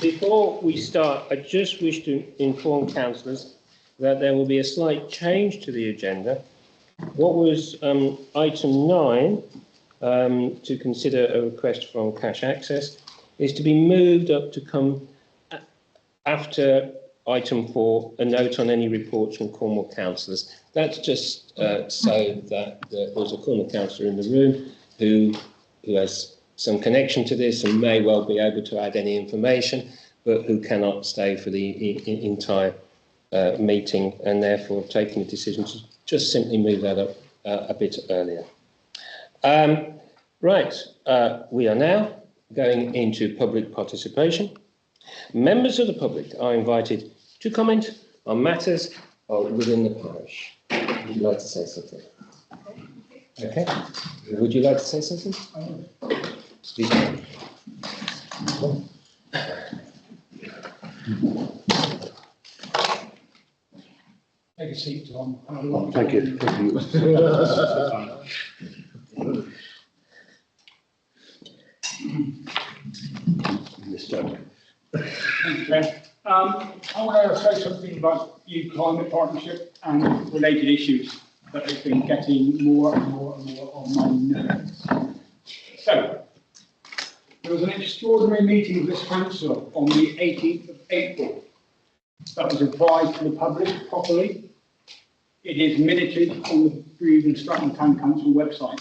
Before we start, I just wish to inform councillors that there will be a slight change to the agenda. What was item 9, to consider a request from Cash Access, is to be moved up to come after item 4, a note on any reports from Cornwall councillors. That's just so that there's a Cornwall councillor in the room who has some connection to this and may well be able to add any information, but who cannot stay for the entire meeting, and therefore taking the decision to just simply move that up a bit earlier. We are now going into public participation. Members of the public are invited to comment on matters within the parish. Would you like to say something? Okay. Would you like to say something? Please. Take a seat, Tom. Thank you. I want to say something about the climate partnership and related issues that have been getting more and more on my nerves. So, there was an extraordinary meeting of this council on the 18th of April that was advised to the public properly. It is minuted on the Bude-Stratton Town Council website.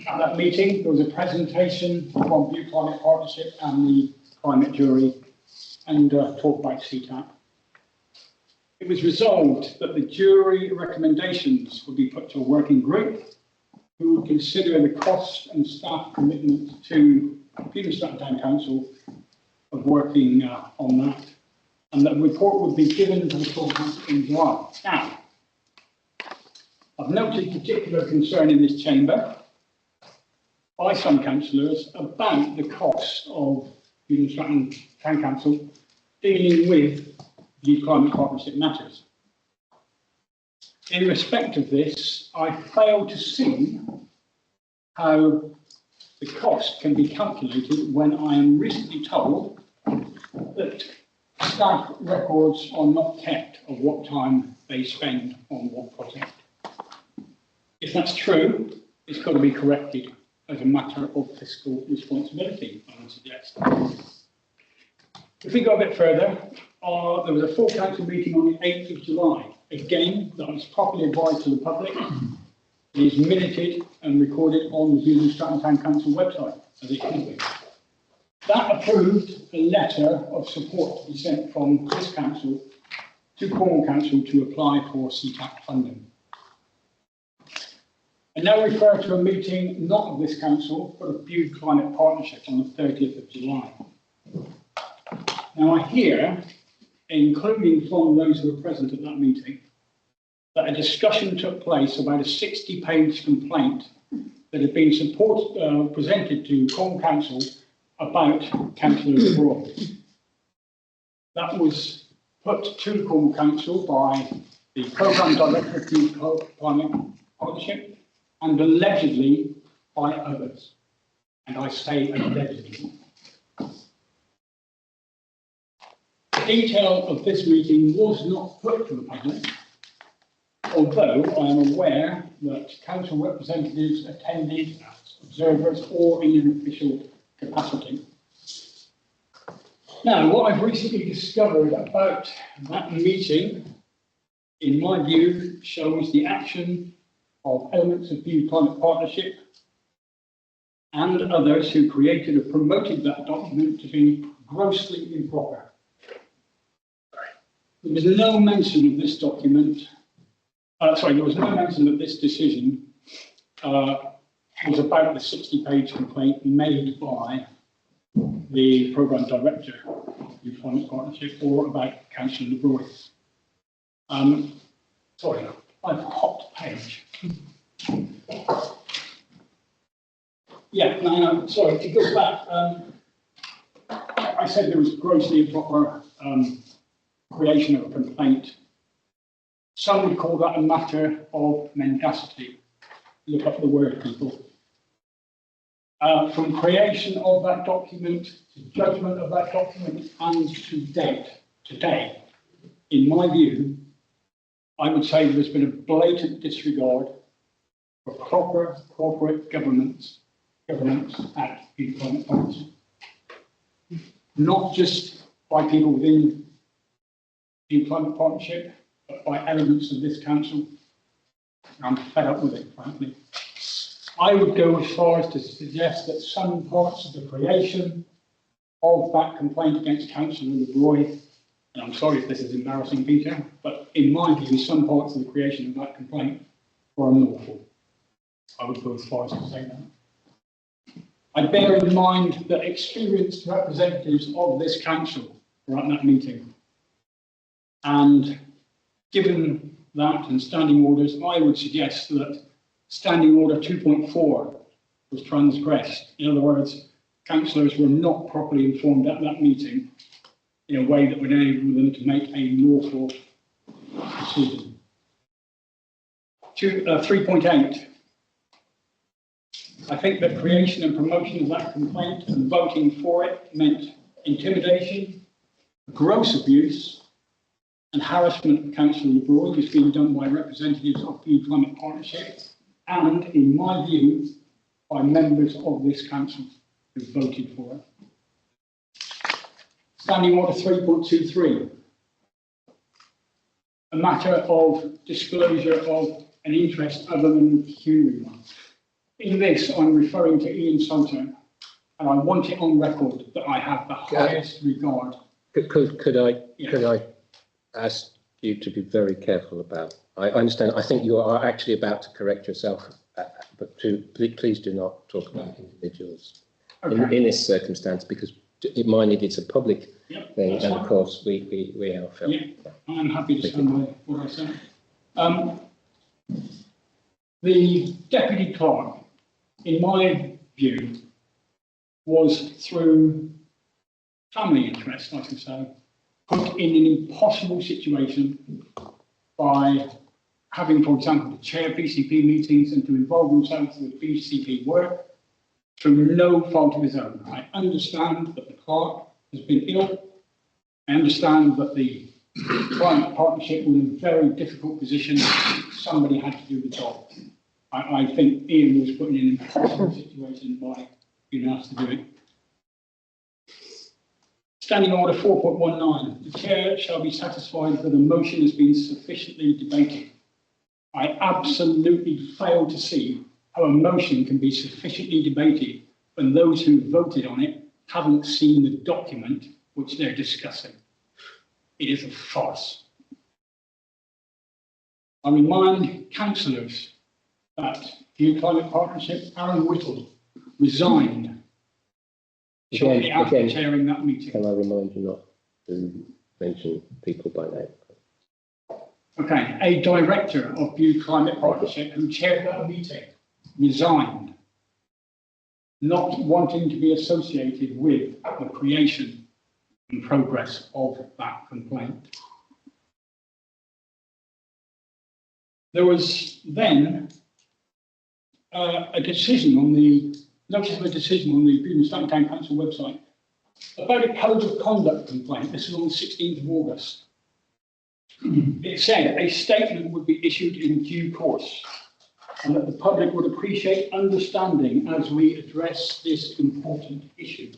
At that meeting, there was a presentation from Bude Climate Partnership and the climate jury, and talk about CTAP. It was resolved that the jury recommendations would be put to a working group who would consider the cost and staff commitment to Bude-Stratton Town Council of working on that, and that report would be given to the full council in July. Now, I've noted particular concern in this chamber by some councillors about the cost of Bude-Stratton Town Council dealing with the climate partnership matters. In respect of this, I fail to see how the cost can be calculated when I am recently told that staff records are not kept of what time they spend on what project. If that's true, it's got to be corrected as a matter of fiscal responsibility, I would suggest. If we go a bit further, there was a full council meeting on the 8th of July. Again, that was properly advised to the public. It is minuted and recorded on the Bude-Stratton Town Council website, as it should be. That approved a letter of support to be sent from this council to Cornwall Council to apply for CTAP funding. I now refer to a meeting not of this council, but of Bude Climate Partnership on the 30th of July. Now I hear, including from those who were present at that meeting, that a discussion took place about a 60-page complaint that had been presented to Cornwall Council about councillors abroad. That was put to Cornwall Council by the Programme Director of Bude Climate Partnership and allegedly by others. And I say allegedly. The detail of this meeting was not put to the public, although I am aware that council representatives attended as observers or in an official capacity. Now, what I've recently discovered about that meeting, in my view, shows the action of elements of Bude Climate Partnership and others who created or promoted that document to be grossly improper. There was no mention of this document, there was no mention that this decision was about the 60-page complaint made by the Programme Director of the Climate Partnership or about Councillor LeBroy. Sorry, I've hopped page. Yeah, no, sorry, to go back, I said there was grossly improper creation of a complaint. Some would call that a matter of mendacity. Look up the word, people. From creation of that document to judgment of that document and to date, today, in my view, I would say there's been a blatant disregard for proper corporate governance at Bude Climate Partnership. Not just by people within Bude Climate Partnership, but by elements of this council. I'm fed up with it, frankly. I would go as far as to suggest that some parts of the creation of that complaint against Councillor LeBroy, and I'm sorry if this is embarrassing, Peter, but in my view, some parts of the creation of that complaint were unlawful. I would go as far as to say that. I bear in mind that experienced representatives of this council were at that meeting. And given that and standing orders, I would suggest that Standing Order 2.4 was transgressed. In other words, councillors were not properly informed at that meeting in a way that would enable them to make a lawful decision. 3.8. I think that creation and promotion of that complaint and voting for it meant intimidation, gross abuse, and harassment of Councillor LeBroy was being done by representatives of Bude Climate Partnership and, in my view, by members of this council who voted for it. Standing Order 3.23. A matter of disclosure of an interest other than the pecuniary one. In this, I'm referring to Ian Salter, and I want it on record that I have the highest regard. Could I ask you to be very careful about? I understand. I think you are actually about to correct yourself, but please do not talk about individuals in this circumstance, because it minded it's a public thing, and of course we have felt. Yeah, I'm happy to stand by what I said. The deputy clerk, in my view, was through family interest, I can say, put in an impossible situation by having, for example, to chair BCP meetings and to involve himself with BCP work through no fault of his own. I understand that the clerk has been ill. I understand that the climate partnership was in a very difficult position. Somebody had to do the job. I think Ian was put in an impossible situation by being asked to do it. Standing Order 4.19. The Chair shall be satisfied that a motion has been sufficiently debated. I absolutely fail to see how a motion can be sufficiently debated when those who voted on it haven't seen the document which they're discussing. It is a farce. I remind councillors that Bude Climate Partnership, Aaron Whittle, resigned shortly after chairing that meeting. Can I remind you not to mention people by name? Okay, a director of Bude Climate Partnership who chaired that meeting resigned, not wanting to be associated with the creation and progress of that complaint. There was then a decision on the notice of a decision on the Bude-Stratton Town Council website about a code of conduct complaint. This is on the 16th of August. It said a statement would be issued in due course and that the public would appreciate understanding as we address this important issue.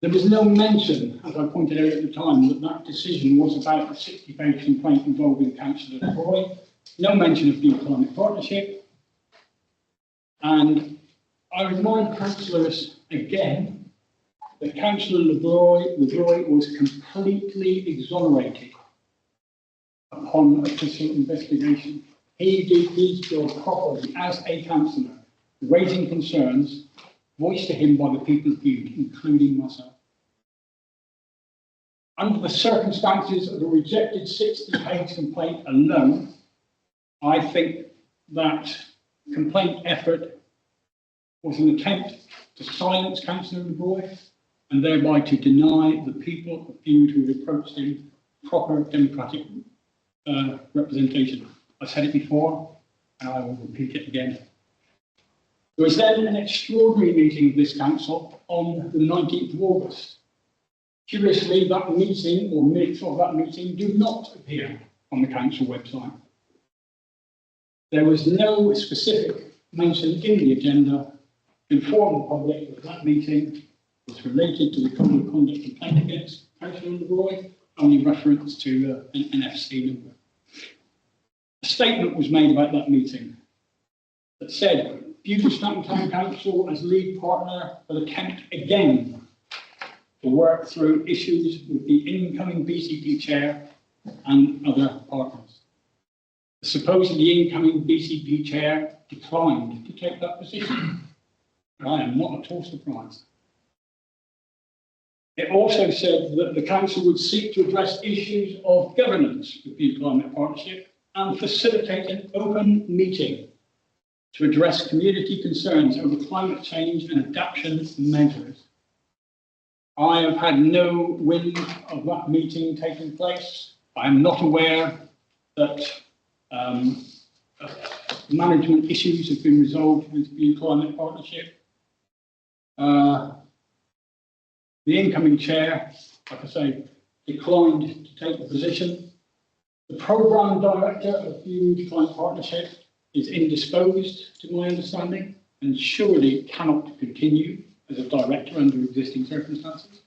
There was no mention, as I pointed out at the time, that that decision was about a 60-page complaint involving Councillor LeBroy. No mention of Bude Climate Partnership. And I remind councillors again that Councillor LeBroy was completely exonerated upon official investigation. He did his job properly as a councillor, raising concerns voiced to him by the people of Bude, including myself. Under the circumstances of a rejected 60-page complaint alone, I think that complaint effort was an attempt to silence Councillor LeBroy and thereby to deny the people of Bude who had approached him proper democratic representation. I said it before and I will repeat it again. There was then an extraordinary meeting of this council on the 19th of August. Curiously, that meeting, or minutes of that meeting, do not appear on the council website. There was no specific mention in the agenda to inform the public that that meeting was related to the Code of Conduct complaint against Councillor Leroy, only reference to an FC number. A statement was made about that meeting that said, Bude-Stratton Town Council as lead partner will attempt again to work through issues with the incoming BCP chair and other partners. Supposedly the incoming BCP chair declined to take that position. I am not at all surprised. It also said that the council would seek to address issues of governance with the Climate Partnership and facilitate an open meeting to address community concerns over climate change and adaptation measures. I have had no wind of that meeting taking place. I am not aware that management issues have been resolved with the Climate Partnership. The incoming chair, like I say, declined to take the position. The programme director of the Climate Partnership is indisposed, to my understanding, and surely cannot continue as a director under existing circumstances.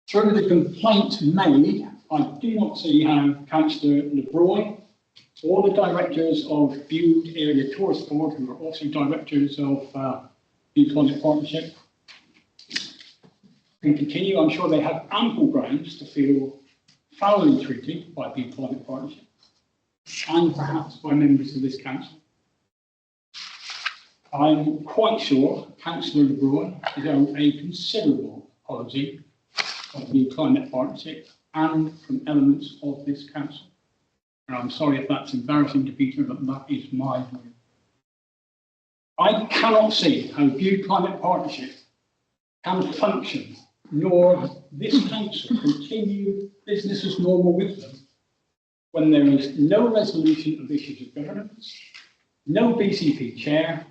Through the complaint made, I do not see how Councillor Leroy or the directors of Bude Area Tourist Board, who are also directors of the Climate Partnership, can continue. I'm sure they have ample grounds to feel foully treated by the Climate Partnership and perhaps by members of this council. I'm quite sure Councillor Leroy is owed a considerable apology of the Climate Partnership and from elements of this council. And I'm sorry if that's embarrassing to Peter, but that is my view. I cannot see how Bude Climate Partnership can function, nor this council continue business as normal with them, when there is no resolution of issues of governance, no BCP chair,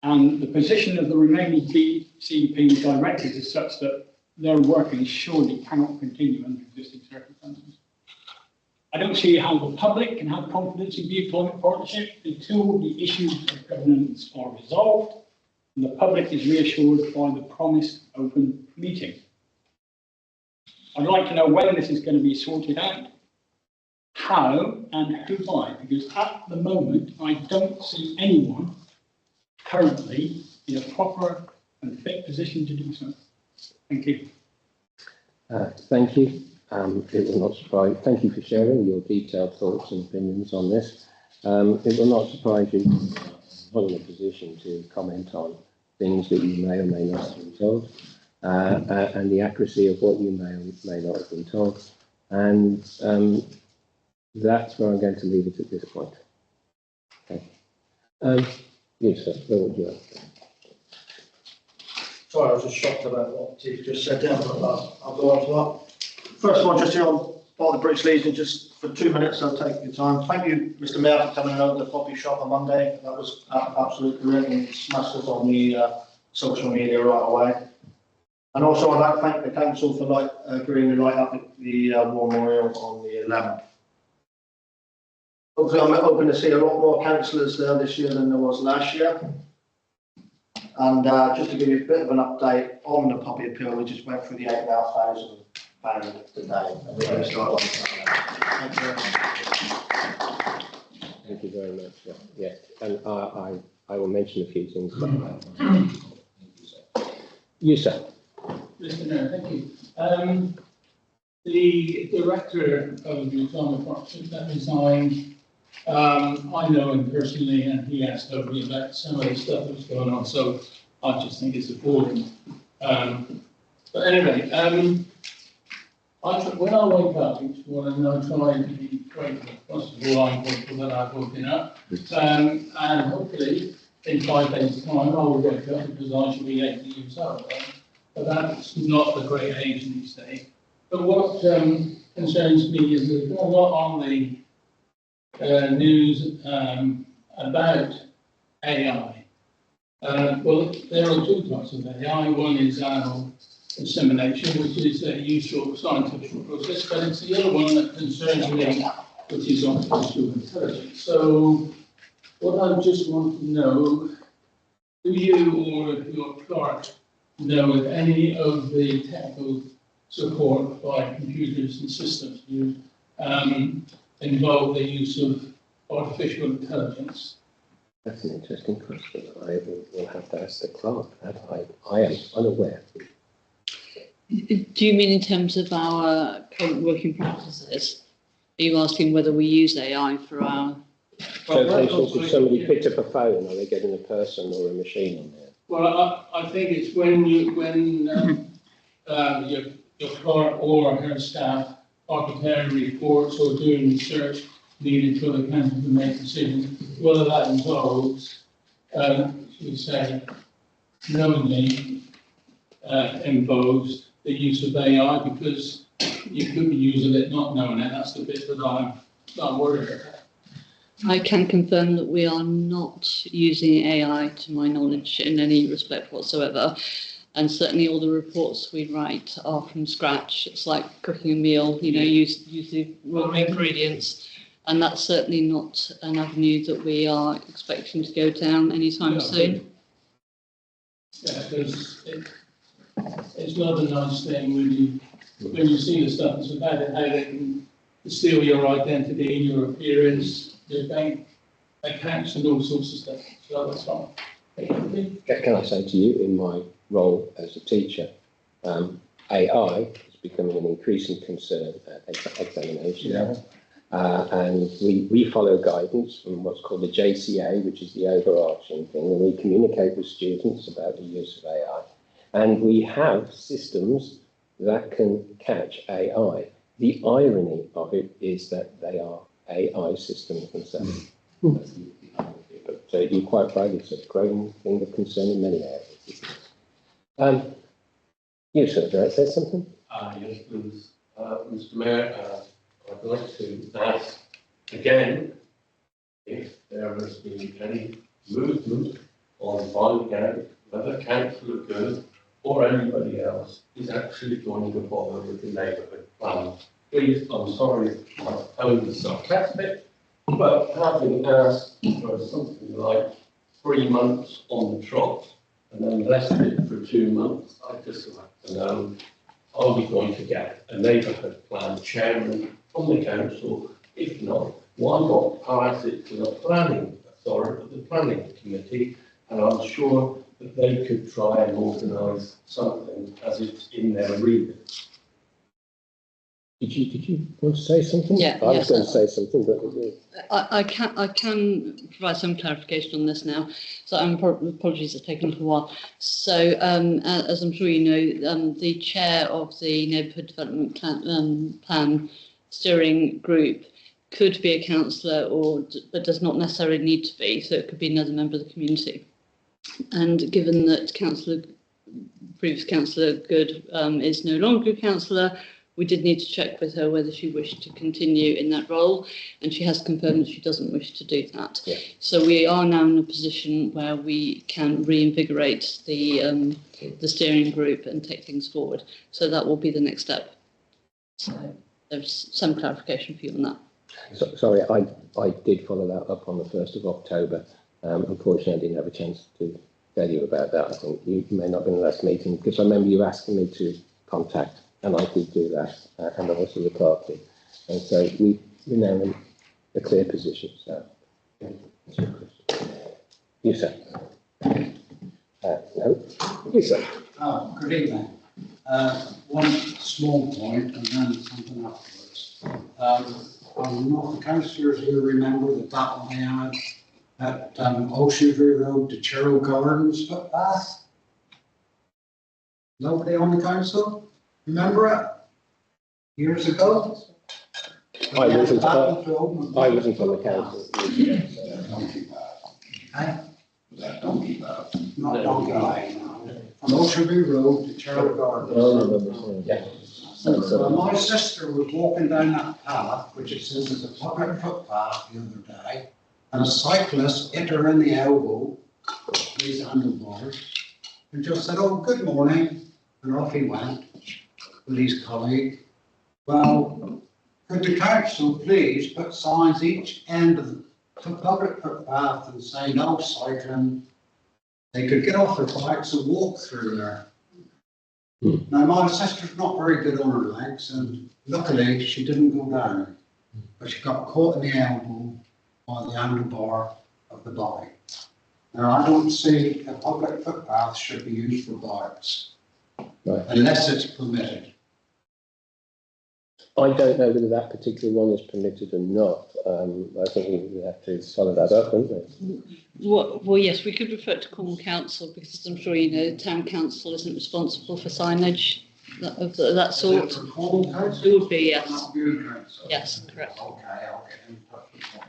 and the position of the remaining BCP directors is such that their working surely cannot continue under existing circumstances. I don't see how the public can have confidence in the Climate Partnership until the issues of governance are resolved and the public is reassured by the promised open meeting. I'd like to know when this is going to be sorted out, how and who by, because at the moment I don't see anyone currently in a proper and fit position to do so. Thank you. Thank you. It will not surprise. Thank you for sharing your detailed thoughts and opinions on this. It will not surprise you. I'm not in a position to comment on things that you may or may not have been told, and the accuracy of what you may or may not have been told. And that's where I'm going to leave it at this point. Okay. Yes, sir. What would you like? Sorry, I was just shocked about what Steve just said there, but I'll go on to that. First of all, just here on part of the British Legion, just for 2 minutes, I'll take your time. Thank you, Mr. Mayor, for coming out to the coffee shop on Monday. That was absolutely brilliant and smashed us on the social media right away. And also, I'd like to thank the council for agreeing to light up the war memorial on the 11th. Hopefully, I'm hoping to see a lot more councillors there this year than there was last year. And just to give you a bit of an update on the puppy appeal, we just went through the £8,500 today, and we're going to start on that. Thank you very much. Yeah, and I will mention a few things about that. You, sir. Mr. Mayor, thank you. The director of the Climate Partnership that resigned, I know him personally, and he asked me about some of the stuff that was going on, so I just think it's appalling. But anyway, when I wake up each morning, I try to be grateful, first of all, I'm grateful that I've woken up, and hopefully in 5 days' time I will wake up because I shall be 80 years old. But that's not the great age these days. But what concerns me is there's a lot on the news about AI. Well, there are two types of AI. One is animal insemination, which is a useful scientific process, but it's the other one that concerns me, which is artificial intelligence. So what I just want to know, do you or your clerk know if any of the technical support by computers and systems you involve the use of artificial intelligence? That's an interesting question. I will have to ask the clerk. I am unaware. Do you mean in terms of our current working practices? Are you asking whether we use AI for our... So, for instance, if somebody picked up a phone, are they getting a person or a machine on there? Well, I think it's when your clerk or her staff are preparing reports or doing research needed for the council to make decisions, whether that involves, should we say, knowingly involves the use of AI, because you could be using it not knowing it. That's the bit that I'm worried about. I can confirm that we are not using AI, to my knowledge, in any respect whatsoever. And certainly all the reports we write are from scratch. It's like cooking a meal, use the raw ingredients. And that's certainly not an avenue that we are expecting to go down anytime soon. Yeah, because it's not a nice thing when you see the stuff. It's about how they can steal your identity, your appearance, your bank accounts, and all sorts of stuff. So that's fine. Can I say to you, in my role as a teacher, AI is becoming an increasing concern at examination level. And we follow guidance from what's called the JCA, which is the overarching thing, and we communicate with students about the use of AI. And we have systems that can catch AI. The irony of it is that they are AI systems themselves. But you're quite right, it's a growing thing of concern in many areas. You, sir, did I say something? Yes, please. Mr. Mayor, I'd like to ask again if there has been any movement on finding out whether Councillor Good or anybody else is actually going to bother with the neighbourhood plan. Please, I'm sorry, my tone is sarcastic, but having asked for something like 3 months on the trot and then left it for 2 months, I'd just like to know, are we going to get a neighbourhood plan chairman from the council? If not, why not pass it to the planning authority, the planning committee, and I'm sure that they could try and organise something as it's in their remit. Did you want to say something? Yeah, I was going to say something, but I can provide some clarification on this now. So apologies, it's taken a little while. So as I'm sure you know, the chair of the Neighbourhood Development Plan Steering Group could be a councillor, but does not necessarily need to be. So it could be another member of the community. And given that previous councillor Good is no longer a councillor, we did need to check with her whether she wished to continue in that role, and she has confirmed that she doesn't wish to do that. Yeah. So we are now in a position where we can reinvigorate the steering group and take things forward. So that will be the next step. So there's some clarification for you on that. So, sorry, I did follow that up on the 1st of October. Unfortunately, I didn't have a chance to tell you about that. I think you may not have been in the last meeting, because I remember you asking me to contact, and I did do that, and also the clerk did. And so we're now in a clear position. So, you, sir. No, you, sir. Oh, good evening. One small point and then something afterwards. I don't know if the councillors here remember the battle they had at Oceanview Road to Churro Gardens footpath. Nobody on the council remember it? Years ago? I wasn't on the council. Not Donkey Lane, no. From Oceanview Road to Churro Gardens. Oh, I remember. Yeah. Well, my sister was walking down that path, which it says is a public footpath, the other day, and a cyclist hit her in the elbow these handlebars and just said, "Oh, good morning," and off he went with his colleague. Well, could the council please put signs each end of the public footpath and say no cycling? They could get off their bikes and walk through there. Now, my sister's not very good on her legs, and luckily she didn't go down, but she got caught in the elbow by the handlebar of the bike. Now, I don't see a public footpath should be used for bikes, unless it's permitted. I don't know whether that particular one is permitted or not. I think we have to follow that up, don't we? Well, yes, we could refer to Cornwall Council because, as I'm sure you know, Town Council isn't responsible for signage of that sort. Is it for Cornwall Council? It would be, yes. Not Bude Council? Yes, correct. Okay, I'll get in touch with them.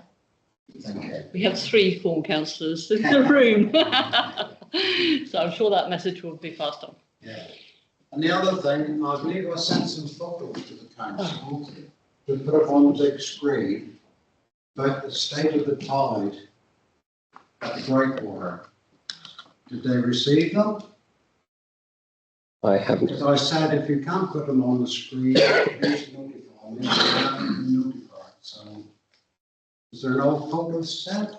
Thank you. We have 3 Cornwall councillors in the room. So I'm sure that message will be passed on. Yeah. And the other thing, I believe I sent some photos to the council to put up on the big screen about the state of the tide at the breakwater. Did they receive them? I haven't. Because I said if you can't put them on the screen, please notify me. I haven't been notified. So, is there no photos sent?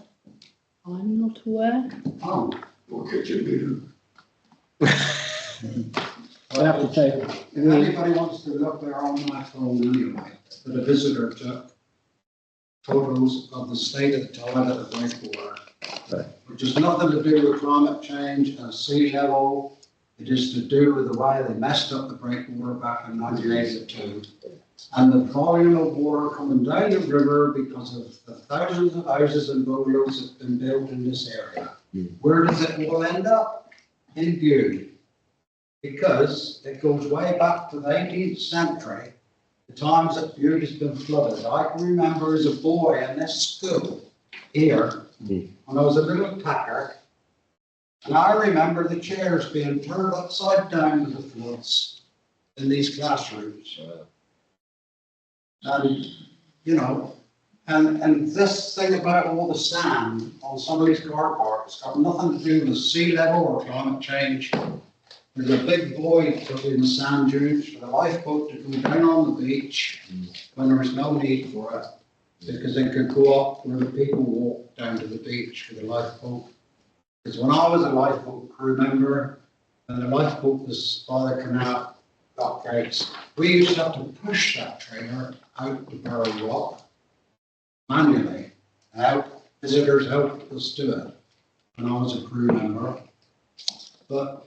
I'm not aware. Oh. What could you do? I have to take. If anybody wants to look, they're on my phone anyway. But a visitor took photos of the state of the tide at the breakwater, Right. which has nothing to do with climate change and sea level. It is to do with the way they messed up the breakwater back in 1982. And the volume of water coming down the river because of the thousands of houses and bungalows that have been built in this area. Where does it all end up? In Bude. Because it goes way back to the 18th century, the times that Bude has been flooded. I can remember as a boy in this school here, when I was a little tacker, and I remember the chairs being turned upside down with the floods in these classrooms. And, you know, and this thing about all the sand on some of these car parks got nothing to do with sea level or climate change. There's a big void put in the sand dunes for the lifeboat to go down on the beach when there was no need for it, because it could go up where the people walk down to the beach for the lifeboat. Because when I was a lifeboat crew member, and the lifeboat was by the canal dock gates, we used to have to push that trailer out to Barrow Rock manually. Out, visitors helped us do it when I was a crew member. But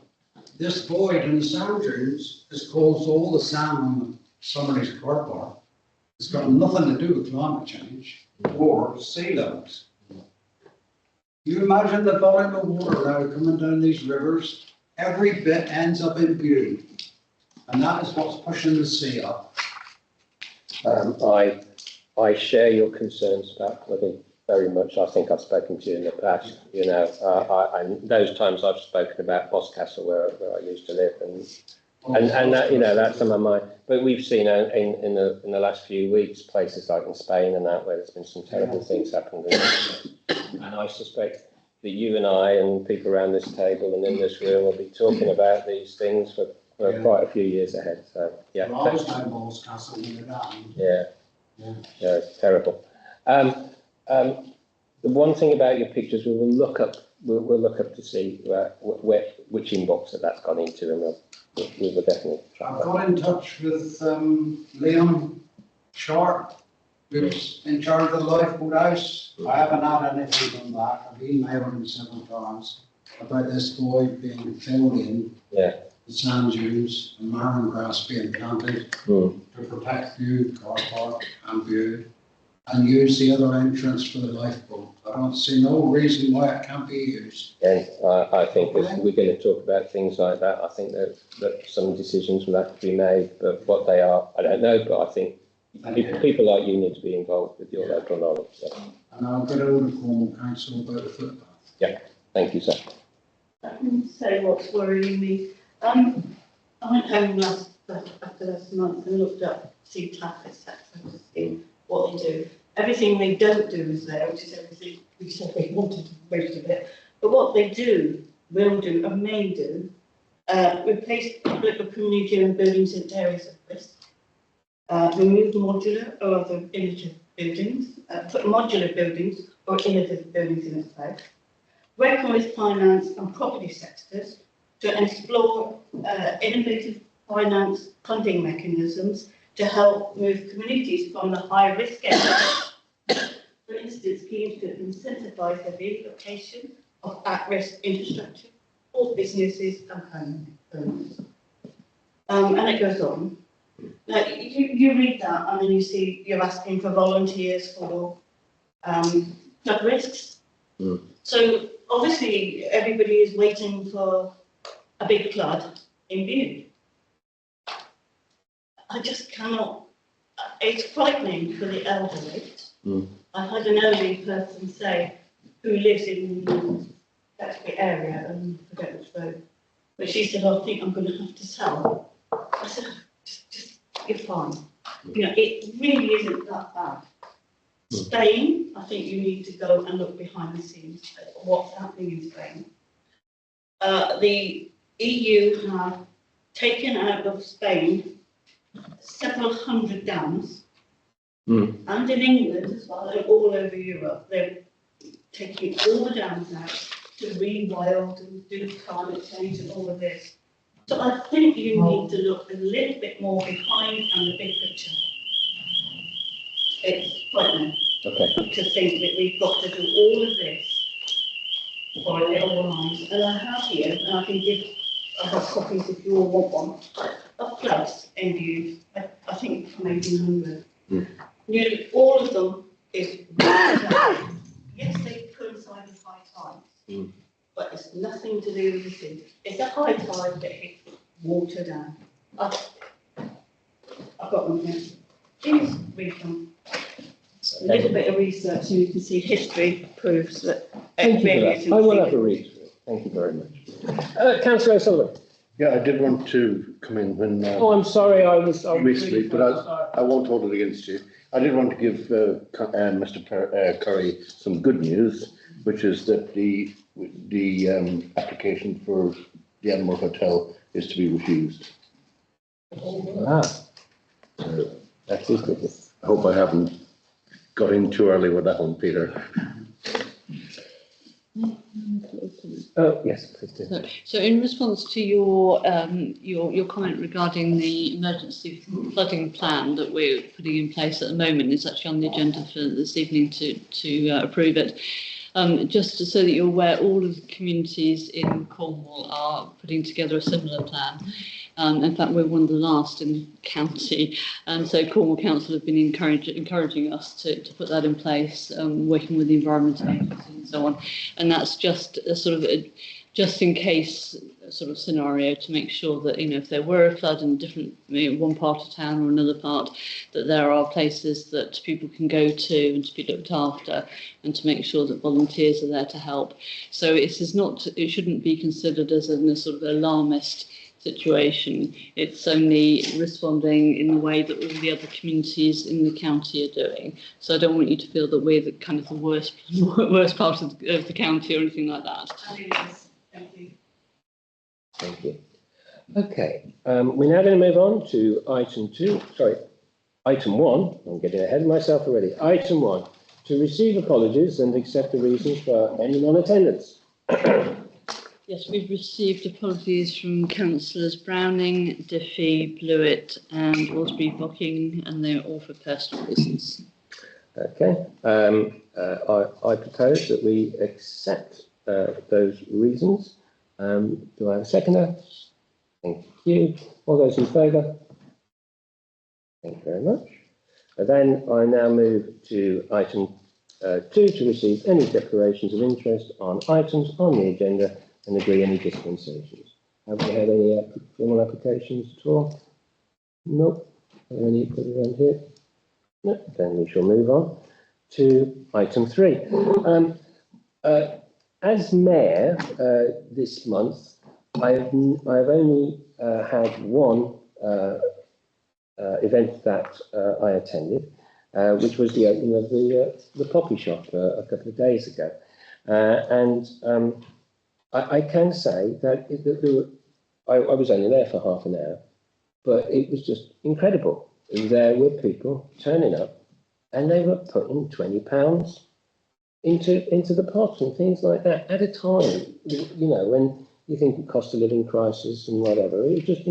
this void in the sand dunes has caused all the sand on somebody's car park. It's got nothing to do with climate change or sea levels. You imagine the volume of water now coming down these rivers, every bit ends up in Bude. And that is what's pushing the sea up. I share your concerns about flooding very much. I think I've spoken to you in the past. You know, those times I've spoken about Boscastle where I used to live, and that, you know, that's some of my. But we've seen in the last few weeks places like in Spain and that where there's been some terrible things happened. And I suspect that you and I and people around this table and in this room will be talking about these things for quite a few years ahead. So yeah. Well, I was down Boscastle when it happened. Yeah. It's terrible. The one thing about your pictures, we will look up. We'll look up to see which inbox that's gone into, and we will definitely try. I've got in touch with Liam Sharp, who's in charge of the lifeboat house. I haven't had anything from that. I've emailed him several times about this void being filled in. Yeah. The sand dunes and marron grass being planted to protect Bude car park and Bude, and use the other entrance for the lifeboat. I don't see no reason why it can't be used. And I think if we're going to talk about things like that, I think that some decisions will have to be made, but what they are, I don't know, but I think people like you need to be involved with your local knowledge. So. And I'll get over to Cornwall Council about the footpath. Yeah, thank you, sir. I can say what's worrying me. I went home after last month and looked up CTAP, etc., to see what they do. Everything they don't do is there, which is everything we said we wanted, most of it. But what they do will do and may do, replace public or community-owned buildings in areas of risk, remove modular or other innovative buildings, put modular buildings or innovative buildings in its place, working with finance and property sectors to explore innovative finance funding mechanisms to help move communities from the high-risk areas. For instance, schemes to incentivise the relocation of at-risk infrastructure for businesses and homeowners. And it goes on. Now, you read that and then you see you're asking for volunteers for flood risks. So obviously everybody is waiting for a big flood in view. I just cannot, it's frightening for the elderly. I had an elderly person say, who lives in that area, and I forget which road, but she said, I think I'm going to have to sell. I said, just you're fine. You know, it really isn't that bad. Spain, I think you need to go and look behind the scenes at what's happening in Spain. The EU have taken out of Spain several hundred dams, and in England as well, and all over Europe. They're taking all the dams out to rewild and do climate change and all of this. So I think you need to look a little bit more behind and the big picture. It's frightening to think that we've got to do all of this for a little while. And I have here, and I have copies if you all want one, of floods in view, I think from 1800. Nearly all of them is yes, they coincide with high tides, but it's nothing to do with the sea. It's a high tide that hits water down. I've got them here. Please read them. A little bit of research, and you can see history proves that. Thank you for that. I will have a read through it. Thank you very much. Councillor O'Sullivan. Yeah, I did want to come in when. Oh, I'm sorry, I was recently, but I won't hold it against you. I did want to give Mr. Curry some good news, which is that the application for the Admiral Hotel is to be refused. So that is good. I hope I haven't got in too early with that one, Peter. Oh, yes, please do. So in response to your comment regarding the emergency flooding plan that we're putting in place at the moment, is actually on the agenda for this evening to approve it. Just so that you're aware, all of the communities in Cornwall are putting together a similar plan. In fact, we're one of the last in the county, and so Cornwall Council have been encouraging us to put that in place, working with the environmental agency and so on. And that's just a sort of just in case sort of scenario to make sure that, you know, if there were a flood in one part of town or another part, that there are places that people can go to and to be looked after, and to make sure that volunteers are there to help. So it shouldn't be considered as a sort of alarmist situation. It's only responding in the way that all the other communities in the county are doing. So I don't want you to feel that we're the kind of the worst part of the county or anything like that. Thank you. Thank you. Okay, we're now going to move on to item 1. I'm getting ahead of myself already. Item 1, to receive apologies and accept the reasons for any non-attendance. Yes, we've received apologies from councillors Browning, Diffie, Blewett and Osbury Bocking, and they're all for personal reasons. Okay, I propose that we accept those reasons. Do I have a seconder? Thank you. All those in favour? Thank you very much. Then I now move to item 2, to receive any declarations of interest on items on the agenda and agree any dispensations. Have we had any formal applications at all? Nope. Are there any put around here? No. Then we shall move on to item 3. As mayor this month, I've only had one event that I attended, which was the opening of the poppy shop a couple of days ago, and I can say that I was only there for half an hour, but it was just incredible. And there were people turning up, and they were putting £20 into the pot and things like that at a time. You know, when you think of cost of living crisis and whatever, it was just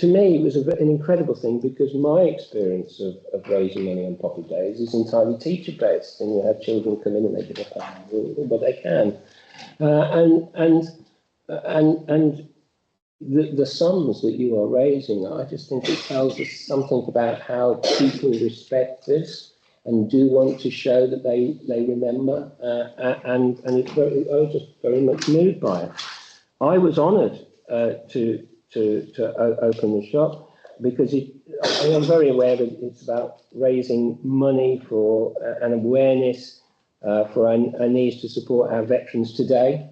to me it was an incredible thing, because my experience of raising money on Poppy Days is entirely teacher based, and you have children come in and they give up what they can, and the sums that you are raising, I just think it tells us something about how people respect this and do want to show that they remember, and it's I was just very much moved by it. I was honoured to open the shop, because I am very aware that it's about raising money for an awareness for our needs to support our veterans today,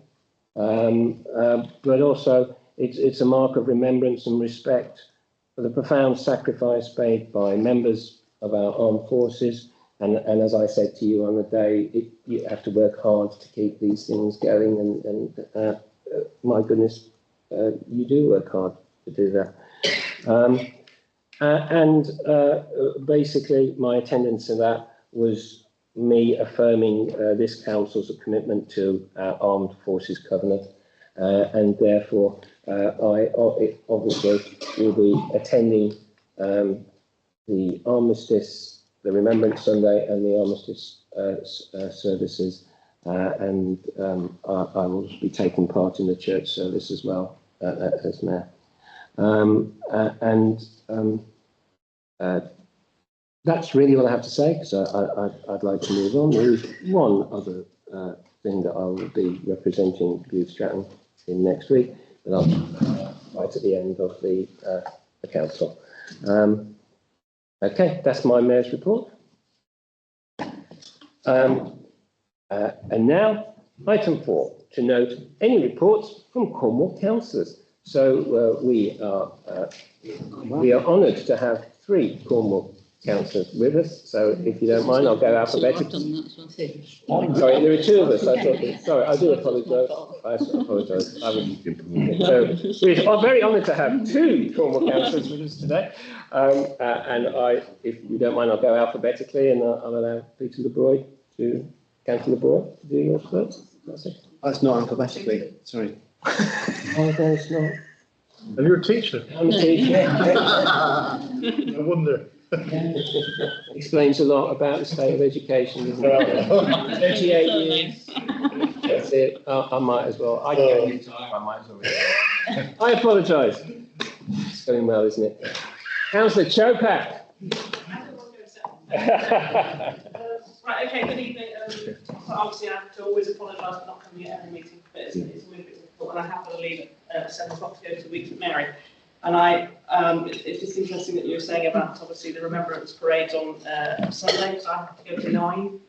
but also it's a mark of remembrance and respect for the profound sacrifice made by members of our armed forces. And as I said to you on the day, you have to work hard to keep these things going. And my goodness, you do work hard to do that. Basically, my attendance to that was me affirming this council's commitment to our Armed Forces Covenant. And therefore, I obviously will be attending the Armistice, the Remembrance Sunday, and the Armistice services, and I will be taking part in the church service as well as mayor. That's really all I have to say, because I'd like to move on. There is one other thing that I will be representing Bude-Stratton in next week, but I'll right at the end of the council. Okay, that's my mayor's report. And now, item 4, to note any reports from Cornwall councillors. So we are honoured to have 3 Cornwall councillors with us. So if you don't mind, I'll go alphabetically. Sorry, there are 2 of us. Sorry, I do apologise. I apologise. So we're very honoured to have 2 Cornwall councillors with us today. And if you don't mind, I'll go alphabetically, and I'll allow Peter LeBroy Councillor LeBroy to do yours first. That's it. That's not alphabetically. Sorry. Oh, no, it's not. And you're a teacher. I'm a teacher. No wonder. Explains a lot about the state of education, isn't it? 38 years. That's it. I might as well. I might as well. I apologise. It's going well, isn't it? Councillor Chopak. Right, okay, good evening. Obviously, I have to always apologise for not coming at every meeting, but it's a little bit difficult, and I have got to leave at 7 o'clock to go to Week at Mary. And it's just interesting that you were saying about, obviously, the remembrance parades on Sunday, because I have to go to 9,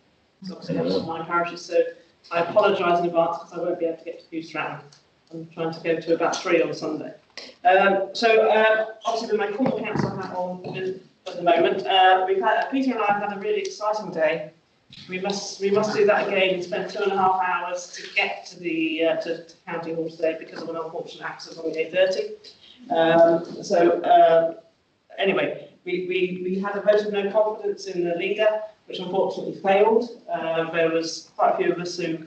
so obviously that's one of my parishes, so I apologise in advance because I won't be able to get to Bude-Stratton. I'm trying to go to about 3 on Sunday. Obviously, with my Cornwall Council hat on at the moment, Peter and I have had a really exciting day. We must do that again and spend 2.5 hours to get to the to County Hall today because of an unfortunate accident on the A30. Anyway, we had a vote of no confidence in the leader, which unfortunately failed. There was quite a few of us who,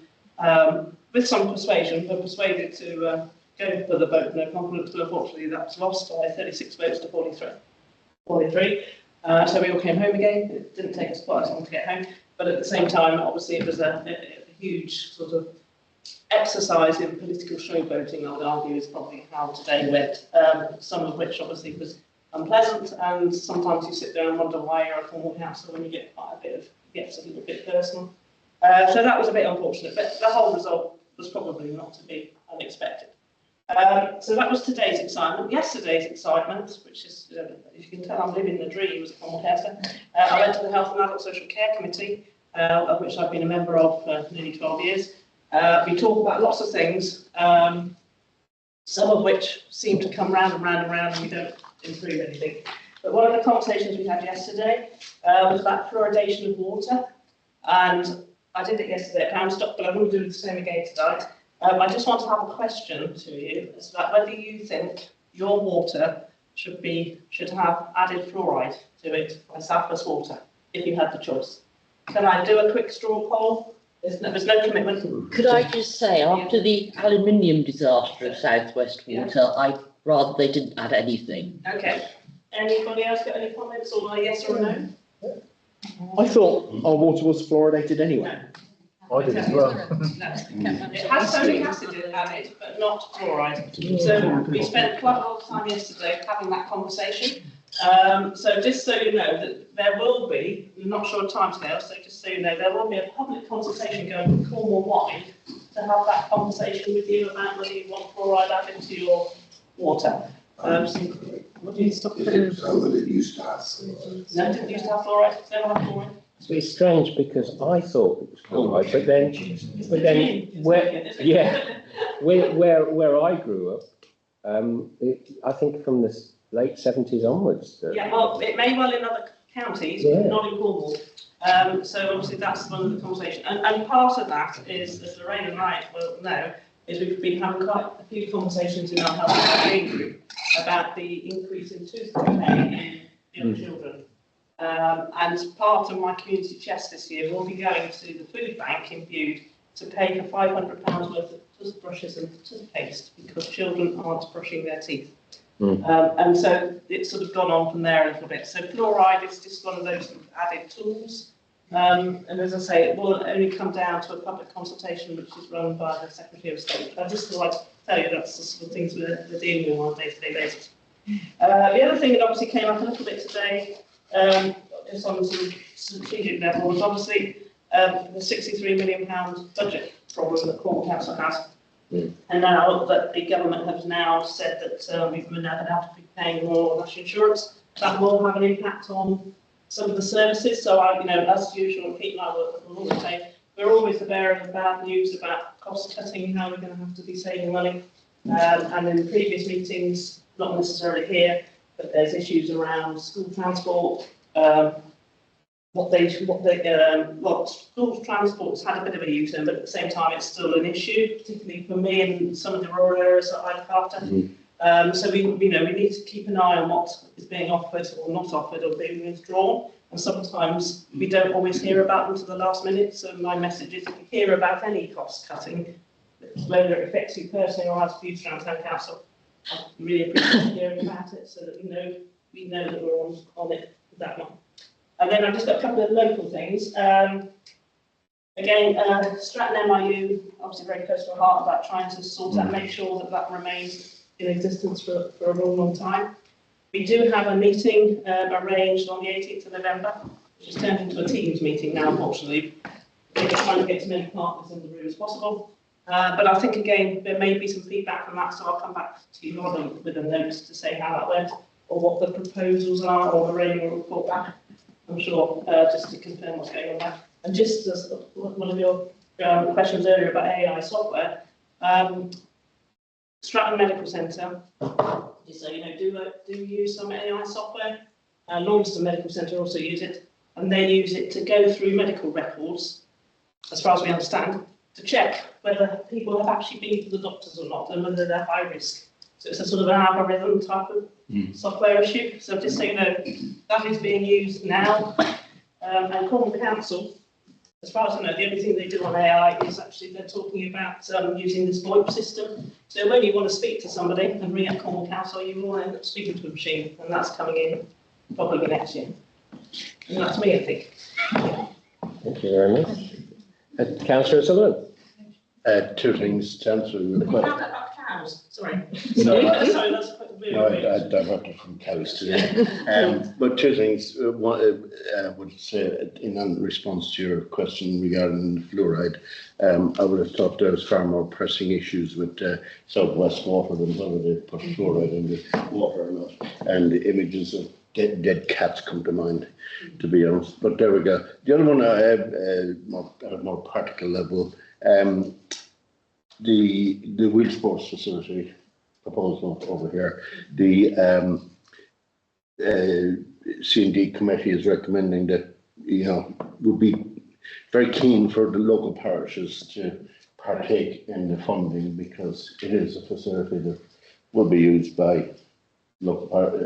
with some persuasion, were persuaded to go for the vote of no confidence, but unfortunately that was lost by 36 votes to 43. So we all came home again. It didn't take us quite as long to get home, but at the same time, obviously, it was a huge sort of exercise in political showboating, I would argue, is probably how today went. Some of which obviously was unpleasant, and sometimes you sit there and wonder why you're a Cornwall councillor when you get quite a bit of, it gets a little bit personal. So that was a bit unfortunate, but the whole result was probably not to be unexpected. So that was today's excitement. Yesterday's excitement, which is, as you can tell, I'm living the dream as a Cornwall councillor. I went to the Health and Adult Social Care Committee, of which I've been a member of for nearly 12 years. We talk about lots of things, some of which seem to come round and round and round, and we don't improve anything. But one of the conversations we had yesterday was about fluoridation of water, and I did it yesterday at Poundstock, but I'm going to do the same again tonight. I just want to have a question to you as to whether you think your water should have added fluoride to it by South West Water, if you had the choice. Can I do a quick straw poll? There's no commitment. Could I just say, after the aluminium disaster of South West Water, I'd rather they didn't add anything. Okay. Anybody else got any comments or a yes or a no? I thought our water was fluoridated anyway. I did as well. It has sodic acid added, but not fluoride. So we spent quite a lot of time yesterday having that conversation. So just so you know that there will be, I'm not sure of timescale, so just so you know, there will be a public consultation going Cornwall wide to have that conversation with you about whether you want fluoride added to your water. What do you stop it? It used to have. No, it didn't used to have fluoride. It's never had fluoride. It's strange because I thought it was fluoride, but then where I grew up, I think from the late 70s onwards. Yeah, well, it may well in other counties, but not in Cornwall. So obviously that's one of the conversation. And part of that is, as Lorraine and I will know, is we've been having quite a few conversations in our health and wellbeing group about the increase in tooth decay in young children. And part of my community chest this year will be going to the food bank in Bude to pay for £500 worth of toothbrushes and toothpaste because children aren't brushing their teeth. And so it's sort of gone on from there a little bit. So fluoride is just one of those added tools. And as I say, it will only come down to a public consultation which is run by the Secretary of State. I just thought I'd tell you that's the sort of things we're dealing with on a day-to-day basis. The other thing that obviously came up a little bit today, just on sort of strategic level, was obviously the £63 million budget problem that Cornwall Council has. And now that the government has now said that we're now going to have to be paying more national insurance, that will have an impact on some of the services. So as usual, Pete and I will always say, we're always the bearer of bad news about cost cutting, how we're going to have to be saving money. And in the previous meetings, not necessarily here, but there's issues around school transport. School transport's had a bit of a U-turn, but at the same time, it's still an issue, particularly for me in some of the rural areas that I look after. So we need to keep an eye on what is being offered or not offered or being withdrawn. And sometimes we don't always hear about them to the last minute. So my message is, if you hear about any cost cutting, whether it affects you personally or as Bude-Stratton Town Council, I really appreciate hearing about it so that we know that we're on it with that one. And then I've just got a couple of local things. Again, Stratton MIU, obviously very close to our heart about trying to sort out, make sure that remains in existence for a long, long time. We do have a meeting arranged on the 18th of November, which has turned into a Teams meeting now, unfortunately. We're trying to get as many partners in the room as possible. But I think, again, there may be some feedback from that, so I'll come back to you with a note to say how that went, or what the proposals are, or the Rainbow report back. I'm sure, just to confirm what's going on there. And just as one of your questions earlier about AI software, Stratton Medical Centre, just so you know, do use some AI software. Launceston Medical Centre also use it, and they use it to go through medical records, as far as we understand, to check whether people have actually been to the doctors or not, and whether they're high risk. So it's a sort of an algorithm type of software issue. So just so you know, that is being used now. And Cornwall Council, as far as I know, the only thing they do on AI is actually they're talking about using this VoIP system. So when you want to speak to somebody and ring up Cornwall Council, you will end up speaking to a machine, and that's coming in probably next year. And that's me, I think. Thank you very much. Councillor Sutherland. Two things, Chancellor. Cows, sorry. No, Sorry, that's quite a I diverted from cows today. But two things. One, I would say, in response to your question regarding fluoride, I would have thought there was far more pressing issues with South West Water than whether they put fluoride in the water or not. And the images of dead cats come to mind, to be honest. But there we go. The other one I have at a more practical level. The wheel sports facility proposal over here, the C&D committee is recommending that, would be very keen for the local parishes to partake in the funding because it is a facility that will be used by local,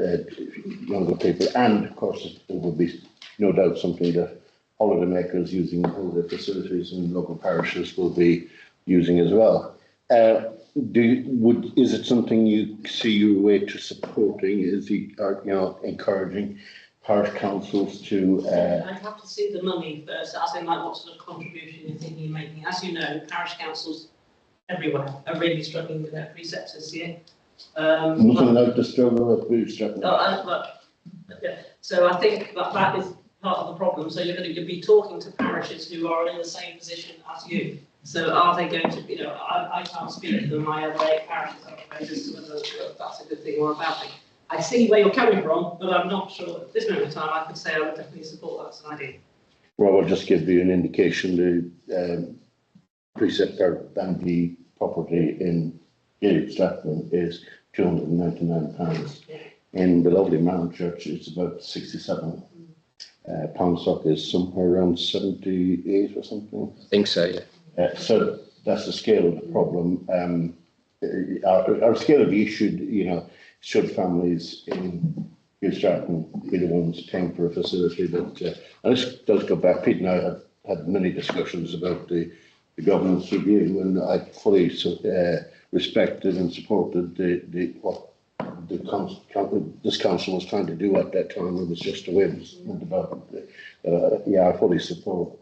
younger people, and of course it would be no doubt something that holidaymakers using holiday facilities in local parishes will be using as well. Is it something you see your way to supporting? Is he, encouraging parish councils to? I'd have to see the money first, as in like what sort of contribution you're thinking of making. As you know, parish councils everywhere are really struggling with their precepts this year. Nothing like the struggle of Bude-Stratton. Yeah. So I think that is part of the problem. So you're going to be talking to parishes who are in the same position as you. So are they going to, I can't speak for my other 8 parishes as to whether that's a good thing or a bad thing. I see where you're coming from, but I'm not sure at this moment in time I could say I would definitely support that as an idea. Well, I'll just give you an indication. The precept and the property in Bude-Stratton is £299. In the lovely Mount Church, it's about 67. Poundstock is somewhere around 78 or something. I think so, yeah. So that's the scale of the problem. Our scale of the issue, should families in Bude-Stratton be the ones paying for a facility that, and this does go back, Pete and I have had many discussions about the government's review, and I fully respected and supported what this council was trying to do at that time. It was just the way it was developed. I fully support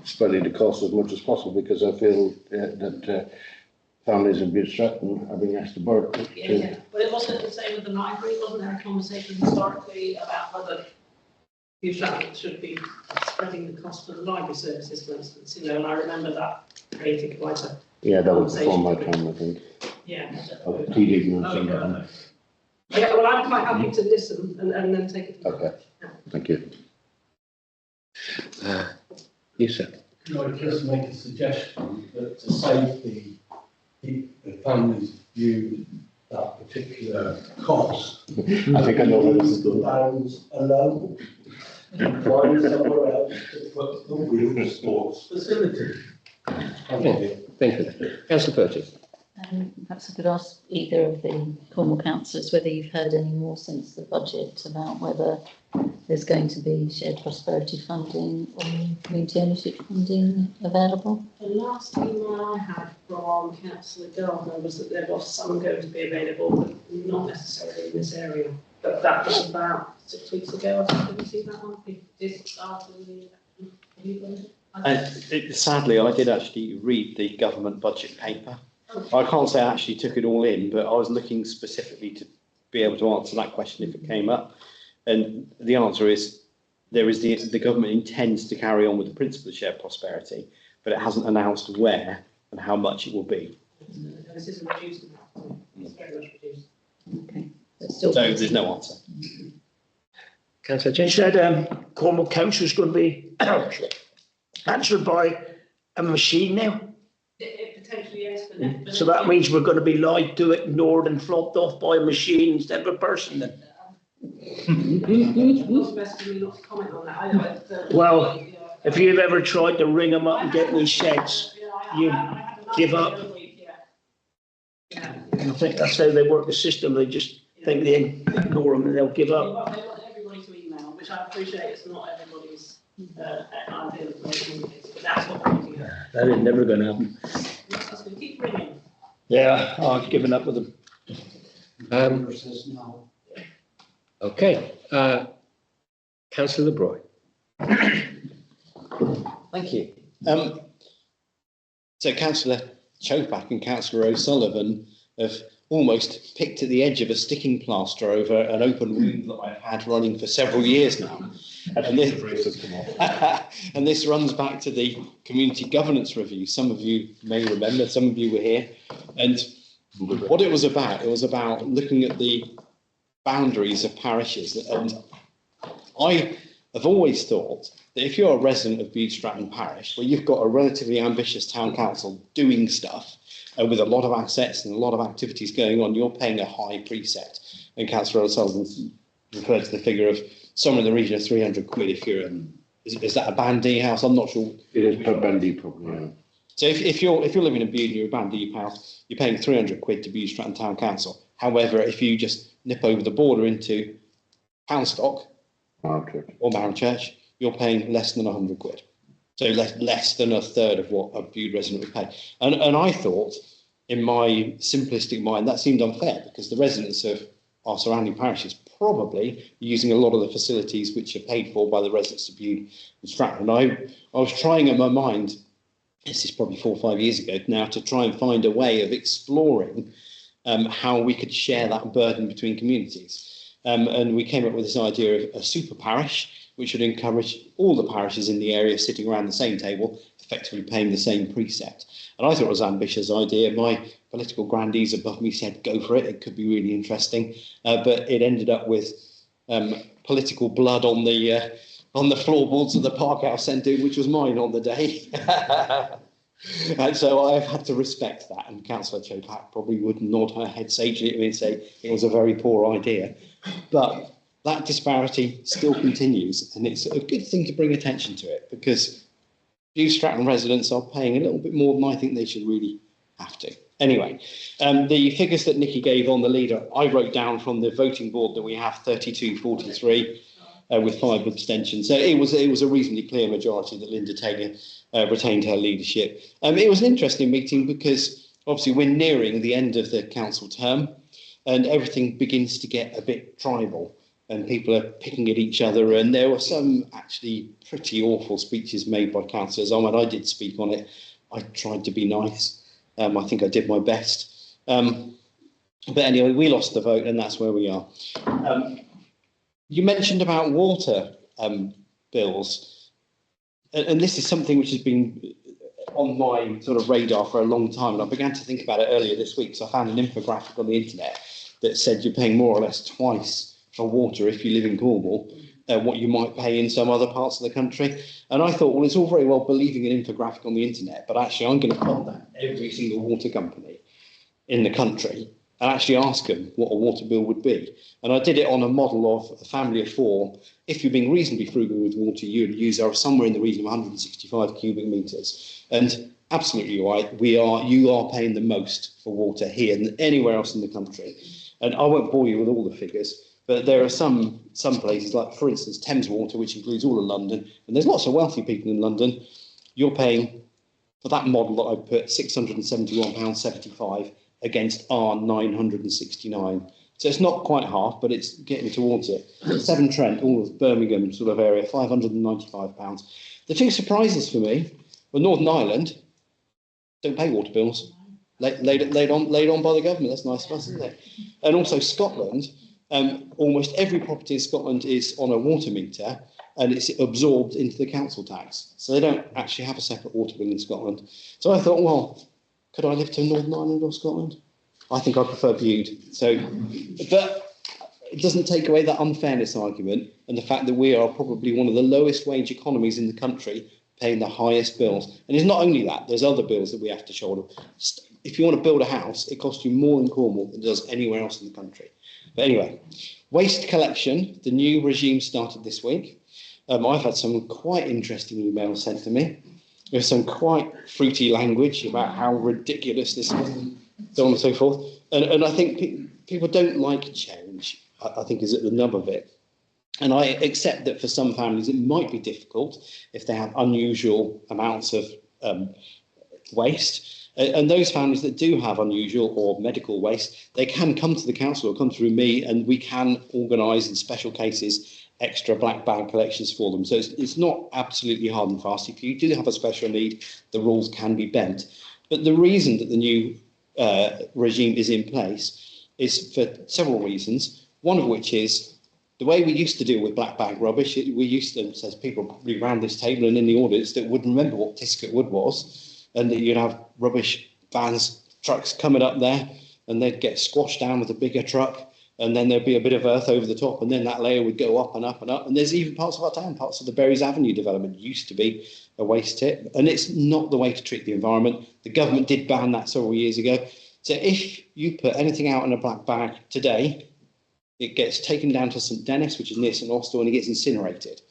spreading the cost as much as possible, because I feel that families in Bude-Stratton are being asked to work. Yeah. But it wasn't the same with the library. Wasn't there a conversation historically about whether Bude-Stratton should be spreading the cost for the library services, for instance? And I remember that creating quite a that was before my time, I think. Yeah. Okay, well, I'm quite happy to listen and then take it. Okay, thank you. Yes, sir. Can I just make a suggestion that to save the families viewed that particular cost, I think I know where this is going. Pounds alone, and find somewhere else to put the wheel sports facility. Thank you. Councillor Purchase. Perhaps I could ask either of the Cornwall councillors whether you've heard any more since the budget about whether there's going to be shared prosperity funding or community ownership funding available. The last email I had from Councillor Gardner was that there was some going to be available, but not necessarily in this area. But that was about 6 weeks ago. Did you see that one? It did start in the Sadly, I did actually read the government budget paper. I can't say I actually took it all in, but I was looking specifically to be able to answer that question if it came up. And the answer is the government intends to carry on with the principle of shared prosperity, but it hasn't announced where and how much it will be. This is reduced now. It's very much reduced. Okay. So there's no answer. Councillor You James. said Cornwall Council is going to be answered by a machine now. It potentially is. But So that means we're going to be lied to, ignored and flopped off by a machine instead of a person then. It's best for me not to comment on that. Well, if you've ever tried to ring them up and get any sense, you give up. I think that's how they work the system. They just think they ignore them and they'll give up. They want everybody to email, which I appreciate. It's not everybody's idea of making it, but that's what we're looking at. That ain't never going to happen. Just going to keep ringing. Yeah, I've given up with them. Says no. Okay. Councillor LeBroy. Thank you. So Councillor Chopak and Councillor O'Sullivan have almost picked at the edge of a sticking plaster over an open wound that I've had running for several years now. And this runs back to the community governance review. Some of you may remember, some of you were here. And what it was about looking at the boundaries of parishes. And I have always thought that if you're a resident of Bude-Stratton Parish, where you've got a relatively ambitious town council doing stuff, with a lot of assets and a lot of activities going on, you're paying a high precept. And Councillor O'Sullivan referred to the figure of somewhere in the region of 300 quid if you're is that a bandy house? I'm not sure. It is per bandy, probably. So if you're living in Bude and you're a band deep house, you're paying 300 quid to Bude-Stratton Town Council. However, if you just nip over the border into Houndstock or Church, you're paying less than 100 quid. So less than a third of what a Bude resident would pay. And I thought, in my simplistic mind, that seemed unfair because the residents of our surrounding parishes probably using a lot of the facilities which are paid for by the residents of Bude and Stratton. And I was trying in my mind, this is probably 4 or 5 years ago now, to try and find a way of exploring how we could share that burden between communities. And we came up with this idea of a super parish, which would encourage all the parishes in the area sitting around the same table, effectively paying the same precept. And I thought it was an ambitious idea. My political grandees above me said, go for it, it could be really interesting. But it ended up with political blood on the floorboards of the Park House Centre, which was mine on the day. And so I've had to respect that. And Councillor Chopak probably would nod her head sagely at me and say it was a very poor idea. But that disparity still continues, and it's a good thing to bring attention to it because Bude-Stratton residents are paying a little bit more than I think they should really have to. Anyway, the figures that Nikki gave on the leader, I wrote down from the voting board that we have 32-43 with 5 abstentions. So it was a reasonably clear majority that Linda Taylor retained her leadership. It was an interesting meeting because obviously we're nearing the end of the council term and everything begins to get a bit tribal. And people are picking at each other, and there were some actually pretty awful speeches made by councillors. When I did speak on it, I tried to be nice. I think I did my best. But anyway, we lost the vote, and that's where we are. You mentioned about water bills, and this is something which has been on my sort of radar for a long time, and I began to think about it earlier this week. So I found an infographic on the internet that said you're paying more or less twice for water if you live in Cornwall, what you might pay in some other parts of the country. And I thought, well, it's all very well believing an infographic on the internet, but actually I'm going to contact every single water company in the country and actually ask them what a water bill would be. And I did it on a model of a family of 4. If you're being reasonably frugal with water, you'd use somewhere in the region of 165 cubic metres. And absolutely right, you are paying the most for water here than anywhere else in the country. And I won't bore you with all the figures, but there are some places, like, for instance, Thames Water, which includes all of London, and there's lots of wealthy people in London. You're paying, for that model that I put, £671.75 against our £969. So it's not quite half, but it's getting towards it. Severn Trent, all of Birmingham sort of area, £595. The 2 surprises for me were Northern Ireland don't pay water bills. Laid on by the government. That's nice of us, isn't it? And also Scotland. Almost every property in Scotland is on a water meter and it's absorbed into the council tax. So they don't actually have a separate water bill in Scotland. So I thought, well, could I live to Northern Ireland or Scotland? I think I prefer Bude. So, but it doesn't take away that unfairness argument and the fact that we are probably one of the lowest wage economies in the country paying the highest bills. And it's not only that, there's other bills that we have to shoulder. If you want to build a house, it costs you more in Cornwall than it does anywhere else in the country. But anyway, waste collection, the new regime started this week. I've had some quite interesting emails sent to me with some quite fruity language about how ridiculous this is, and so on and so forth. And I think people don't like change, I think is at the nub of it. And I accept that for some families it might be difficult if they have unusual amounts of waste. And those families that do have unusual or medical waste, they can come to the council or come through me and we can organise in special cases extra black bag collections for them. So it's not absolutely hard and fast. If you do have a special need, the rules can be bent. But the reason that the new regime is in place is for several reasons, one of which is the way we used to deal with black bag rubbish. We used to, as people probably around this table and in the audience that would remember what Tiscott Wood was, and that you'd have rubbish vans, trucks coming up there, and they'd get squashed down with a bigger truck, and then there'd be a bit of earth over the top, and then that layer would go up and up and up. And there's even parts of our town, parts of the Berries Avenue development used to be a waste tip, and it's not the way to treat the environment. The government did ban that several years ago. So if you put anything out in a black bag today, it gets taken down to St Dennis, which is near St Austell, and it gets incinerated.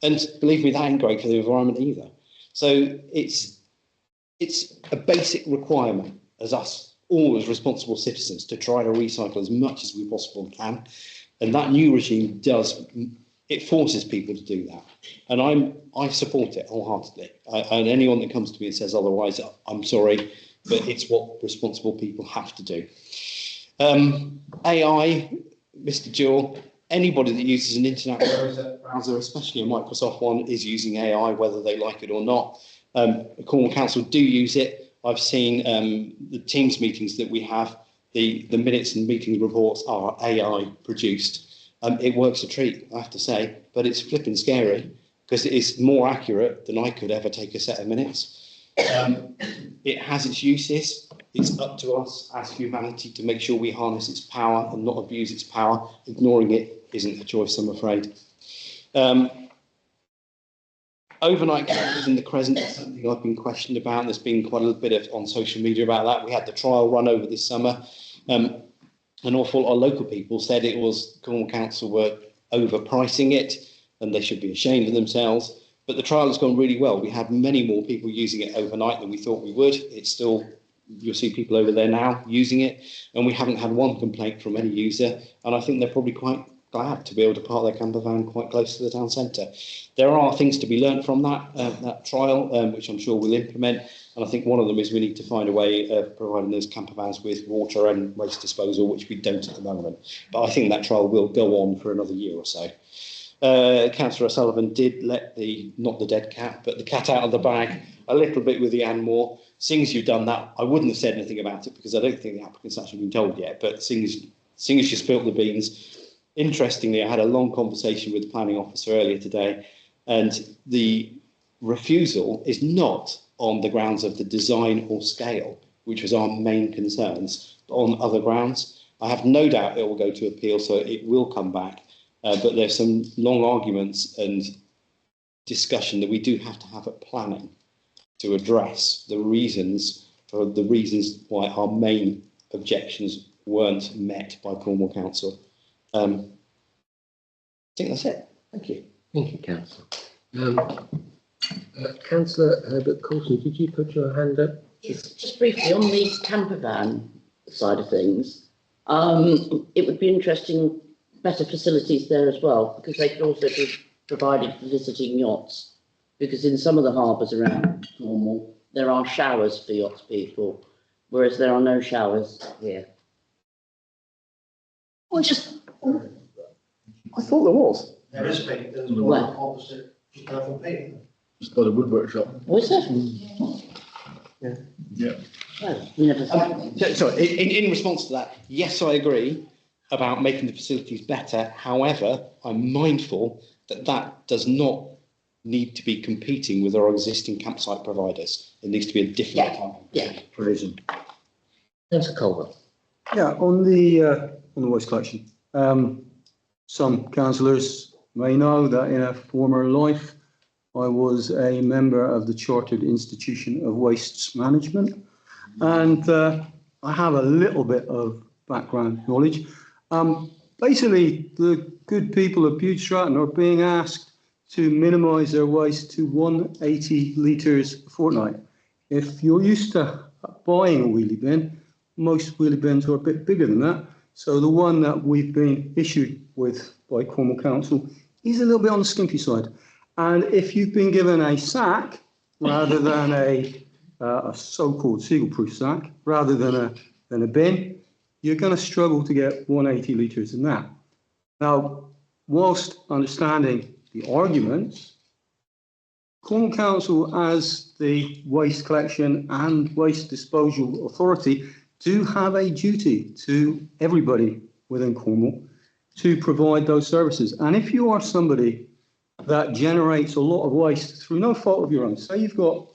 And believe me, that ain't great for the environment either. So it's it's a basic requirement as us, all as responsible citizens, to try to recycle as much as we possibly can. And that new regime it forces people to do that. And I support it wholeheartedly. And anyone that comes to me and says otherwise, I'm sorry, but it's what responsible people have to do. AI, Mr. Jewell, anybody that uses an internet browser, especially a Microsoft one, is using AI, whether they like it or not. Cornwall Council do use it. I've seen the Teams meetings that we have, the minutes and meeting reports are AI produced. It works a treat, I have to say, but it's flipping scary because it is more accurate than I could ever take a set of minutes. It has its uses. It's up to us as humanity to make sure we harness its power and not abuse its power. Ignoring it isn't a choice, I'm afraid. Overnight cameras in the Crescent is something I've been questioned about. There's been quite a little bit on social media about that. We had the trial run over this summer. An awful lot of local people said it was Cornwall Council were overpricing it and they should be ashamed of themselves. But the trial has gone really well. We had many more people using it overnight than we thought we would. It's still, you'll see people over there now using it, and we haven't had one complaint from any user. And I think they're probably quite glad to be able to park their camper van quite close to the town centre. There are things to be learnt from that trial, which I'm sure we'll implement. And I think one of them is we need to find a way of providing those camper vans with water and waste disposal, which we don't at the moment. But I think that trial will go on for another year or so. Councillor O'Sullivan did let not the dead cat, but the cat out of the bag a little bit with the Anmore. Seeing as you've done that, I wouldn't have said anything about it because I don't think the applicant's actually been told yet. But seeing as you spilt the beans, interestingly, I had a long conversation with the planning officer earlier today, and the refusal is not on the grounds of the design or scale, which was our main concerns, but on other grounds. I have no doubt it will go to appeal, so it will come back. But there's some long arguments and discussion that we do have to have at planning to address the reasons why our main objections weren't met by Cornwall Council. I think that's it. Thank you. Thank you, Councillor. Councillor Herbert Coulson, did you put your hand up? Yes, just briefly on the camper van side of things, it would be interesting, better facilities there as well, because they could also be provided for visiting yachts, because in some of the harbours around Cornwall, there are showers for yacht people, whereas there are no showers here. I thought there was. There is, Pete, there's one opposite, just down from Pete. It's got a wood workshop. Was there? Yeah. Yeah. Oh, we never Sorry, in response to that, yes, I agree about making the facilities better. However, I'm mindful that that does not need to be competing with our existing campsite providers. It needs to be a different type of provision. Councillor Colbert. Yeah, on the waste collection. Some councillors may know that in a former life, I was a member of the Chartered Institution of Wastes Management, and I have a little bit of background knowledge. Basically, the good people of Bude-Stratton are being asked to minimise their waste to 180 litres a fortnight. If you're used to buying a wheelie bin, most wheelie bins are a bit bigger than that. So the one that we've been issued with by Cornwall Council is a little bit on the skimpy side. And if you've been given a sack rather than a so-called seagull-proof sack, rather than a bin, you're going to struggle to get 180 litres in that. Now, whilst understanding the arguments, Cornwall Council, as the waste collection and waste disposal authority, do have a duty to everybody within Cornwall to provide those services. And if you are somebody that generates a lot of waste through no fault of your own, say you've got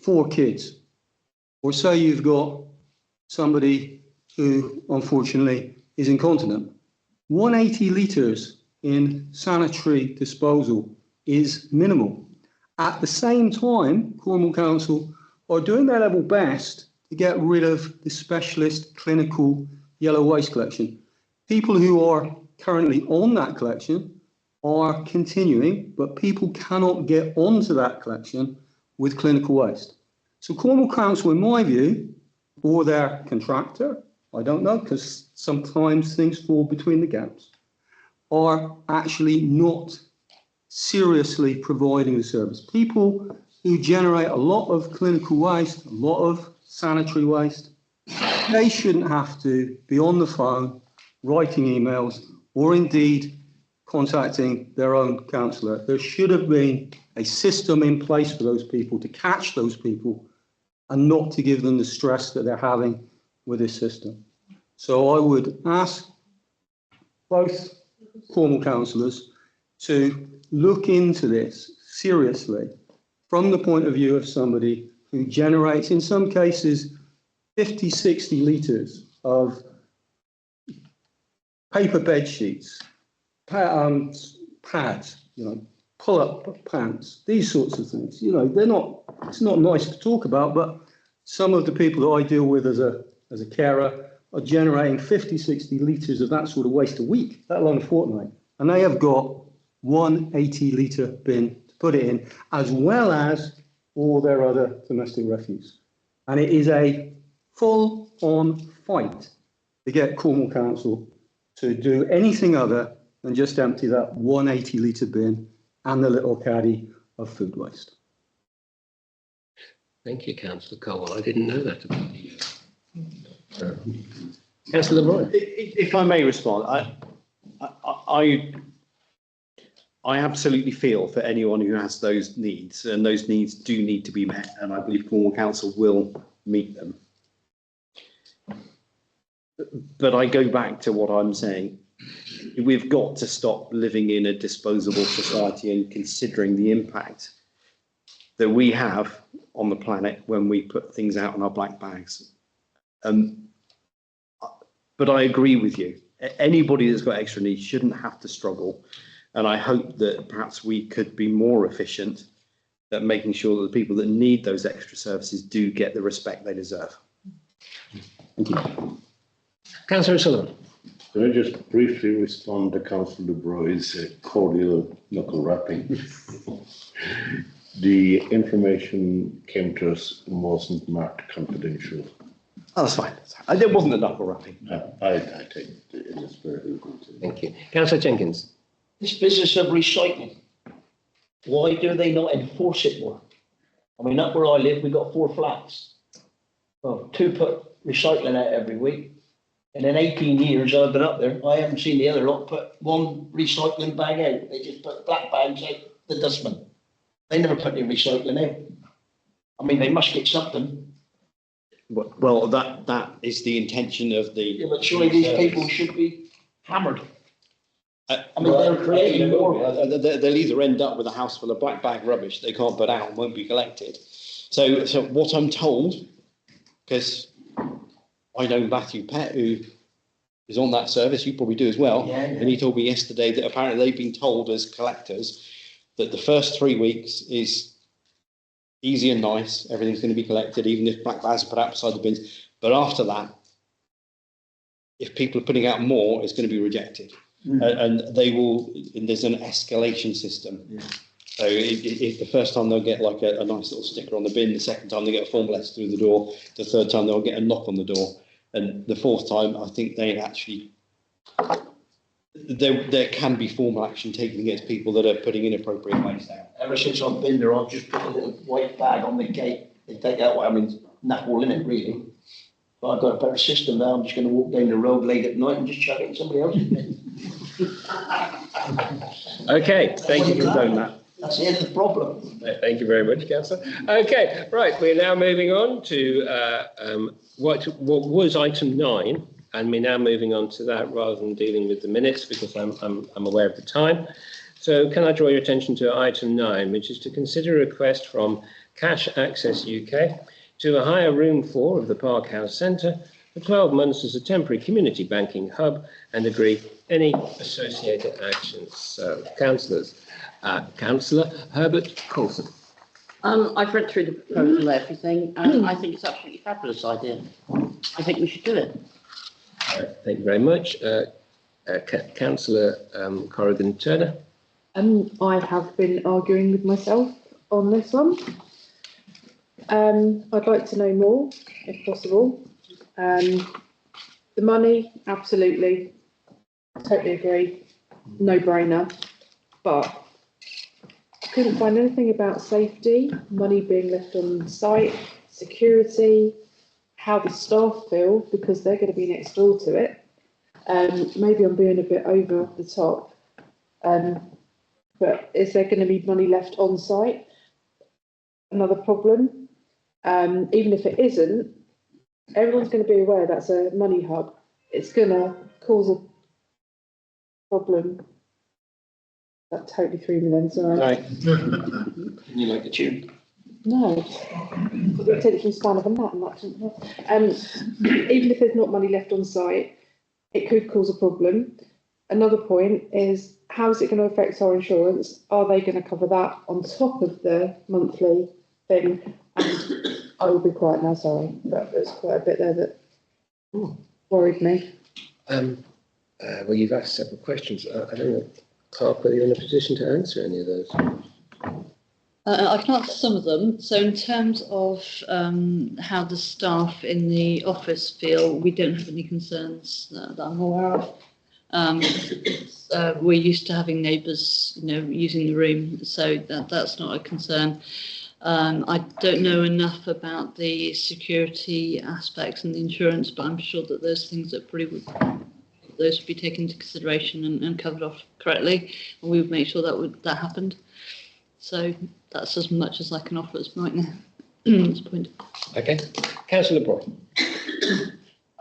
4 kids, or say you've got somebody who unfortunately is incontinent, 180 litres in sanitary disposal is minimal. At the same time, Cornwall Council are doing their level best to get rid of the specialist clinical yellow waste collection. People who are currently on that collection are continuing, but people cannot get onto that collection with clinical waste. So Cornwall Council, in my view, or their contractor, I don't know, because sometimes things fall between the gaps, are actually not seriously providing the service. People who generate a lot of clinical waste, a lot of sanitary waste, they shouldn't have to be on the phone, writing emails, or indeed contacting their own councillor. There should have been a system in place for those people to catch those people and not to give them the stress that they're having with this system. So I would ask both Cornwall councillors to look into this seriously from the point of view of somebody who generates, in some cases, 50, 60 litres of paper bed sheets, pads, pull-up pants, these sorts of things. It's not nice to talk about, but some of the people that I deal with as a carer are generating 50, 60 litres of that sort of waste a week, let alone a fortnight. And they have got one 80-litre bin to put it in, as well as all their other domestic refuse. And it is a full-on fight to get Cornwall Council to do anything other than just empty that one 80-litre bin and the little caddy of food waste. Thank you, Councillor Cole. I didn't know that about you. Councillor Roy. If I may respond, I absolutely feel for anyone who has those needs, and those needs do need to be met, and I believe Cornwall Council will meet them. But I go back to what I'm saying. We've got to stop living in a disposable society and considering the impact that we have on the planet when we put things out in our black bags. But I agree with you. Anybody that's got extra needs shouldn't have to struggle. And I hope that perhaps we could be more efficient at making sure that the people that need those extra services do get the respect they deserve. Thank you. Councillor Sullivan. Can I just briefly respond to Councillor Broy's cordial knuckle rapping? The information came to us and wasn't marked confidential. Oh, that's fine. There wasn't a knuckle rapping. I take it in the spirit of it. Thank you. Councillor Jenkins. This business of recycling, why do they not enforce it more? I mean, up where I live, we've got 4 flats. Well, 2 put recycling out every week. And in 18 years I've been up there, I haven't seen the other lot put 1 recycling bag out. They just put black bags out the dustbin. They never put any recycling out. I mean, they must get something. Well, that is the intention of the. Yeah, but surely these people should be hammered. I mean, they're creating more. They'll either end up with a house full of black bag rubbish they can't put out and won't be collected. So what I'm told, because I know Matthew Pett, who is on that service, you probably do as well, Yeah. And he told me yesterday that apparently they've been told as collectors that the first 3 weeks is easy and nice, everything's going to be collected, even if black bags are put out beside the bins. But after that, if people are putting out more, it's going to be rejected. And they will, and there's an escalation system. Yeah. So if the first time they'll get like a nice little sticker on the bin, the second time they get a formal letter through the door, the third time they'll get a knock on the door, and the fourth time I think they actually, there can be formal action taken against people that are putting inappropriate waste out. Ever since I've been there, I've just put a little white bag on the gate. They take that way. I mean, not all in it really. But I've got a better system now. I'm just going to walk down the road late at night and just chuck it in somebody else's bin. Okay, thank you for doing that. That's the end of the problem. Thank you very much, Councillor. Okay, right, we're now moving on to what was item 9, and we're now moving on to that rather than dealing with the minutes because I'm aware of the time. So can I draw your attention to item 9, which is to consider a request from Cash Access UK to hire room 4 of the Park House Centre for 12 months as a temporary community banking hub and agree any associated actions. So, councillors, Councillor Herbert Coulson. I've read through the proposal and everything, and I think it's an absolutely fabulous idea. I think we should do it. Thank you very much. Councillor Corrigan Turner. I have been arguing with myself on this one. I'd like to know more, if possible. The money, absolutely, totally agree, no-brainer. But I couldn't find anything about safety, money being left on site, security, how the staff feel, because they're going to be next door to it. Maybe I'm being a bit over the top, but is there going to be money left on site? Another problem. Even if it isn't, everyone's going to be aware that's a money hub. It's going to cause a problem. That totally threw me then, sorry. Right. You like the tune? No, the attention span of a gnat and that didn't help. Even if there's not money left on site, it could cause a problem. Another point is, how is it going to affect our insurance? Are they going to cover that on top of the monthly thing? And I will be quiet now, sorry, but there's quite a bit there that worried me. Well, you've asked several questions. I don't know, Clark, whether you're in a position to answer any of those. I can answer some of them. So in terms of how the staff in the office feel, we don't have any concerns that I'm aware of. We're used to having neighbours, using the room, so that's not a concern. I don't know enough about the security aspects and the insurance, but I'm sure that those things that those would be taken into consideration and covered off correctly, and we would make sure that happened. So that's as much as I can offer at right now. At this point. Okay, Councillor Broad.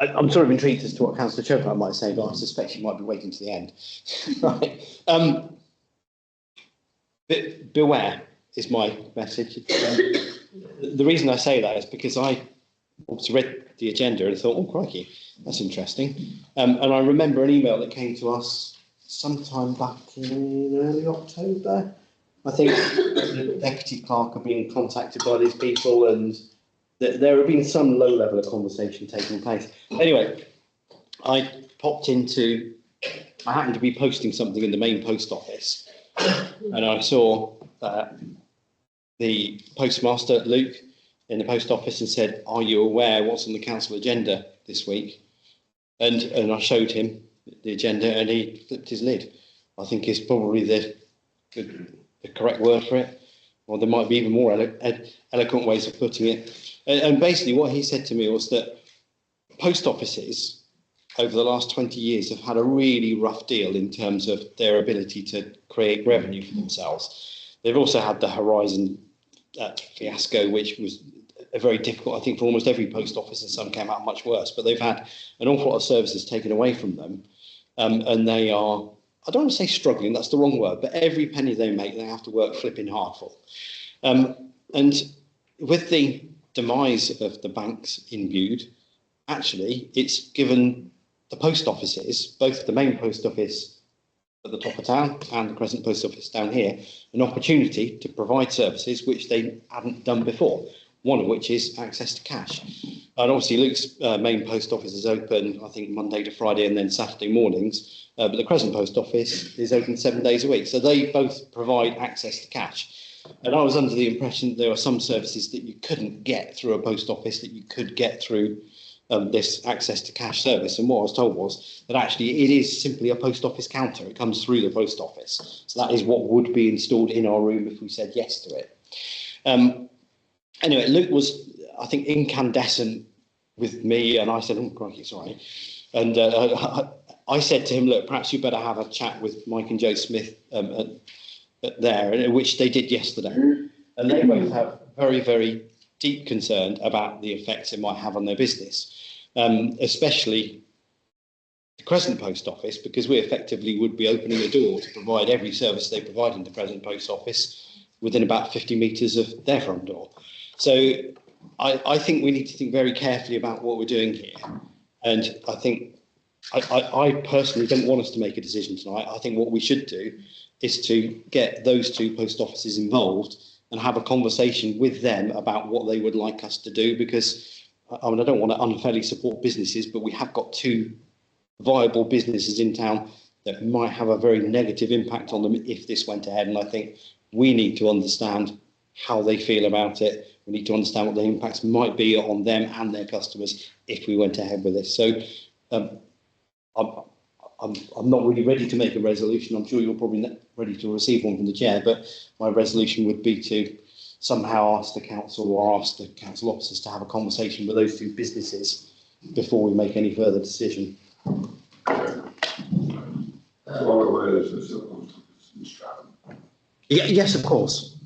I'm sort of intrigued as to what Councillor Chopin might say, but I suspect she might be waiting to the end. Right. Beware is my message. The reason I say that is because I obviously read the agenda and thought, oh, crikey, that's interesting. And I remember an email that came to us sometime back in early October. I think the deputy clerk had been contacted by these people, and there had been some low level of conversation taking place. Anyway, I happened to be posting something in the main post office, and I saw the postmaster, Luke, in the post office and said, are you aware what's on the council agenda this week? And I showed him the agenda and he flipped his lid. I think is probably the correct word for it, or there might be even more eloquent ways of putting it. And basically what he said to me was that post offices over the last 20 years have had a really rough deal in terms of their ability to create revenue for themselves. They've also had the Horizon fiasco, which was very difficult, I think, for almost every post office, and some came out much worse. But they've had an awful lot of services taken away from them, and they are, I don't want to say struggling, that's the wrong word, but every penny they make, they have to work flipping hard for. And with the demise of the banks in Bude, actually, it's given the post offices, both the main post office at the top of town and the Crescent Post Office down here, an opportunity to provide services which they hadn't done before, one of which is access to cash. And obviously Luke's main post office is open, I think, Monday to Friday and then Saturday mornings, but the Crescent Post Office is open 7 days a week. So they both provide access to cash. And I was under the impression that there were some services that you couldn't get through a post office that you could get through this access to cash service. And what I was told was that actually it is simply a post office counter. It comes through the post office. So that is what would be installed in our room if we said yes to it. Anyway, Luke was, I think, incandescent with me, and I said, oh, crikey, sorry. And I said to him, look, perhaps you better have a chat with Mike and Joe Smith there, which they did yesterday. And they both have very, very deep concern about the effects it might have on their business, especially the Crescent Post Office, because we effectively would be opening a door to provide every service they provide in the Crescent Post Office within about 50 metres of their front door. So I think we need to think very carefully about what we're doing here. And I think I personally don't want us to make a decision tonight. I think what we should do is to get those two post offices involved and have a conversation with them about what they would like us to do, because I mean, I don't want to unfairly support businesses, but we have got two viable businesses in town that might have a very negative impact on them if this went ahead. And I think we need to understand how they feel about it We need to understand what the impacts might be on them and their customers if we went ahead with this. So I'm not really ready to make a resolution. I'm sure you're probably not ready to receive one from the chair, but my resolution would be to somehow ask the council or ask the council officers to have a conversation with those two businesses before we make any further decision. Yes, of course.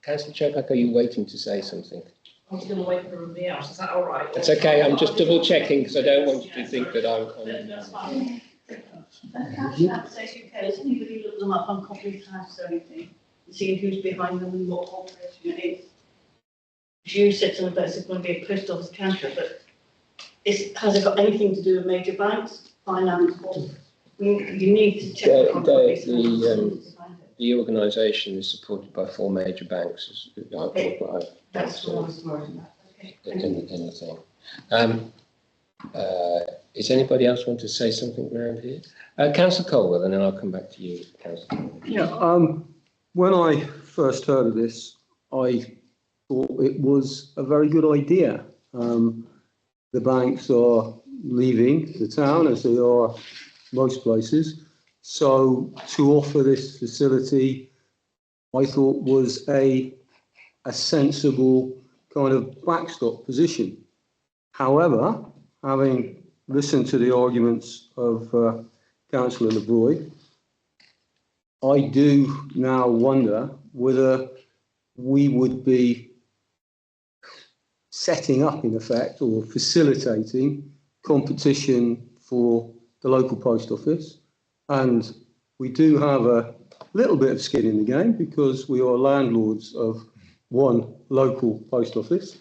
Councillor Chopak, are you waiting to say something? I was going to wait for everybody else. Is that all right? It's okay. I'm just double checking because I don't want you to think that I'm. That's fine. Access UK, has anybody looked them up on Copy's House or anything? And seen who's behind them and what corporation it is? You said something about it's going to be a post office counter, but has it got anything to do with major banks, finance, or you need to check on Copy's House. The organisation is supported by 4 major banks. That's what I was worried about. Okay. In the thing. Is anybody else want to say something around here? Councillor Colwell, and then I'll come back to you, Councillor. Yeah. When I first heard of this, I thought it was a very good idea. The banks are leaving the town, as they are most places. So to offer this facility, I thought was a sensible kind of backstop position. However, having listened to the arguments of Councillor LeBroy, I do now wonder whether we would be setting up, in effect, or facilitating competition for the local post office. And we do have a little bit of skin in the game because we are landlords of one local post office.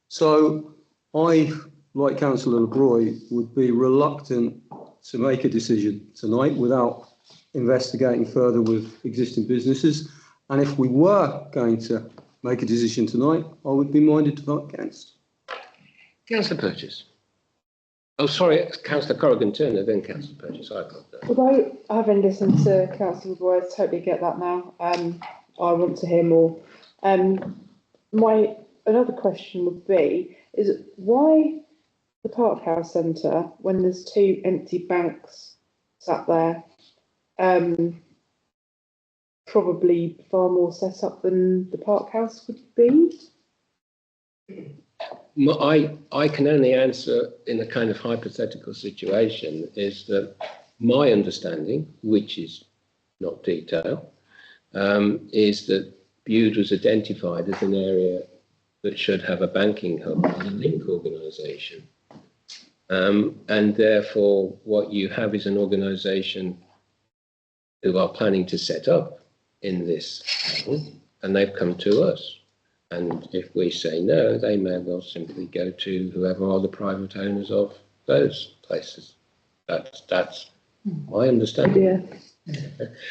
So I, like Councillor LeBroy, would be reluctant to make a decision tonight without investigating further with existing businesses. And if we were going to make a decision tonight, I would be minded to vote against. Councillor Purchase. Oh, sorry, Councillor Corrigan-Turner, then Councillor Purchase. I got that. Although having listened to Councillor Boyd, I totally get that now. I want to hear more. My another question would be, is why the Park House Centre when there's 2 empty banks sat there, probably far more set up than the Park House would be? I can only answer in a kind of hypothetical situation is that my understanding, which is not detail, is that Bude was identified as an area that should have a banking hub and a link organisation. And therefore, what you have is an organisation who are planning to set up in this town, and they've come to us. And if we say no, they may well simply go to whoever are the private owners of those places. That's my understanding. Yeah.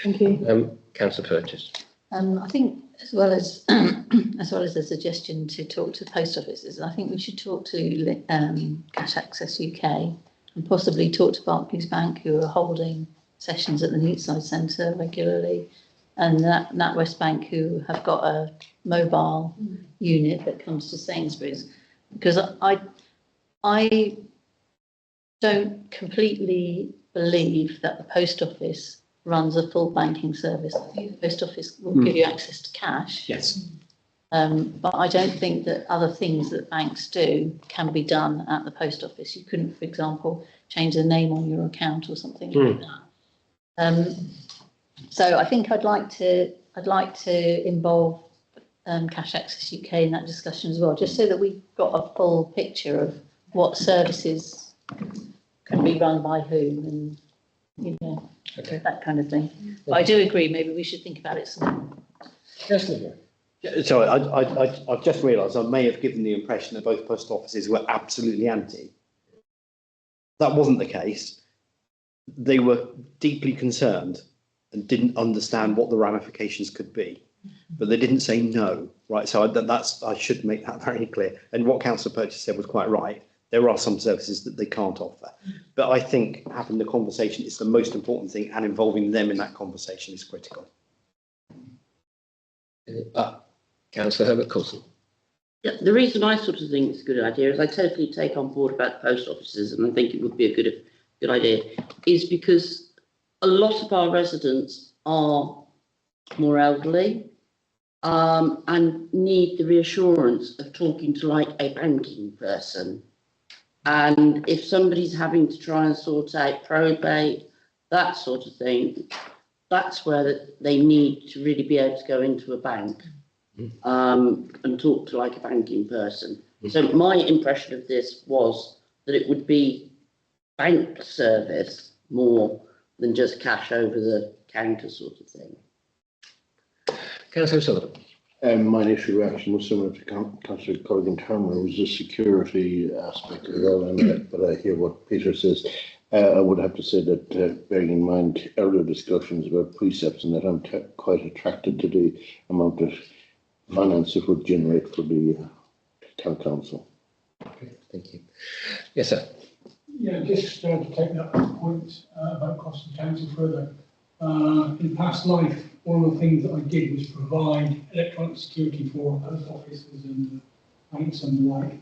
Thank you. Councillor Purchase. I think as well as the suggestion to talk to post offices, I think we should talk to Cash Access UK and possibly talk to Barclays Bank, who are holding sessions at the Newtside Centre regularly, and NatWest Bank, who have got a mobile unit that comes to Sainsbury's, because I don't completely believe that the post office runs a full banking service. I think the post office will give you access to cash. Yes. But I don't think that other things that banks do can be done at the post office. You couldn't, for example, change the name on your account or something like that. So I think I'd like to involve Cash Access UK in that discussion as well, just so that we've got a full picture of what services can be run by whom, and that kind of thing. But I do agree, maybe we should think about it some. Sorry, I've just realised I may have given the impression that both post offices were absolutely anti. That wasn't the case. They were deeply concerned and didn't understand what the ramifications could be, but they didn't say no, right? So I should make that very clear. And what Councillor Purchase said was quite right. There are some services that they can't offer, but I think having the conversation is the most important thing, and involving them in that conversation is critical. Councillor Herbert Coulson. Yeah, the reason I sort of think it's a good idea is I totally take on board about post offices, and I think it would be a good idea, is because a lot of our residents are more elderly and need the reassurance of talking to like a banking person. And if somebody's having to try and sort out probate, that sort of thing, that's where they need to really be able to go into a bank and talk to like a banking person. So my impression of this was that it would be bank service more than just cash over the counter sort of thing. Councillor Sullivan. My initial reaction was similar to Councillor Corrigan-Turner, was the security aspect of it all, but I hear what Peter says. I would have to say that, bearing in mind earlier discussions about precepts, and that I'm quite attracted to the amount of finance it would generate for the town council. Okay, thank you. Yes, sir. Yeah, just to take that point about cost of council further. In past life, one of the things that I did was provide electronic security for post offices and banks and the like.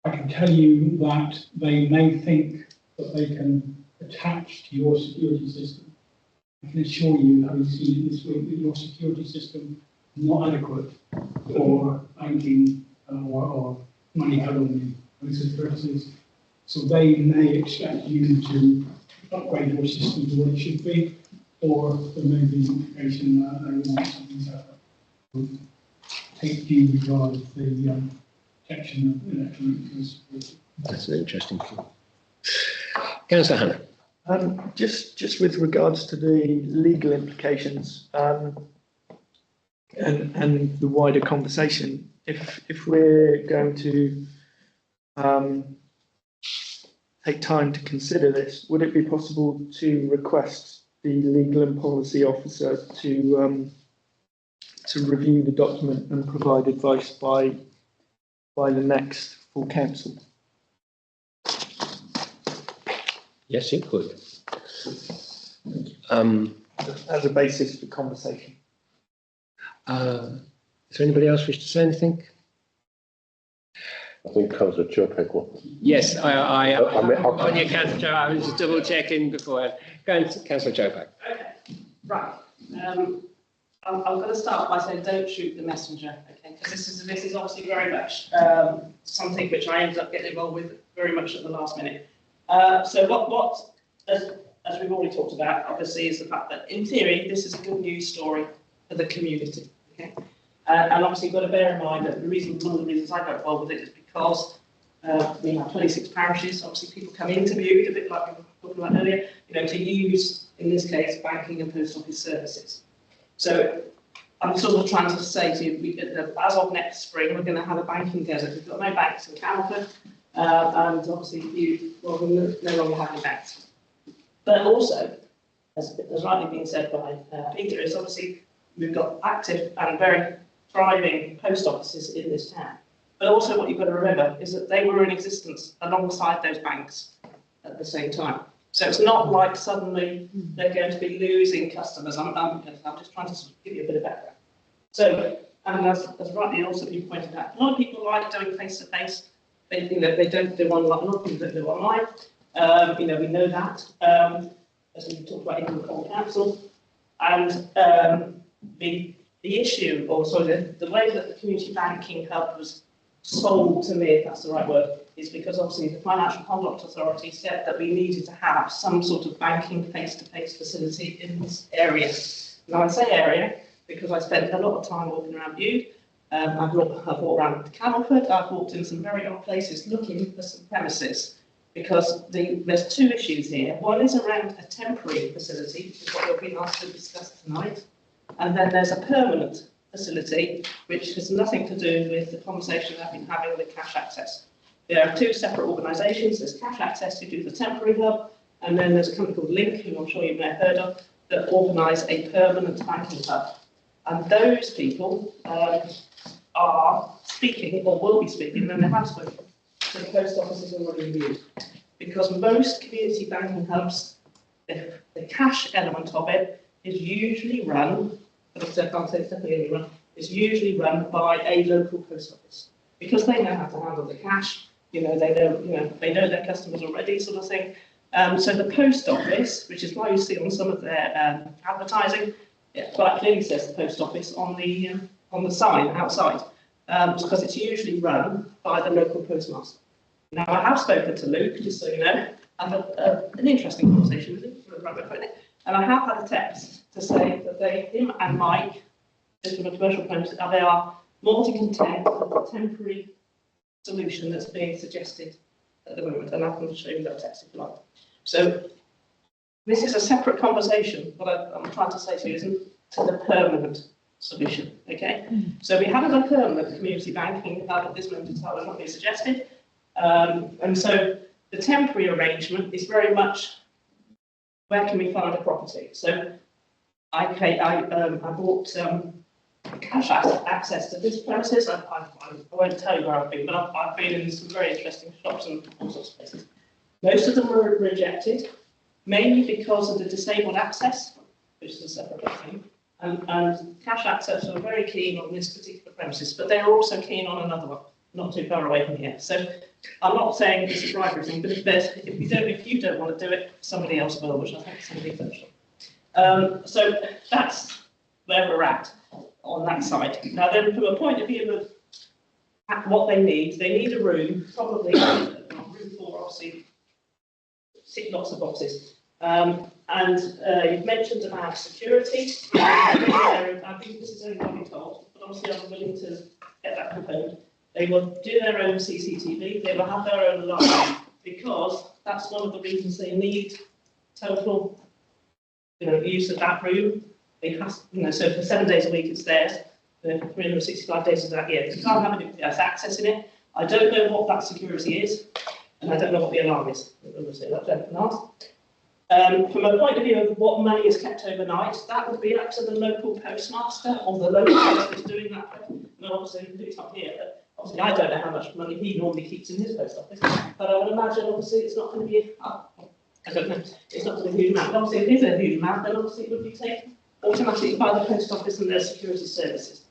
I can tell you that they may think that they can attach to your security system. I can assure you, having seen it this week, that your security system is not adequate for banking or money held on the basis purposes. So they may expect you to upgrade your system to what it should be, or there may be information that they want something separate. Take due regard of the protection of electronic security. That's an interesting point. Councillor Hannah. Just with regards to the legal implications and the wider conversation, if we're going to take time to consider this, would it be possible to request the legal and policy officer to review the document and provide advice by the next full council? Yes, it could. As a basis for conversation. Is there anybody else wish to say anything? I think Councillor Chopek will. Yes, on your Councillor, I was just double checking before. Councillor Chopek. Okay, right. I'm going to start by saying don't shoot the messenger, okay? Because this is obviously very much something which I ended up getting involved with very much at the last minute. So what as we've already talked about, obviously, is the fact that in theory this is a good news story for the community, okay? And obviously you've got to bear in mind that one of the reasons I got involved with it is because we have 26 parishes. Obviously people come into Bude, a bit like we were talking about earlier, to use, in this case, banking and post office services. So I'm sort of trying to say to you, as of next spring, we're going to have a banking desert. We've got no banks in Camelford, and obviously we're no longer having banks. But also, as rightly been said by Peter, is obviously we've got active and very thriving post offices in this town. But also what you've got to remember is that they were in existence alongside those banks at the same time. So it's not like suddenly they're going to be losing customers. I'm just trying to sort of give you a bit of background. So, and as rightly also been pointed out, a lot of people like doing face-to-face. They don't do online. A lot of people don't do online. We know that. As we talked about in the Common Council, and the issue, or sorry, the way that the community banking hub was sold to me, if that's the right word, is because obviously the Financial Conduct Authority said that we needed to have some sort of banking face-to-face facility in this area. Now I say area because I spent a lot of time walking around Bude. I've walked around Camelford. I've walked in some very odd places looking for some premises, because there's two issues here. One is around a temporary facility, which is what we've been asked to discuss tonight, and then there's a permanent facility, which has nothing to do with the conversation I've been having with Cash Access. There are two separate organisations. There's Cash Access, who do the temporary hub, and then there's a company called Link, who I'm sure you may have heard of, that organise a permanent banking hub. And those people are speaking, or will be speaking, and they have spoken, to the post offices already in use. Because most community banking hubs, the cash element of it is usually run, but I can't say it's definitely run, is usually run by a local post office because they know how to handle the cash. They know their customers already, sort of thing. So the post office, which is why you see on some of their advertising, it quite clearly says the post office on the sign outside, because it's usually run by the local postmaster. Now, I have spoken to Luke, just so you know. I've had an interesting conversation with him, and I have had a text to say that him and Mike, from a commercial point, they are more than content with the temporary solution that's being suggested at the moment, and I can show you that text if you like. So this is a separate conversation. What I'm trying to say to you isn't to the permanent solution, okay? So we have a permanent community banking at this moment in time, that's not being suggested. And so the temporary arrangement is very much where can we find a property. So I bought cash access to this premises. I won't tell you where I've been, but I've been in some very interesting shops and all sorts of places. Most of them were rejected, mainly because of the disabled access, which is a separate thing. And cash access were very keen on this particular premises, but they were also keen on another one, not too far away from here. So I'm not saying this is a bribery thing, but if you don't want to do it, somebody else will, which I think somebody touched on. So that's where we're at on that side. Now then, from a point of view of what they need a room, probably room for obviously lots of boxes. And you've mentioned about security. I think this is only what I'm told, but obviously I'm willing to get that confirmed. They will do their own CCTV, they will have their own alarm, because that's one of the reasons they need total use of that room. They have, so for 7 days a week it's theirs, 365 days of that year. They can't have anybody else accessing it. I don't know what that security is, and I don't know what the alarm is. From a point of view of what money is kept overnight, that would be up to the local postmaster or the local person who's doing that. And obviously, it's not here, but obviously I don't know how much money he normally keeps in his post office. But I would imagine, obviously, it's not going to be, I don't know, it's not going to be a huge amount. Obviously, if it is a huge amount, then obviously it would be taken automatically by the post office and their security services.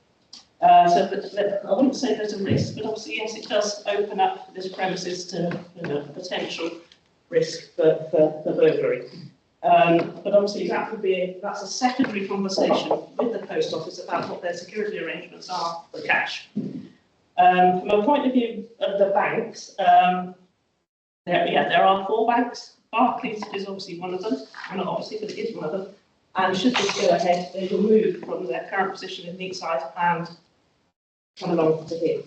So I wouldn't say there's a risk, but obviously, yes, it does open up this premises to potential risk for burglary. But obviously that's a secondary conversation with the post office about what their security arrangements are for cash. From a point of view of the banks, there are 4 banks. Barclays is obviously one of them, and not obviously, but it is one of them. And should this go ahead, they will move from their current position in Neatside and come along to here,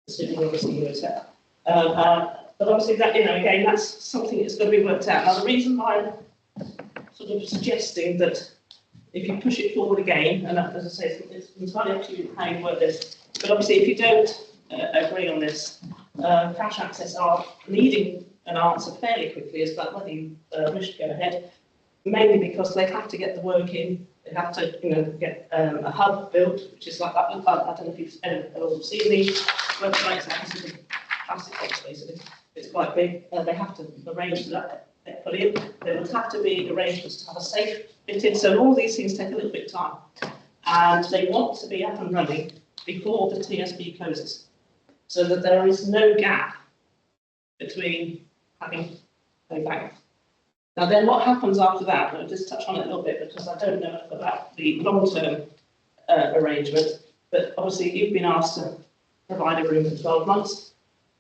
assuming obviously you accept. But obviously that, again, that's something that's going to be worked out. Now, the reason why I'm sort of suggesting that if you push it forward again, and as I say, it's entirely up to you how you work this, but obviously if you don't agree on this, cash access are needing an answer fairly quickly as to whether you wish to go ahead, mainly because they have to get the work in, they have to, get a hub built, which is like that. I don't know if you've ever seen these websites, it's a plastic box basically. It's quite big. They have to arrange that put in. There would have to be arrangements to have a safe fitted. So all these things take a little bit of time, and they want to be up and running before the TSB closes, so that there is no gap between having a bank. Now then, what happens after that? I'll just touch on it a little bit because I don't know about the long-term arrangement. But obviously, you've been asked to provide a room for 12 months.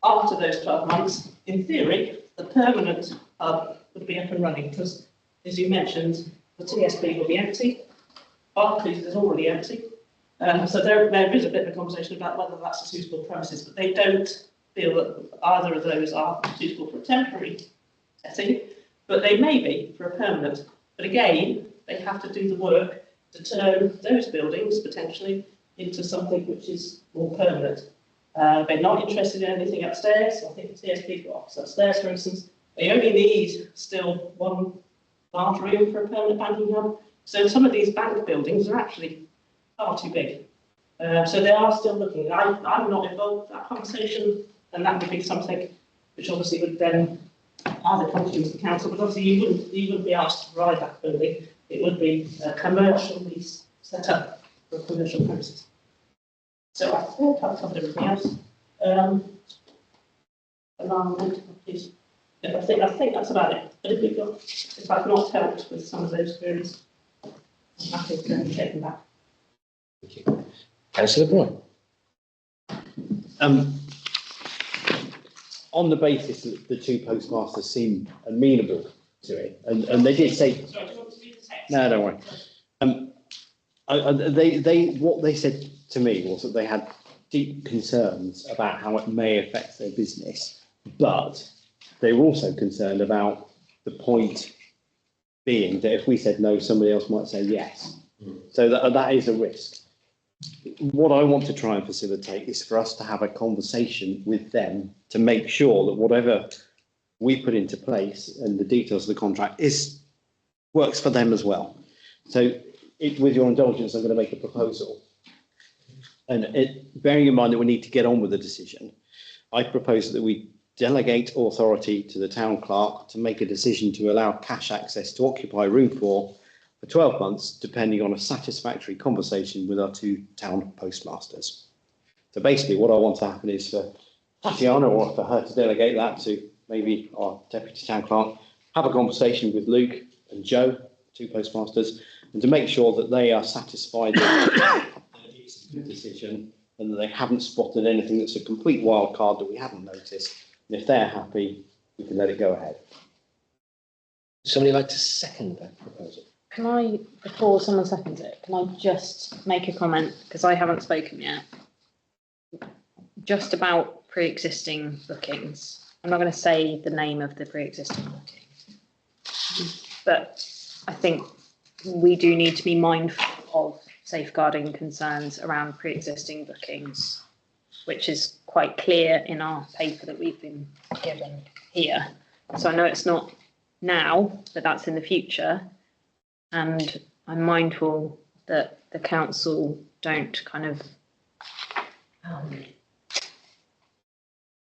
After those 12 months, in theory, the permanent hub would be up and running because, as you mentioned, the TSB will be empty. Barclays is already empty. So there is a bit of a conversation about whether that's a suitable premises, but they don't feel that either of those are suitable for a temporary setting, but they may be for a permanent. But again, they have to do the work to turn those buildings potentially into something which is more permanent. They're not interested in anything upstairs. I think the TSB got office upstairs, for instance. They only need still 1 large room for a permanent banking hub. So some of these bank buildings are actually far too big. So they are still looking. I'm not involved in that conversation, and that would be something which obviously would then either come to the council, but obviously you wouldn't be asked to provide that building. It would be a commercial lease set up for commercial premises. So I think I've covered everything else. Environmental properties. Yeah, I think that's about it. But if I've not helped with some of those queries, I'm happy to take them back. Thank you. Councillor Brown. On the basis that the two postmasters seem amenable to it, and they did say, Sorry, do you want to read the text? no, don't worry. What they said to me was that they had deep concerns about how it may affect their business, but they were also concerned about the point being that if we said no, somebody else might say yes. So that is a risk. What I want to try and facilitate is for us to have a conversation with them to make sure that whatever we put into place and the details of the contract works for them as well. So with your indulgence, I'm going to make a proposal. And bearing in mind that we need to get on with the decision, I propose that we delegate authority to the town clerk to make a decision to allow cash access to occupy room 4 for 12 months, depending on a satisfactory conversation with our two town postmasters. So basically what I want to happen is for Tatiana or for her to delegate that to maybe our deputy town clerk, have a conversation with Luke and Joe, two postmasters, and to make sure that they are satisfied that it's a good decision and that they haven't spotted anything that's a complete wild card that we haven't noticed. And if they're happy, we can let it go ahead. Somebody like to second that proposal? Can I, before someone seconds it, can I just make a comment, because I haven't spoken yet, just about pre-existing bookings. I'm not going to say the name of the pre-existing booking, but I think we do need to be mindful of safeguarding concerns around pre-existing bookings, which is quite clear in our paper that we've been given here. So I know it's not now, but that's in the future. And I'm mindful that the council don't kind of are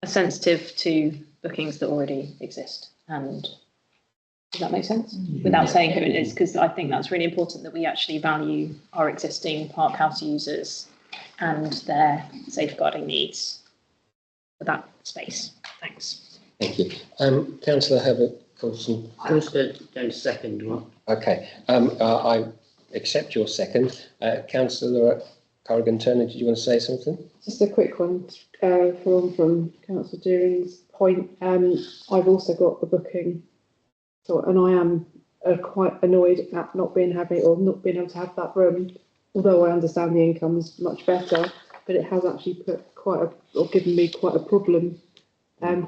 sensitive to bookings that already exist. And does that make sense? Without saying who it is, because I think that's really important that we actually value our existing park house users and their safeguarding needs for that space. Thanks. Thank you. Councillor Herbert Coulson. I was going to second one. Okay. I accept your second. Councillor Corrigan-Turner, did you want to say something? Just a quick one, from Councillor Deering's point. I've also got the booking, and I am quite annoyed at not being able to have that room. Although I understand the income's much better, but it has actually given me quite a problem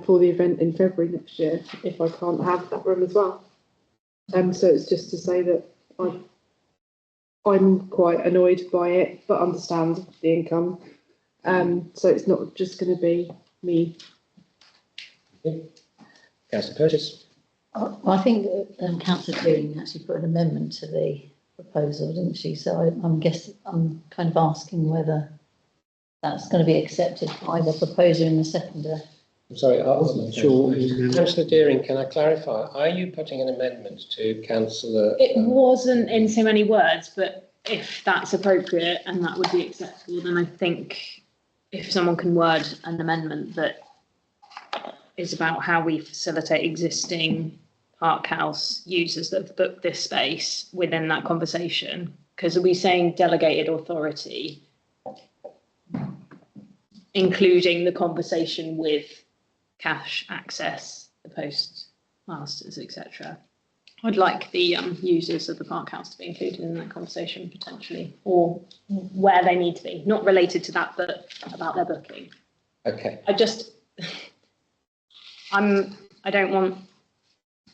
for the event in February next year if I can't have that room as well. So it's just to say that I'm quite annoyed by it, but understand the income. So it's not just going to be me. Councillor Purchase. I think Councillor Deering actually put an amendment to the proposal, didn't she? So I'm kind of asking whether that's going to be accepted by the proposer and the seconder. I'm sorry, I wasn't sure. Councillor Deering, can I clarify? Are you putting an amendment to Councillor? It wasn't in so many words, but if that's appropriate and that would be acceptable, then I think if someone can word an amendment that is about how we facilitate existing park house users that have booked this space within that conversation, because are we saying delegated authority, including the conversation with cash access, the postmasters, etc. I'd like the users of the park house to be included in that conversation potentially, or where they need to be, not related to that, but about their booking. Okay. I don't want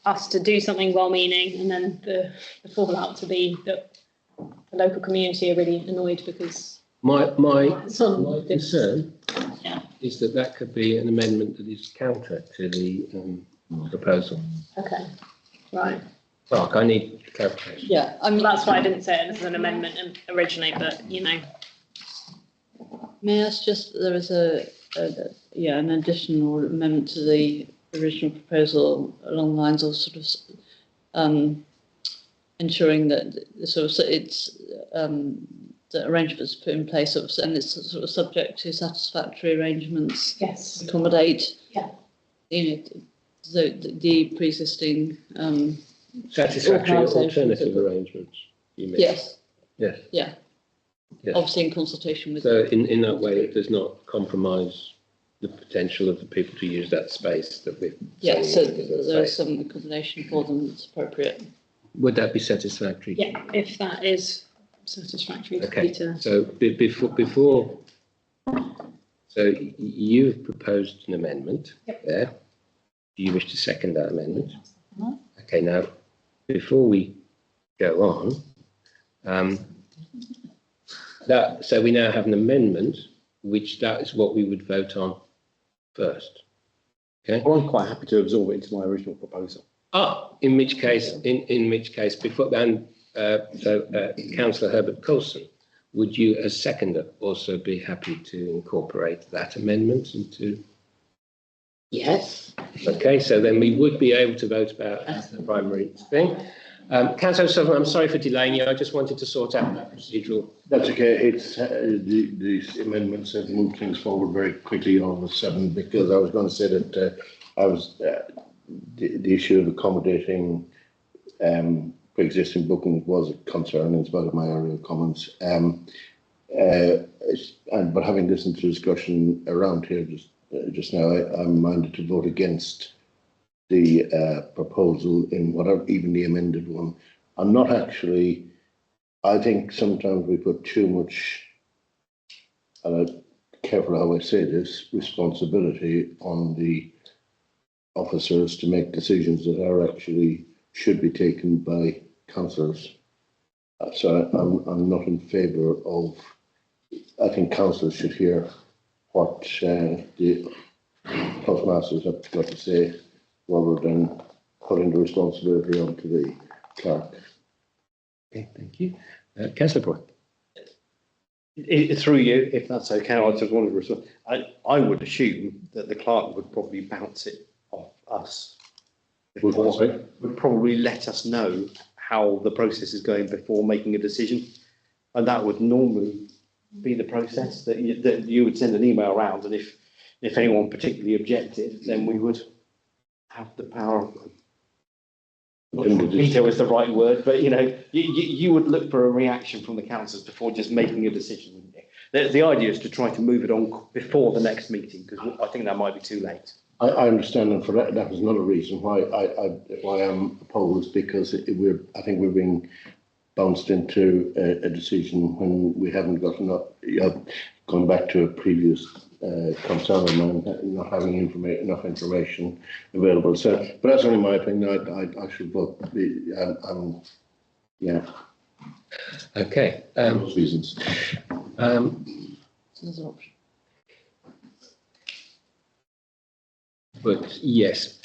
us to do something well-meaning and then the fallout to be that the local community are really annoyed because my concern is that could be an amendment that is counter to the proposal. Okay, right. Clark, I need clarification. Yeah, that's why I didn't say it as an amendment originally, but May I ask just, there is an additional amendment to the original proposal along the lines of sort of ensuring that the the arrangements put in place, and it's sort of subject to satisfactory arrangements. Yes. Accommodate. Yeah. You know, the pre-existing Satisfactory organisations alternative that- arrangements, you mean? Yes. Yes. Yeah. Yes. Obviously in consultation with. So in that way, it does not compromise the potential of the people to use that space that we're. Yeah, so saying is there's safe. some accommodation for them that's appropriate. Would that be satisfactory? Yeah, if that is satisfactory to Okay, Peter. so before, so you've proposed an amendment there. Do you wish to second that amendment? No. Okay, now, before we go on, so we now have an amendment, which that is what we would vote on first. Okay. Well, I'm quite happy to absorb it into my original proposal. In which case, before then, Councillor Herbert Coulson, would you, as seconder, also be happy to incorporate that amendment into? Yes. Okay, so then we would be able to vote about the primary thing. Councillor Sutherland, I'm sorry for delaying you. I just wanted to sort out that procedural. That's okay. It's these amendments have moved things forward very quickly all of a sudden, because I was going to say that the issue of accommodating pre-existing bookings was a concern in spite of my earlier comments. But having listened to discussion around here just now, I'm minded to vote against the proposal in whatever, even the amended one. I'm not actually. I think sometimes we put too much, careful how I say this, responsibility on the officers to make decisions that are actually should be taken by councillors. So I'm not in favour of. I think councillors should hear what the postmasters have got to say, rather than putting the responsibility onto the clerk. Okay, thank you. Councillor Boyd. Through you, if that's okay, I just wanted to respond. I would assume that the clerk would probably bounce it off us. Would probably let us know how the process is going before making a decision. And that would normally be the process, that you would send an email around, and if anyone particularly objected, then we would have the power. Veto is the right word, but you would look for a reaction from the councillors before just making a decision, wouldn't you? The idea is to try to move it on before the next meeting, because I think that might be too late. I understand, and for that is another reason why I'm opposed, because I think we're being bounced into a decision when we haven't got enough. Going back to a previous concern of mine, not having enough information available. So, but that's only my opinion. I should vote. Yeah. Okay. Those reasons. Another option. But yes,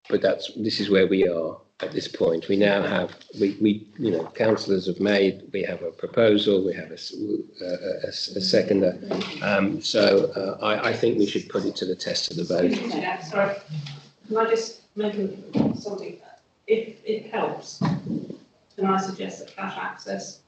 but this is where we are at this point. We now have councillors have made. We have a proposal. We have a seconder. So I think we should put it to the test of the vote. Yeah, sorry. Can I just mention something? If it helps, can I suggest that cash access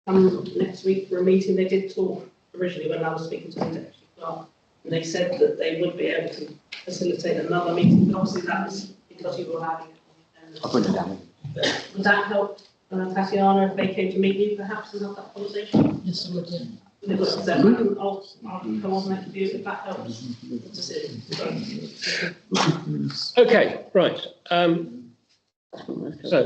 next week for a meeting? They did talk originally when I was speaking to the deputy clerk, and they said that they would be able to facilitate another meeting, but obviously that was because you were having it. I'll put it down. Would that help, Tatiana, if they came to meet you perhaps and have that conversation? Yes, I would, yeah. I'll coordinate with you if that helps. Okay, right. So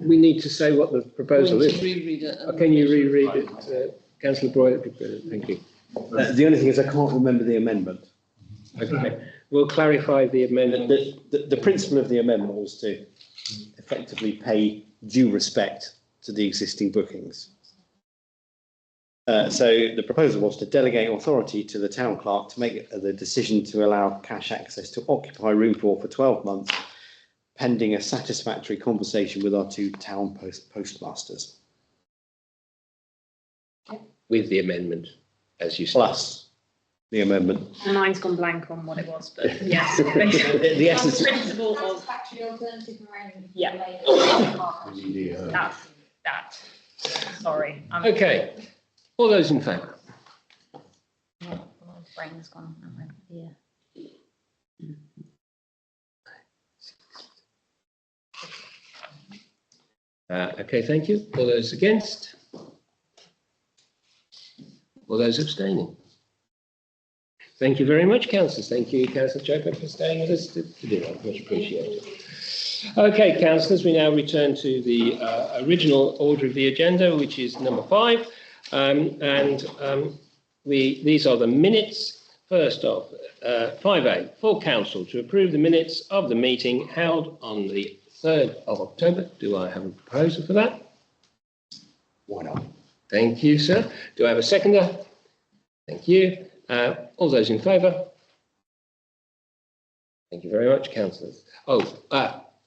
we need to say what the proposal is. Reread it. Can you reread it, Councillor Broyd? Thank you. The only thing is I can't remember the amendment. Okay, we'll clarify the amendment. The principle of the amendment was to effectively pay due respect to the existing bookings. So the proposal was to delegate authority to the town clerk to make the decision to allow cash access to occupy room 4 for 12 months, pending a satisfactory conversation with our 2 town postmasters. With the amendment, as you said. Plus the amendment. Mine's gone blank on what it was, but yes. The essence. Principle of Satisfactory alternative arrangement. Yeah. Yeah. That. Sorry. Okay, all those in favour? My brain's gone. Yeah. Okay, thank you. All those against? All those abstaining? Thank you very much, councillors. Thank you, Councillor Joker, for staying with us to do that. Much appreciated. Okay, councillors, we now return to the original order of the agenda, which is number 5. These are the minutes. First off, 5A, full council to approve the minutes of the meeting held on the 3rd of October. Do I have a proposer for that? Why not? Thank you, sir. Do I have a seconder? Thank you. All those in favour? Thank you very much, councillors.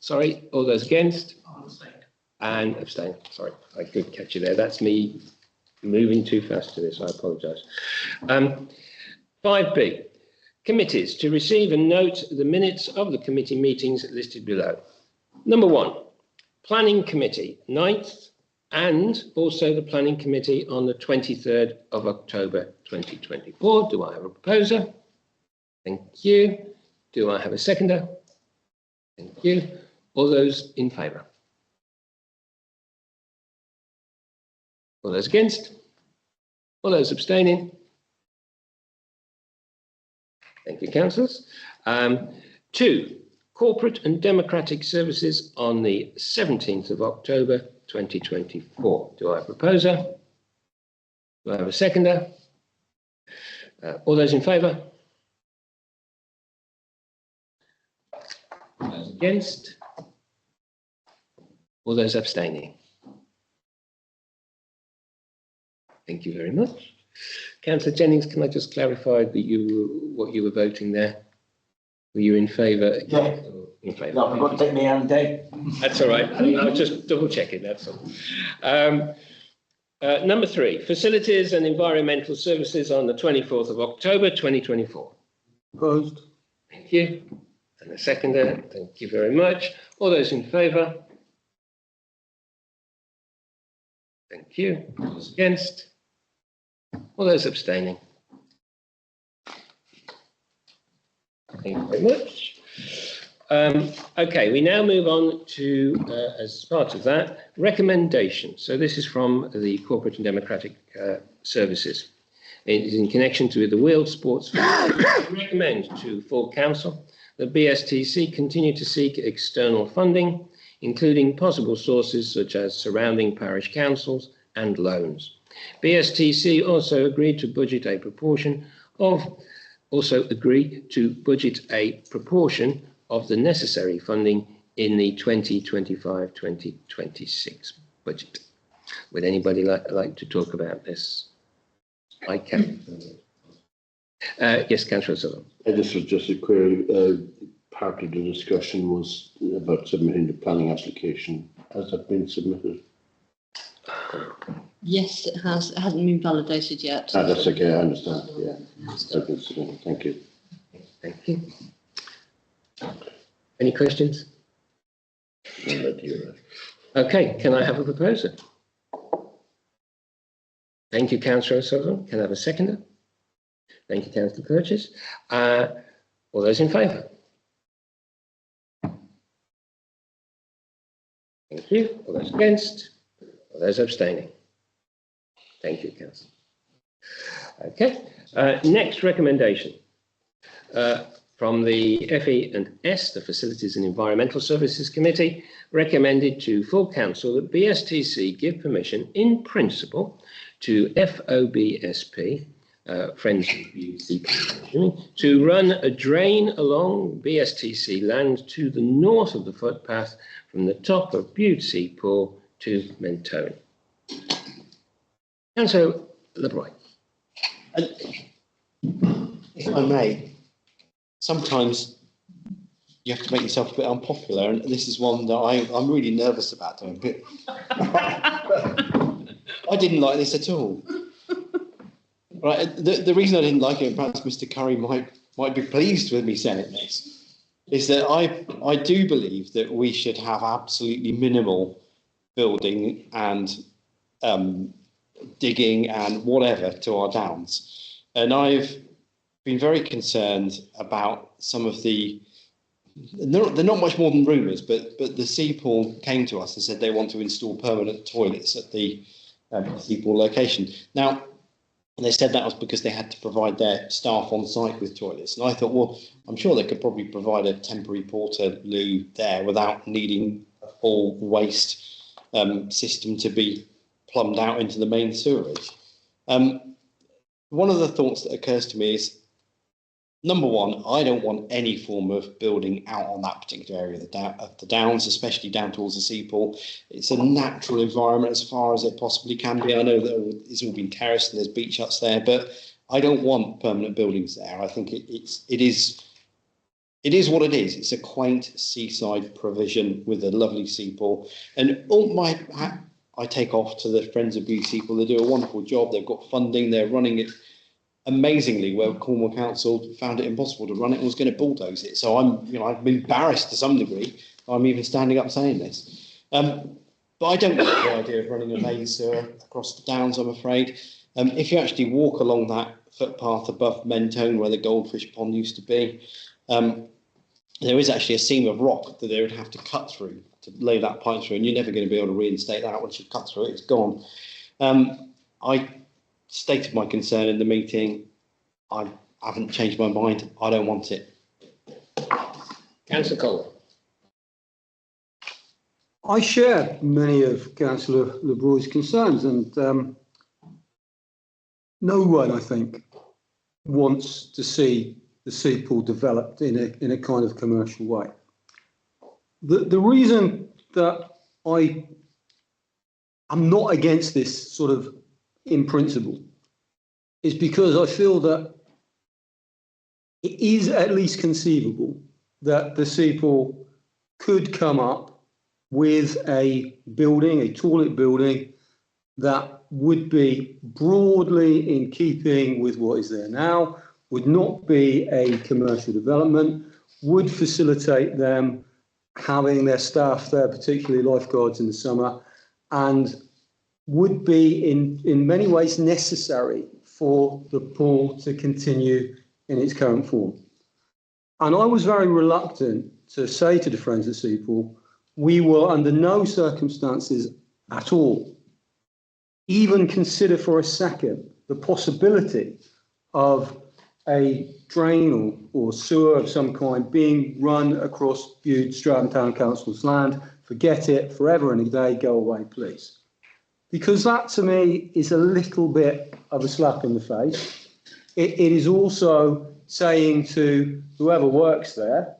Sorry, all those against? And abstain. Sorry, I could catch you there. That's me moving too fast to this. I apologise. 5B, committees to receive and note the minutes of the committee meetings listed below. Number 1, Planning Committee, 9th, and also the Planning Committee on the 23rd of October 2024. Do I have a proposer? Thank you. Do I have a seconder? Thank you. All those in favour? All those against? All those abstaining? Thank you, councillors. 2, Corporate and Democratic Services on the 17th of October 2024. Do I have a proposer? Do I have a seconder? All those in favour? All those against? All those abstaining? Thank you very much. Councillor Jennings, can I just clarify that what you were voting there? Were you in favour? Yeah. In favour? No, I've got to take my hand down. That's all right. I was just double checking, that's all. Number 3, Facilities and Environmental Services on the 24th of October 2024. Opposed? Thank you. And a seconder. Thank you very much. All those in favour? Thank you. All those against? All those abstaining? Thank you very much. Okay, we now move on to, as part of that, recommendations. So this is from the Corporate and Democratic Services. It is in connection to the Wheeled Sports Festival. We recommend to full council that BSTC continue to seek external funding, including possible sources such as surrounding parish councils and loans. BSTC also agreed to budget a proportion of the necessary funding in the 2025-2026 budget. Would anybody like to talk about this? I can. Yes, Councillor Sutherland. This was just a query. Part of the discussion was about submitting the planning application. Has that been submitted? Yes, it has. It hasn't been validated yet. That's okay, I understand. Yeah. Thank you. Thank you. Any questions? Okay, can I have a proposer? Thank you, Councillor Sutherland. Can I have a seconder? Thank you, Councillor Purchase. All those in favour? Thank you. All those against? All those abstaining? Thank you, Councillor. Okay, next recommendation. From the FE&S, the Facilities and Environmental Services Committee, recommended to full council that BSTC give permission in principle to FOBSP, Friends of BSTC, to run a drain along BSTC land to the north of the footpath from the top of Bude-Stratton Pool to Mentone. Councillor LeBroy. If I may, sometimes you have to make yourself a bit unpopular, and this is one that I'm really nervous about doing. But I didn't like this at all. Right, the reason I didn't like it, and perhaps Mr. Curry might be pleased with me saying this, is that I do believe that we should have absolutely minimal building and digging and whatever to our downs. And I've been very concerned about some of the, they're not much more than rumours, but the Seapool came to us and said they want to install permanent toilets at the Seapool location. Now, they said that was because they had to provide their staff on site with toilets. And I thought, well, I'm sure they could probably provide a temporary porter loo there without needing a full waste system to be plumbed out into the main sewerage. One of the thoughts that occurs to me is, number one, I don't want any form of building out on that particular area of the Downs, especially down towards the Seapool. It's a natural environment as far as it possibly can be. I know that it's all been terraced and there's beach huts there, but I don't want permanent buildings there. I think it is what it is. It's a quaint seaside provision with a lovely Seapool. And all my I take off to the Friends of Bude Seapool. They do a wonderful job. They've got funding. They're running it amazingly, where Cornwall Council found it impossible to run it and was going to bulldoze it. So I'm embarrassed to some degree. I'm even standing up saying this. But I don't like the idea of running a main sewer across the Downs, I'm afraid. If you actually walk along that footpath above Mentone, where the goldfish pond used to be, there is actually a seam of rock that they would have to cut through to lay that pipe through, and you're never going to be able to reinstate that once you've cut through it. It's gone. I stated my concern in the meeting. I haven't changed my mind. I don't want it. Councillor Cole. I share many of Councillor LeBroy's concerns, and no one, I think, wants to see the Seapool developed in a kind of commercial way. The reason that I am not against this sort of in principle is because I feel that it is at least conceivable that the Seapool could come up with a building, a toilet building, that would be broadly in keeping with what is there now, would not be a commercial development, would facilitate them having their staff there, particularly lifeguards in the summer, and would be in many ways necessary for the pool to continue in its current form. And I was very reluctant to say to the Friends of Seapool, we will under no circumstances at all even consider for a second the possibility of a drain or sewer of some kind being run across Bude-Stratton Town Council's land. Forget it, forever and a day, go away, please. Because that, to me, is a little bit of a slap in the face. It is also saying to whoever works there,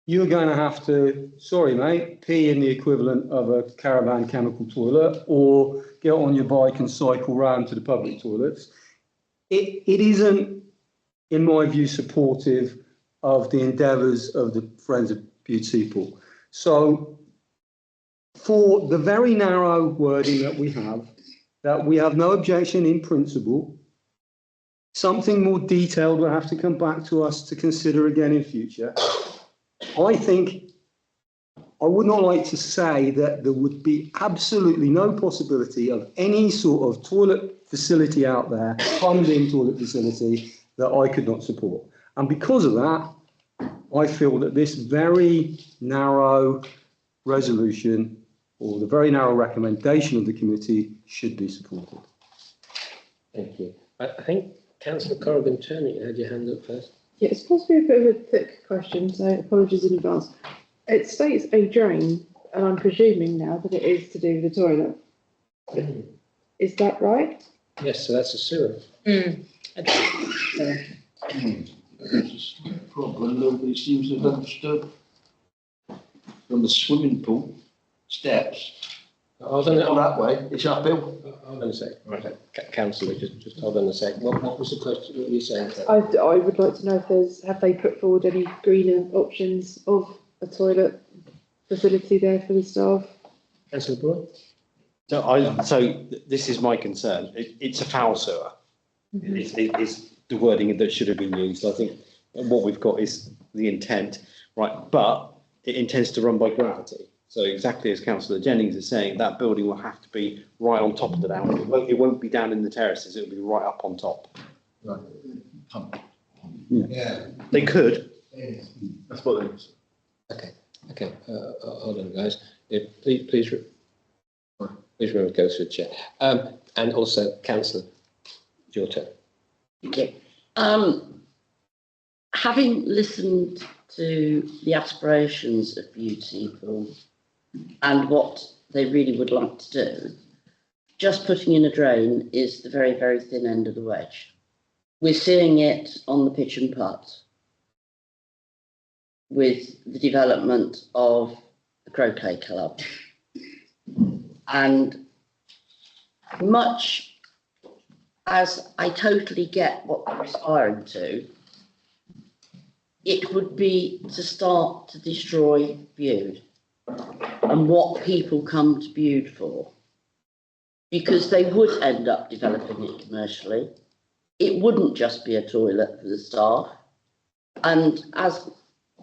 you're going to have to, sorry mate, pee in the equivalent of a caravan chemical toilet, or get on your bike and cycle round to the public toilets. It isn't, in my view, supportive of the endeavours of the Friends of Bude Seapool. So, for the very narrow wording that we have no objection in principle. Something more detailed will have to come back to us to consider again in future. I think I would not like to say that there would be absolutely no possibility of any sort of toilet facility out there, plumbed-in toilet facility, that I could not support. And because of that, I feel that this very narrow resolution, or the very narrow recommendation of the committee, should be supported. Thank you. I think Councillor Corrigan-Turner, you had your hand up first. Yeah, it's possibly a bit of a thick question, so apologies in advance. It states a drain, and I'm presuming now that it is to do with the toilet. Is that right? Yes, so that's a sewer. Problem nobody seems to have understood. From the swimming pool steps. Hold on, that way, it's uphill. Hold on a sec. Right, Councillor, just hold on a sec. What was the question? What were you saying? I would like to know if have they put forward any greener options of a toilet facility there for the staff? Councillor Broad? So this is my concern. It's a foul sewer. It's the wording that should have been used. I think what we've got is the intent, right? But it intends to run by gravity. So exactly as Councillor Jennings is saying, that building will have to be right on top of the down. It won't be down in the terraces. It'll be right up on top. Right. Pump. Yeah. They could. That's what it is. Okay, hold on, guys. Please remember to go through the chair. And also, Councillor, it's your turn. Okay. Having listened to the aspirations of beauty people and what they really would like to do, just putting in a drain is the very, very thin end of the wedge. We're seeing it on the pitch and putt with the development of the croquet club. And much as I totally get what they're aspiring to, it would be to start to destroy Bude and what people come to Bude for. Because they would end up developing it commercially. It wouldn't just be a toilet for the staff. And as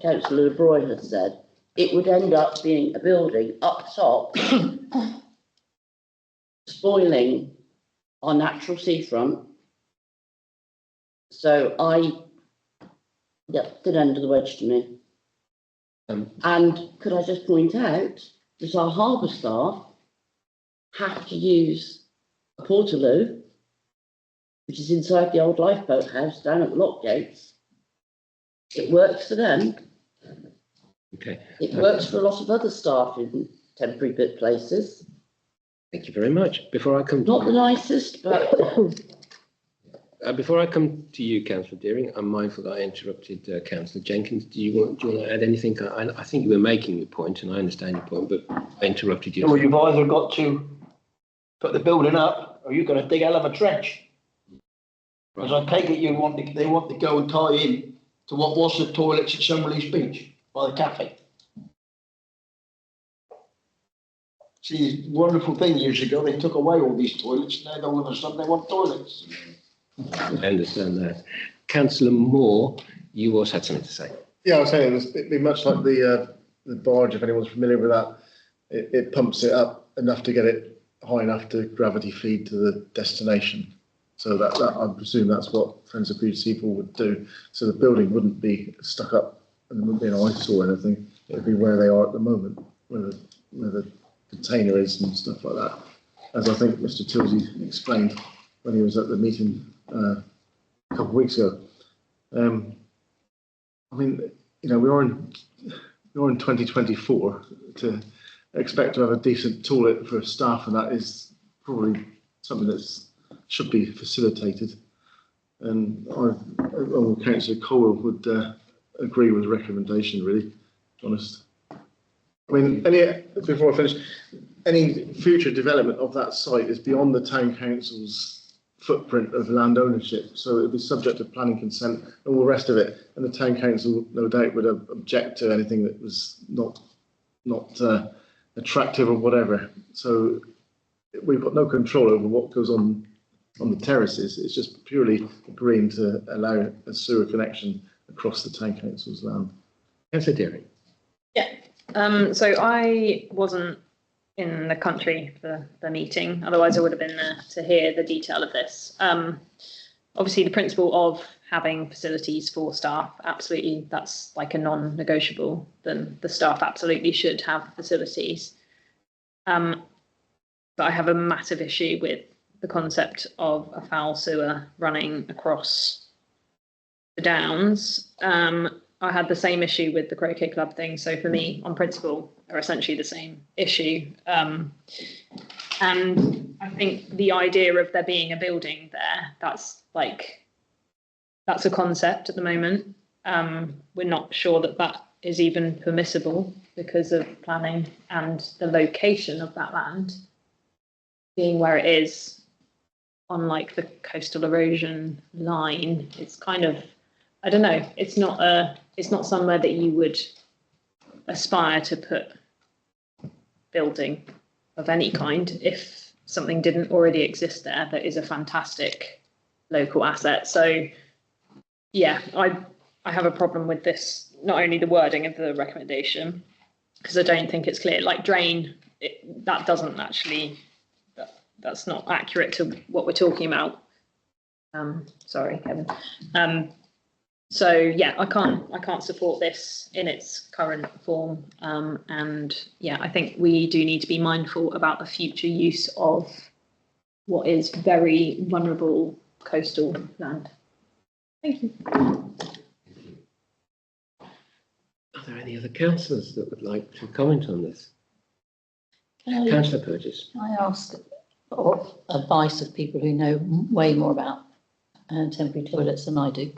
Councillor Lebroy has said, it would end up being a building up top, spoiling our natural seafront. So thin end of the wedge to me. And could I just point out that our harbour staff have to use a portaloo, which is inside the old lifeboat house down at the lock gates. It works for them. Okay. It works for a lot of other staff in temporary bit places. Thank you very much. Before I come, Not the nicest, but before I come to you, Councillor Deering, I'm mindful that I interrupted Councillor Jenkins. Do you want to add anything? I think you were making your point, and I understand your point, but I interrupted you. Well, you've either got to put the building up, or you've got to dig a hell of a trench. Because I take it they want to go and tie in to what was the toilets at Summerleaf Beach by the cafe. See, wonderful thing years ago, they took away all these toilets, and now all of a sudden they want toilets. I understand that. Councillor Moore, you also had something to say. Yeah, I was saying it'd be much like the barge, if anyone's familiar with that. It pumps it up enough to get it high enough to gravity feed to the destination. So that I presume that's what Friends of Bude Seapool would do. So the building wouldn't be stuck up and there wouldn't be an eyesore or anything. It would be where they are at the moment, where the container is and stuff like that. As I think Mr. Tilsey explained when he was at the meeting a couple of weeks ago. I mean, you know, we're in 2024. To expect to have a decent toilet for staff, and that is probably something that should be facilitated. And Councillor Cole would agree with the recommendation, really, to be honest. I mean, before I finish, any future development of that site is beyond the town council's footprint of land ownership, so it would be subject to planning consent and all the rest of it. And the town council, no doubt, would object to anything that was not attractive or whatever. So we've got no control over what goes on the terraces. It's just purely agreeing to allow a sewer connection across the town council's land. Councillor Deering. Yeah. So I wasn't in the country for the meeting, otherwise I would have been there to hear the detail of this. Obviously the principle of having facilities for staff, absolutely, that's like a non-negotiable. Then the staff absolutely should have facilities. But I have a massive issue with the concept of a foul sewer running across the downs. I had the same issue with the croquet club thing. So for me, on principle, are essentially the same issue. And I think the idea of there being a building there, that's a concept at the moment. We're not sure that is even permissible because of planning and the location of that land being where it is on like the coastal erosion line. It's kind of, I don't know, it's not somewhere that you would aspire to put building of any kind if something didn't already exist there that is a fantastic local asset. So yeah, I have a problem with this, not only the wording of the recommendation, because I don't think it's clear. Like drain, that doesn't actually, that's not accurate to what we're talking about. Sorry, Kevin. So yeah, I can't support this in its current form. And yeah, I think we do need to be mindful about the future use of what is very vulnerable coastal land. Thank you. Are there any other councillors that would like to comment on this? Councillor Purchase. Can I ask for advice of people who know way more about temporary toilets than I do?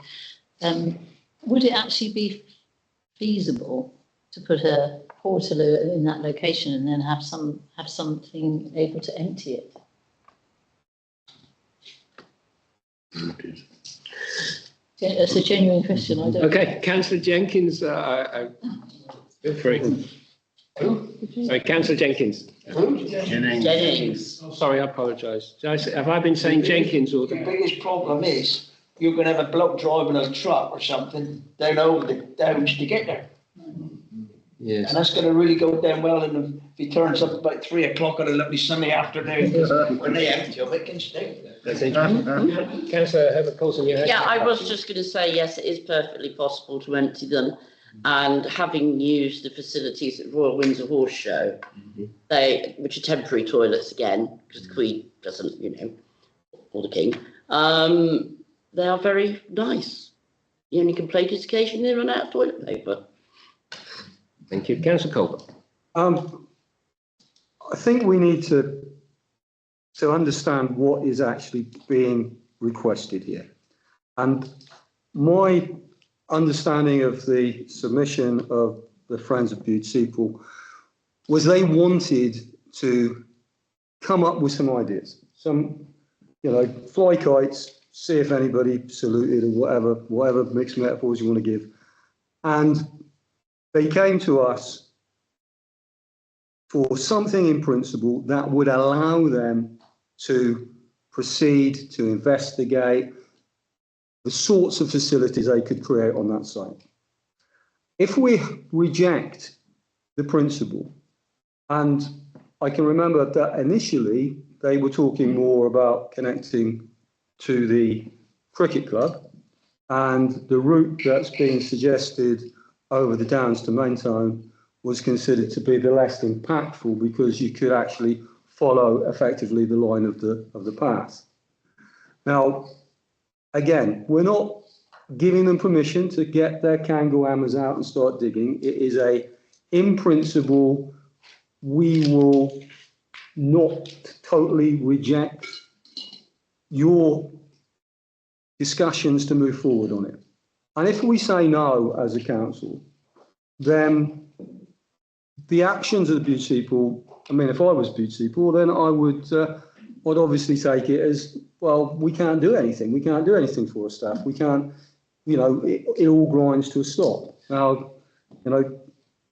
Would it actually be feasible to put a portaloo in that location and then have something able to empty it? It's a genuine question. I don't. Okay, Councillor Jenkins. Feel free. Sorry, Councillor Jenkins. Jennings. Oh, sorry, I apologise. Have I been saying Jenkins or? The biggest problem is you're going to have a bloke driving a truck or something down over the downs to get there. Yes. And that's going to really go down well if he turns up about 3 o'clock on a lovely sunny afternoon when they empty them, it can stay. That's interesting. Councillor Herbert Coulson, you had. Yeah, I was just going to say, yes, it is perfectly possible to empty them. And having used the facilities at Royal Windsor Horse Show, which are temporary toilets again, because the Queen doesn't, or the King, they are very nice. The only complaint is occasionally they run out of toilet paper. Thank you. Councillor Colbert. I think we need to understand what is actually being requested here. And my understanding of the submission of the Friends of Bude-Stratton was they wanted to come up with some ideas, some, fly kites, see if anybody saluted or whatever mixed metaphors you want to give. And they came to us for something in principle that would allow them to proceed to investigate the sorts of facilities they could create on that site. If we reject the principle, and I can remember that initially they were talking more about connecting to the cricket club, and the route that's being suggested over the Downs to Maintone was considered to be the less impactful because you could actually follow effectively the line of the path. Now, again, we're not giving them permission to get their Kangol hammers out and start digging. It is in principle, we will not totally reject your discussions to move forward on it. And if we say no as a council, then the actions of the Bude-Stratton, if I was Bude-Stratton, then I would I'd obviously take it as, well, we can't do anything. We can't do anything for our staff. We can't, it all grinds to a stop. Now,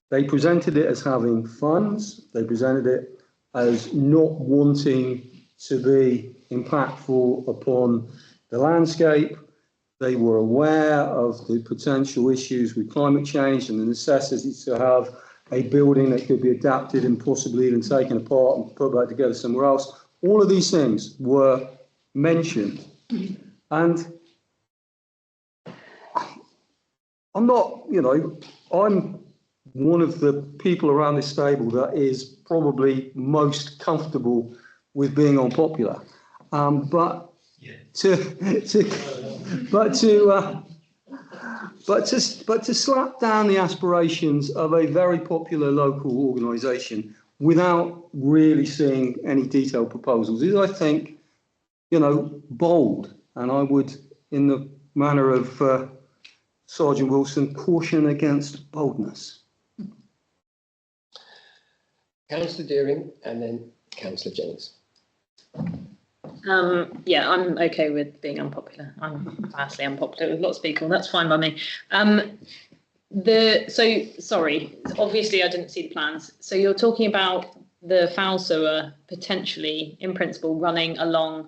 they presented it as having funds. They presented it as not wanting to be impactful upon the landscape. They were aware of the potential issues with climate change and the necessity to have a building that could be adapted and possibly even taken apart and put back together somewhere else. All of these things were mentioned. And I'm not, I'm one of the people around this table that is probably most comfortable with being unpopular. But to slap down the aspirations of a very popular local organisation without really seeing any detailed proposals is, I think, bold. And I would, in the manner of Sergeant Wilson, caution against boldness. Councillor Deering and then Councillor Jennings. Yeah, I'm okay with being unpopular. I'm vastly unpopular with lots of people. That's fine by me. Sorry, obviously I didn't see the plans. So you're talking about the foul sewer potentially, in principle, running along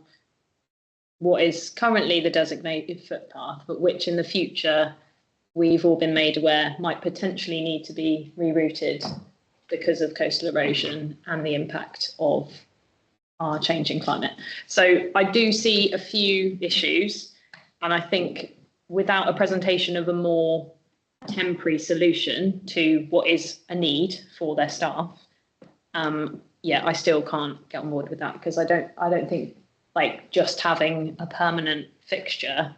what is currently the designated footpath, but which in the future we've all been made aware might potentially need to be rerouted because of coastal erosion and the impact of our changing climate. So I do see a few issues, and I think without a presentation of a more temporary solution to what is a need for their staff, I still can't get on board with that, because I don't think like just having a permanent fixture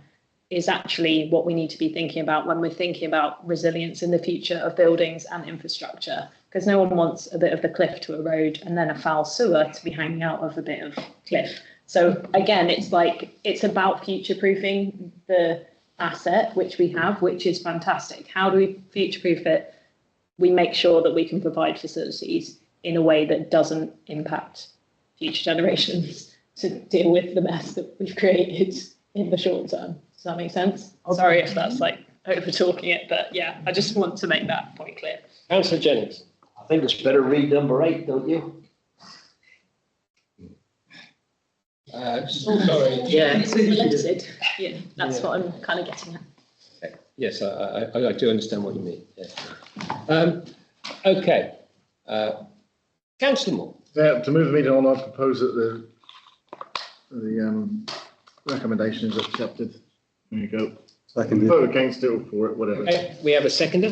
is actually what we need to be thinking about when we're thinking about resilience in the future of buildings and infrastructure, because no one wants a bit of the cliff to erode and then a foul sewer to be hanging out of a bit of cliff. So again, it's about future-proofing the asset which we have, which is fantastic. How do we future-proof it? We make sure that we can provide facilities in a way that doesn't impact future generations to deal with the mess that we've created in the short term. Does that make sense? Sorry if that's like over talking it, but yeah, I just want to make that point clear. Councillor Jennings. I think it's better read number 8, don't you? Sorry. Yeah, it's selected. Yeah, that's what I'm kind of getting at. Yes, I do understand what you mean. Yeah. Okay. Councillor Moore. To move the meeting on, I propose that the recommendation is accepted. There you go. Seconded. Vote against it or for it, whatever. Okay, we have a seconder.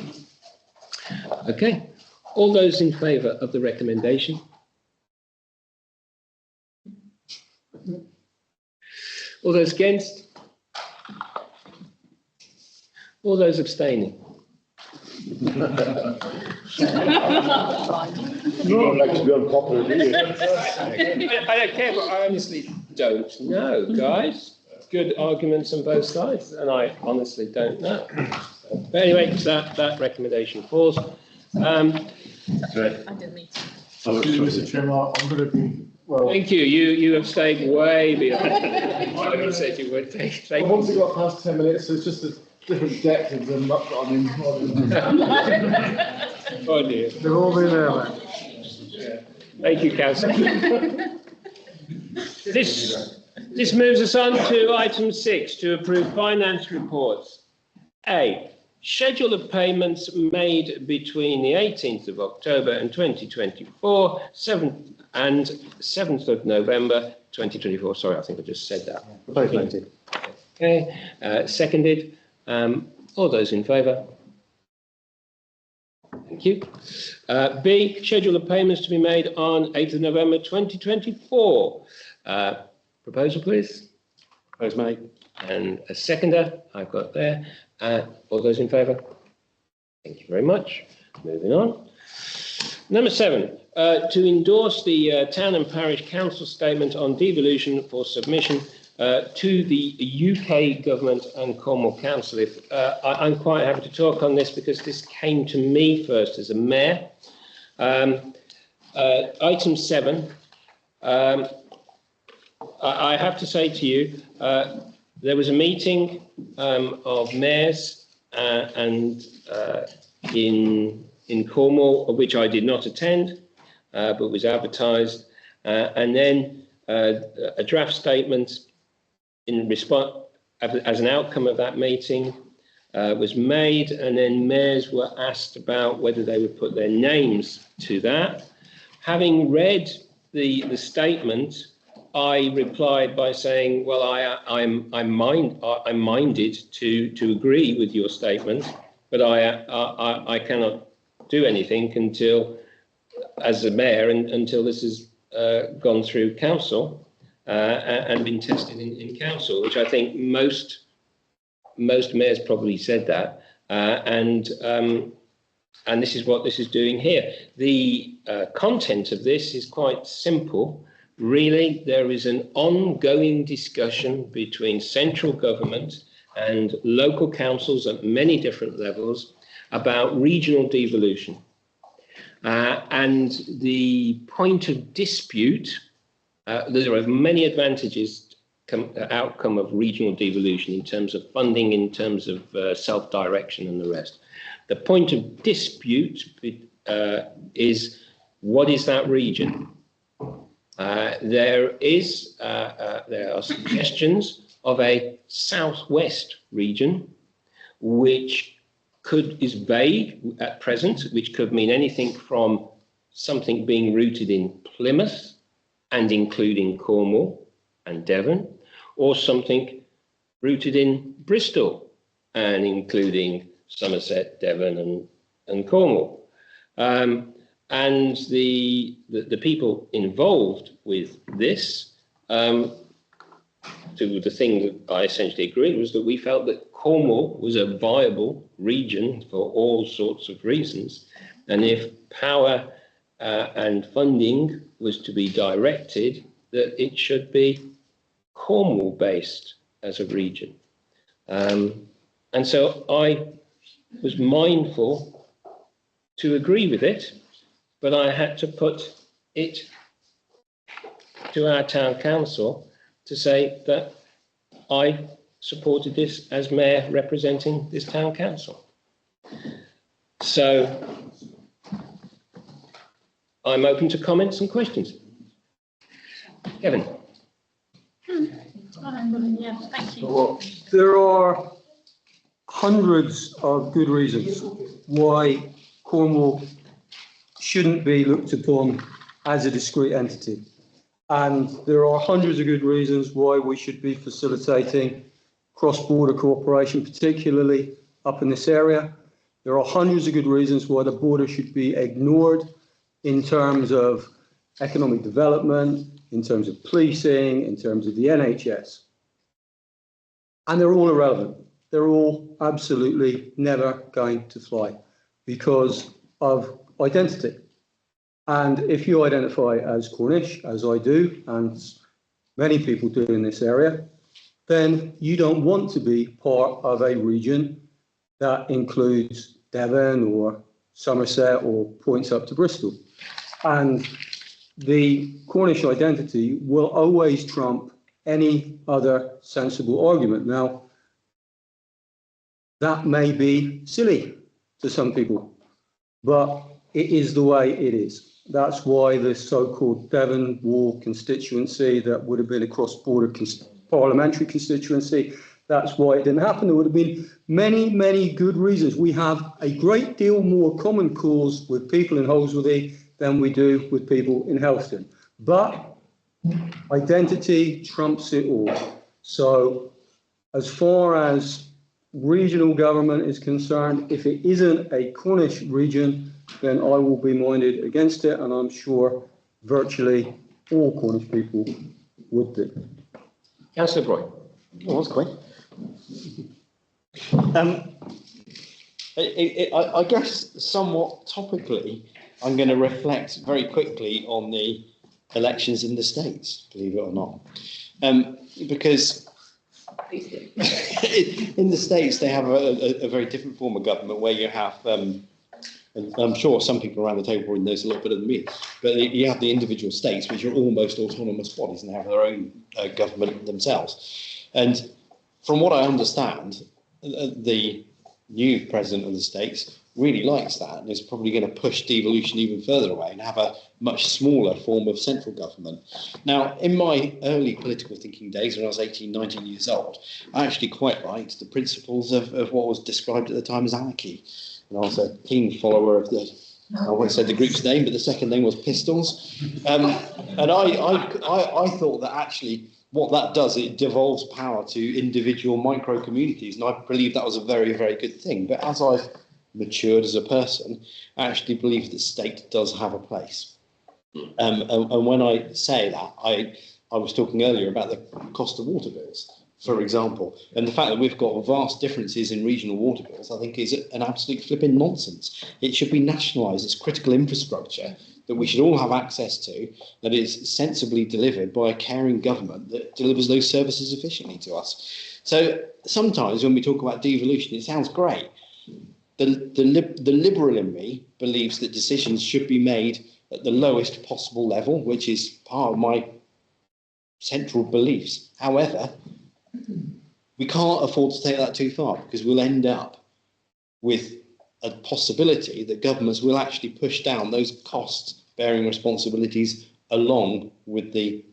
Okay. All those in favour of the recommendation? All those against? All those abstaining? You don't like to be unpopular, do you? I don't care, but I honestly don't know, guys. Good arguments on both sides, and I honestly don't know. But anyway, that recommendation falls. Right. Mr. Chairman, I'm going to be. Well, thank you. You have stayed way beyond what I said you would. Thank you. Once it got past 10 minutes, so it's just a different depth of them. Oh dear. They've all been there, man. Yeah. Thank you, Councillor. This moves us on to item 6, to approve finance reports. A, schedule of payments made between the 18th of October and 2024, 7th of November 2024. Sorry, I think I just said that. Both noted. Okay, seconded. All those in favour? Thank you. B, schedule of payments to be made on 8th of November 2024. Proposal, please. Proposed, mate. And a seconder, I've got there. All those in favour? Thank you very much. Moving on. Number 7, to endorse the Town and Parish Council statement on devolution for submission to the UK Government and Cornwall Council. I'm quite happy to talk on this because this came to me first as a mayor. Item 7. I have to say to you, there was a meeting of mayors in Cornwall, which I did not attend, but was advertised, and then a draft statement in response as an outcome of that meeting was made, and then mayors were asked about whether they would put their names to that. Having read the statement, I replied by saying, well, I'm minded to agree with your statement, but I cannot do anything until, as a mayor, until this has gone through council and been tested in council, which I think most mayors probably said that, and this is what this is doing here. The content of this is quite simple. Really, there is an ongoing discussion between central government and local councils at many different levels about regional devolution. And the point of dispute, there are many advantages outcome of regional devolution in terms of funding, in terms of self-direction and the rest. The point of dispute is, what is that region? There are suggestions of a southwest region, which is vague at present, which could mean anything from something being rooted in Plymouth and including Cornwall and Devon, or something rooted in Bristol and including Somerset, Devon and Cornwall. And the people involved with this, to the thing that I essentially agreed was that we felt that Cornwall was a viable region for all sorts of reasons. And if power and funding was to be directed, that it should be Cornwall based as a region. And so I was mindful to agree with it, but I had to put it to our town council to say that I supported this as mayor representing this town council. So I'm open to comments and questions. Kevin. Yeah, thank you. Well, there are hundreds of good reasons why Cornwall shouldn't be looked upon as a discrete entity. And there are hundreds of good reasons why we should be facilitating cross-border cooperation, particularly up in this area. There are hundreds of good reasons why the border should be ignored in terms of economic development, in terms of policing, in terms of the NHS. And they're all irrelevant. They're all absolutely never going to fly because of identity. And if you identify as Cornish, as I do, and many people do in this area, then you don't want to be part of a region that includes Devon or Somerset or points up to Bristol. And the Cornish identity will always trump any other sensible argument. Now, that may be silly to some people, but it is the way it is. That's why the so-called Devon Wall constituency that would have been a cross-border parliamentary constituency, that's why it didn't happen. There would have been many, many good reasons. We have a great deal more common cause with people in Holsworthy than we do with people in Helston. But identity trumps it all. So as far as regional government is concerned, if it isn't a Cornish region, then I will be minded against it, and I'm sure virtually all Cornish people would do. Councillor Broy. Oh, that's quick. I guess somewhat topically, I'm going to reflect very quickly on the elections in the States, believe it or not. Because in the States, they have a very different form of government where you have, and I'm sure some people around the table probably knows a lot better than me, but you have the individual states, which are almost autonomous bodies and have their own government themselves. And from what I understand, the new president of the States really likes that and is probably going to push devolution even further away and have a much smaller form of central government. Now, in my early political thinking days, when I was 18, 19 years old, I actually quite liked the principles of what was described at the time as anarchy. And I was a keen follower of I won't say the group's name, but the second name was Pistols. And I thought that actually what that does, it devolves power to individual micro communities. And I believe that was a very, very good thing. But as I've matured as a person, I actually believe that the state does have a place. And when I say that, I was talking earlier about the cost of water bills, for example, and the fact that we've got vast differences in regional water bills, I think is an absolute flipping nonsense. It should be nationalised as critical infrastructure that we should all have access to, that is sensibly delivered by a caring government that delivers those services efficiently to us. So sometimes when we talk about devolution, it sounds great. The liberal in me believes that decisions should be made at the lowest possible level, which is part of my central beliefs. However, we can't afford to take that too far because we'll end up with a possibility that governments will actually push down those cost-bearing responsibilities along with the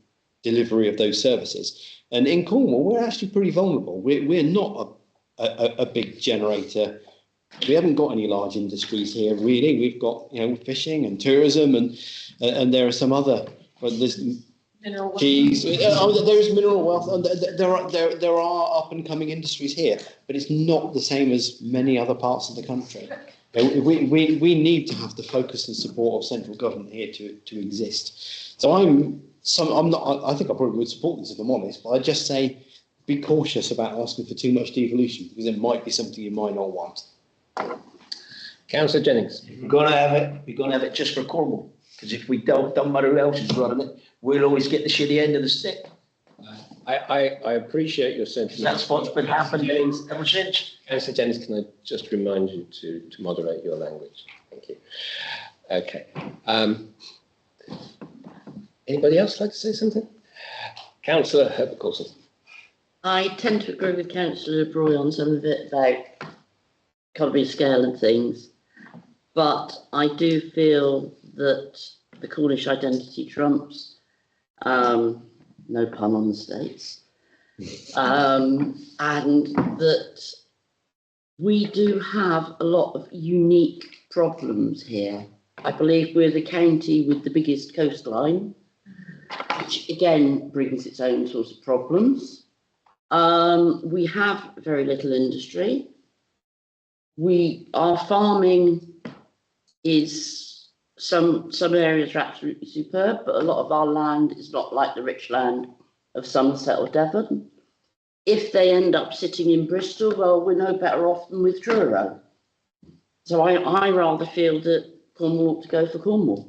delivery of those services. And in Cornwall, we're actually pretty vulnerable. We're not a big generator We haven't got any large industries here, really. We've got, fishing and tourism, and there are some other, but there's cheese. There is mineral wealth, and there are up and coming industries here, but it's not the same as many other parts of the country. We need to have the focus and support of central government here to exist. So I'm not. I think I probably would support this if I'm honest, but I just say be cautious about asking for too much devolution, because it might be something you might not want. Councillor Jennings. We're going to have it just for Cornwall, because if we don't matter who else is running it, we'll always get the shitty end of the stick. I appreciate your sentiment. That's what's been happening ever since. Councillor Jennings, can I just remind you to moderate your language? Thank you. Okay. Anybody else like to say something? Councillor Herbert Coulson. I tend to agree with Councillor Broy on some of it about economy of scale and things, but I do feel that the Cornish identity trumps, no pun on the States, and that we do have a lot of unique problems here. I believe we're the county with the biggest coastline, which again brings its own sorts of problems. We have very little industry. Our farming is, some areas are absolutely superb, but a lot of our land is not like the rich land of Somerset or Devon. If they end up sitting in Bristol, well, we're no better off than with Truro. So I rather feel that Cornwall ought to go for Cornwall.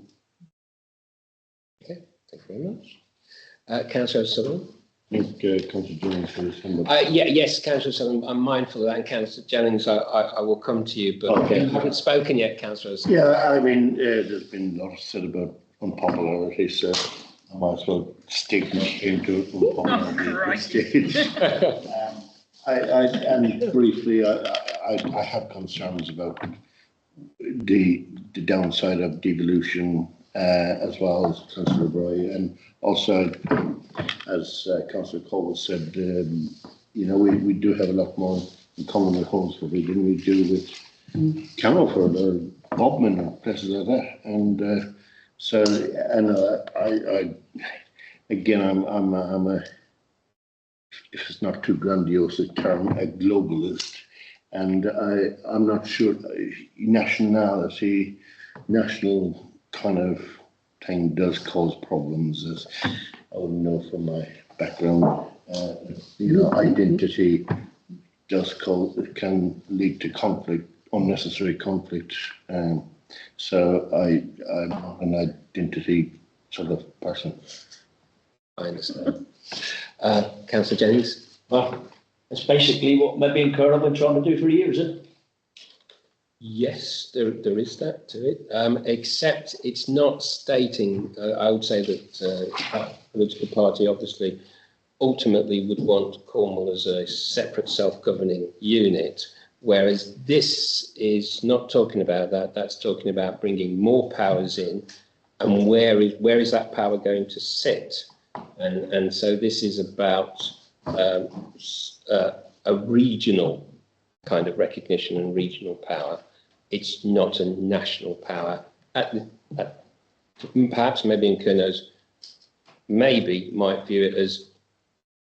Okay, thank you very much. Councillor Sutherland. Thank Councillor Jennings for this. Yes, Councillor Sutherland, I'm mindful of that, and Councillor Jennings, I will come to you, but okay. You haven't spoken yet, Councillor. Yeah, I mean, there's been a lot said about unpopularity, so I might as well stick my claim to unpopularity at this stage. And briefly, I have concerns about the downside of devolution, as well as Councillor Roy, and also, as Councillor Colville said, we do have a lot more in common with Holmesbury than we do with Camelford or Bodmin or places like that. And I'm a, if it's not too grandiose a term, a globalist, and I'm not sure nationality, national kind of thing does cause problems, as I would know from my background. Identity can lead to conflict, unnecessary conflict. So I'm not an identity sort of person. I understand. Councillor Jennings. Well, that's basically what maybe in Curl I've been trying to do for years, isn't it? Yes, there is that to it, except it's not stating, I would say that a political party obviously ultimately would want Cornwall as a separate self-governing unit, whereas this is not talking about that, that's talking about bringing more powers in, and where is that power going to sit? And so this is about a regional kind of recognition and regional power. It's not a national power. Perhaps maybe in Kernos, might view it as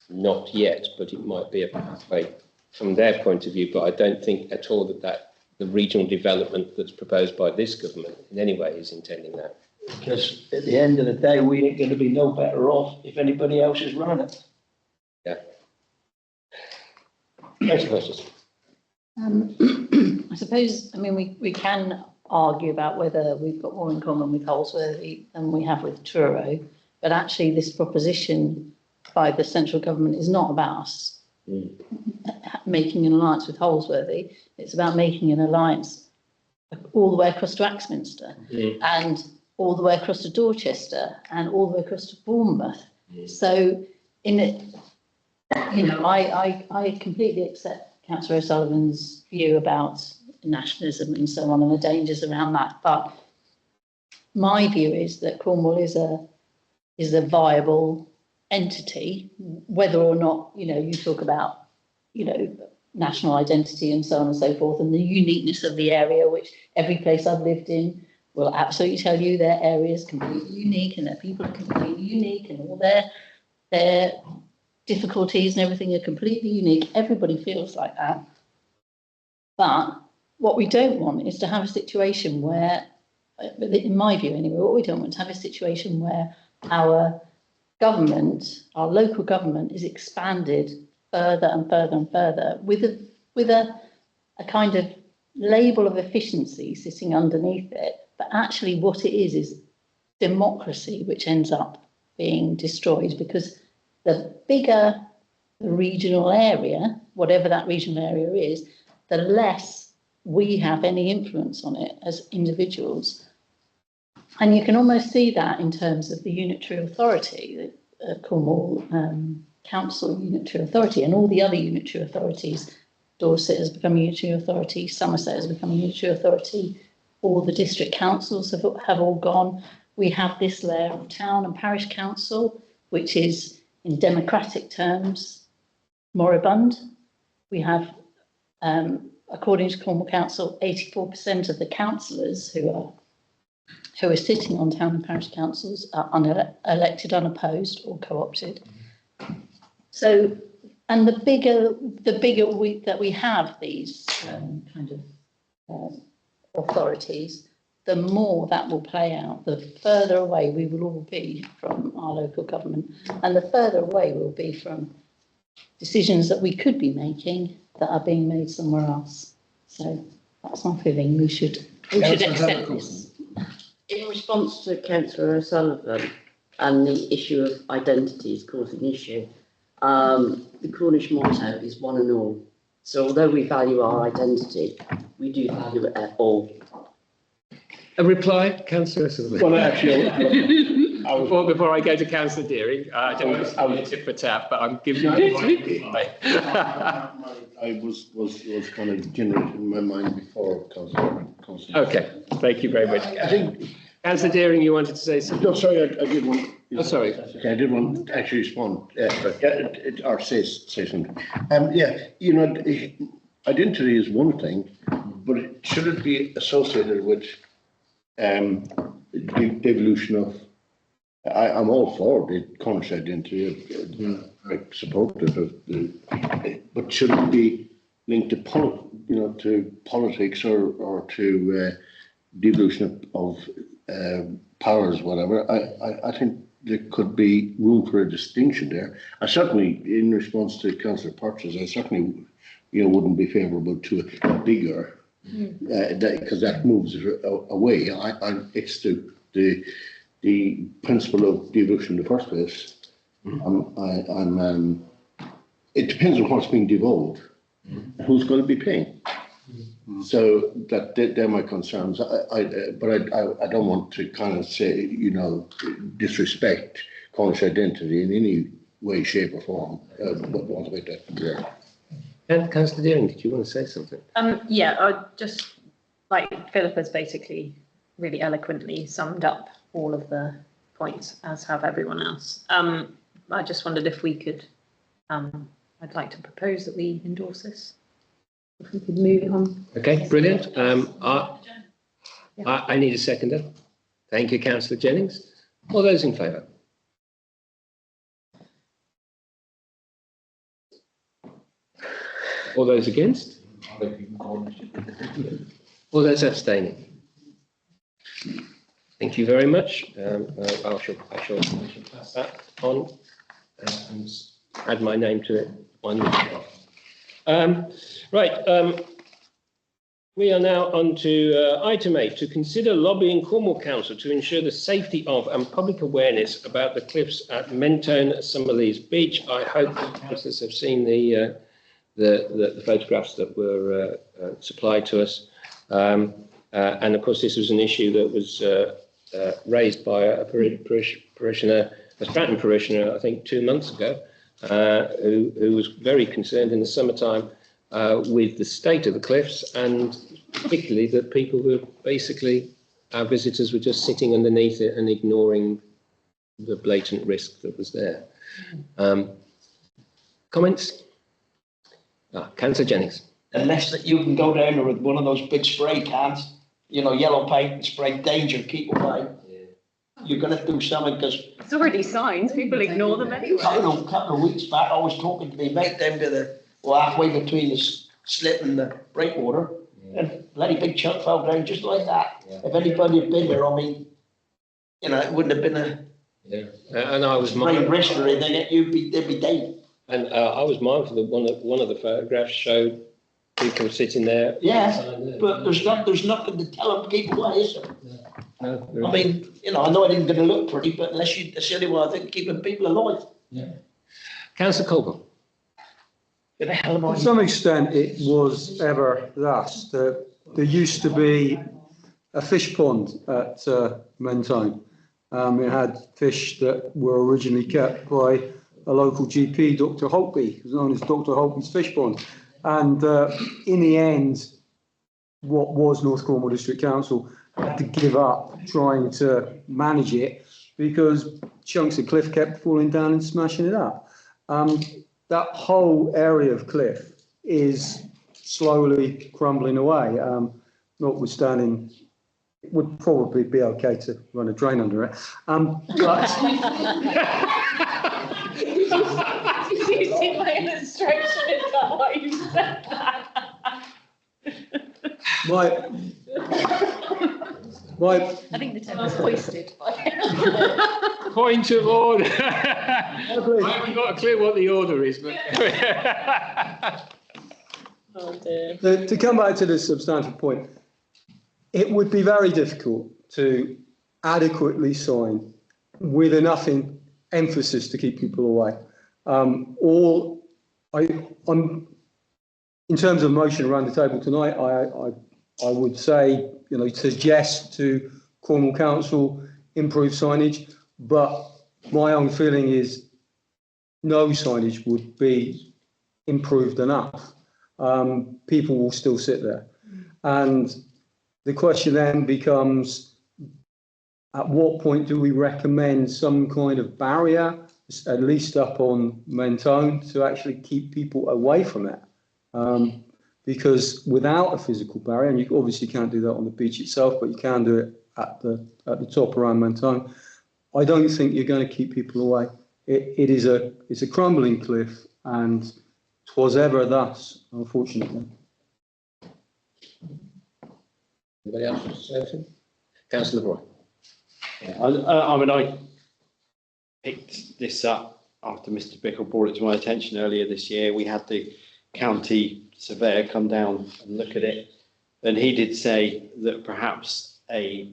not yet, but it might be a pathway from their point of view. But I don't think at all that the regional development that's proposed by this government in any way is intending that. Because at the end of the day, we ain't going to be no better off if anybody else is running it. Yeah. Next question. I suppose, we can argue about whether we've got more in common with Holsworthy than we have with Truro, but actually this proposition by the central government is not about us making an alliance with Holsworthy. It's about making an alliance all the way across to Axminster and all the way across to Dorchester and all the way across to Bournemouth. So I completely accept Councillor O'Sullivan's view about nationalism and so on and the dangers around that. But my view is that Cornwall is a viable entity, whether or not, you talk about, national identity and so on and so forth, and the uniqueness of the area, which every place I've lived in will absolutely tell you their area is completely unique and their people are completely unique and all their difficulties and everything are completely unique. Everybody feels like that. But what we don't want is to have a situation where, in my view anyway, what we don't want to have a situation where our government, our local government, is expanded further and further and further with a kind of label of efficiency sitting underneath it. But actually what it is democracy, which ends up being destroyed, because the bigger the regional area, whatever that regional area is, the less we have any influence on it as individuals. And you can almost see that in terms of the unitary authority, the Cornwall Council Unitary Authority, and all the other unitary authorities. Dorset has become a unitary authority, Somerset has become a unitary authority, all the district councils have all gone. We have this layer of town and parish council, which is in democratic terms moribund. We have, according to Cornwall Council, 84% of the councillors who are sitting on town and parish councils are elected unopposed or co-opted. So, and the bigger that we have these kind of authorities, the more that will play out, the further away we will all be from our local government, and the further away we'll be from decisions that we could be making that are being made somewhere else. So that's my feeling. We should accept this. In response to Councillor O'Sullivan and the issue of identities causing issue, the Cornish motto is one and all. So although we value our identity, we do value it at all. A reply, Councillor O'Sullivan? Well, actually, before I go to Councillor Deering, I don't want to use it for tap, but I'm giving you. I was kind of generating in my mind before Councillor. Okay, thank you very much. I think Councillor Deering, you wanted to say something? No, sorry, I did want. Oh, sorry. Okay, I did want to actually respond or say something. Yeah, you know, identity is one thing, but should it be associated with the evolution of? I'm all for the Cornish identity. I support it, but should it be linked to to politics or to devolution of powers, whatever? I think there could be room for a distinction there. I certainly, in response to Councillor Purchase, I certainly, wouldn't be favourable to a bigger, because that moves it away. It's the principle of devolution in the first place. It depends on what's being devolved, who's going to be paying. So they're my concerns. But I don't want to kind of say, disrespect Cornish identity in any way, shape or form. But want to make that clear. And Councillor Deering, did you want to say something? Yeah, I just, like Philip has basically really eloquently summed up all of the points, as have everyone else. I just wondered if we could, I'd like to propose that we endorse this. If we could move it on. Okay, brilliant. I need a seconder. Thank you, Councillor Jennings. All those in favour? All those against? All those abstaining? Thank you very much. I shall pass that on and add my name to it on your behalf. Right. We are now on to item 8, to consider lobbying Cornwall Council to ensure the safety of and public awareness about the cliffs at Mentone, Summerlees Beach. I hope the councillors have seen the photographs that were supplied to us. And of course, this was an issue that was raised by a parishioner, a Stratton parishioner, I think 2 months ago, who was very concerned in the summertime with the state of the cliffs, and particularly that people were basically, our visitors were just sitting underneath it and ignoring the blatant risk that was there. Comments? Councillor Jennings. Unless that you can go down there with one of those big spray cans, you know, yellow paint and spray danger, keep away. You're gonna do something, because It's already signs, people ignore them anyway. couple of weeks back, I was talking to my mate down to the, well, halfway between the slip and the breakwater, and a bloody big chunk fell down just like that. If anybody had been there, I mean, you know, it wouldn't have been a And I was great risk or anything, they'd be dead. And I was mindful that one of the photographs showed people sitting there. Yeah, but there's nothing to tell them to keep away, is there? No, I mean, you know, I know it isn't going to look pretty, but unless you, that's the only way I think keeping people alive. Councillor Colville. Who the hell am I? To some extent, it was ever thus. There used to be a fish pond at Mentone. It had fish that were originally kept by a local GP, Dr. Holtby, who was known as Dr. Holtby's Fish Pond. And in the end, what was North Cornwall District Council had to give up trying to manage it because chunks of cliff kept falling down and smashing it up. That whole area of cliff is slowly crumbling away, notwithstanding it would probably be okay to run a drain under it. But Did you see my illustration? Is that what you said? I think the term was hoisted. Point of order. I haven't got a clue what the order is, but. Oh dear. To come back to the substantive point, it would be very difficult to adequately sign with enough emphasis to keep people away. In terms of motion around the table tonight, I would say, you know, suggest to Cornwall Council improve signage, but my own feeling is no signage would be improved enough. People will still sit there. And the question then becomes, at what point do we recommend some kind of barrier, at least up on Mentone, to actually keep people away from it? Because without a physical barrier, and you obviously can't do that on the beach itself, but you can do it at the top around Mentone, I don't think you're going to keep people away. It's a crumbling cliff, and 'twas ever thus, unfortunately. Anybody else want to say anything? Councillor Roy. I mean, I picked this up after Mr. Bickle brought it to my attention earlier this year. We had the county surveyor come down and look at it, and he did say that perhaps I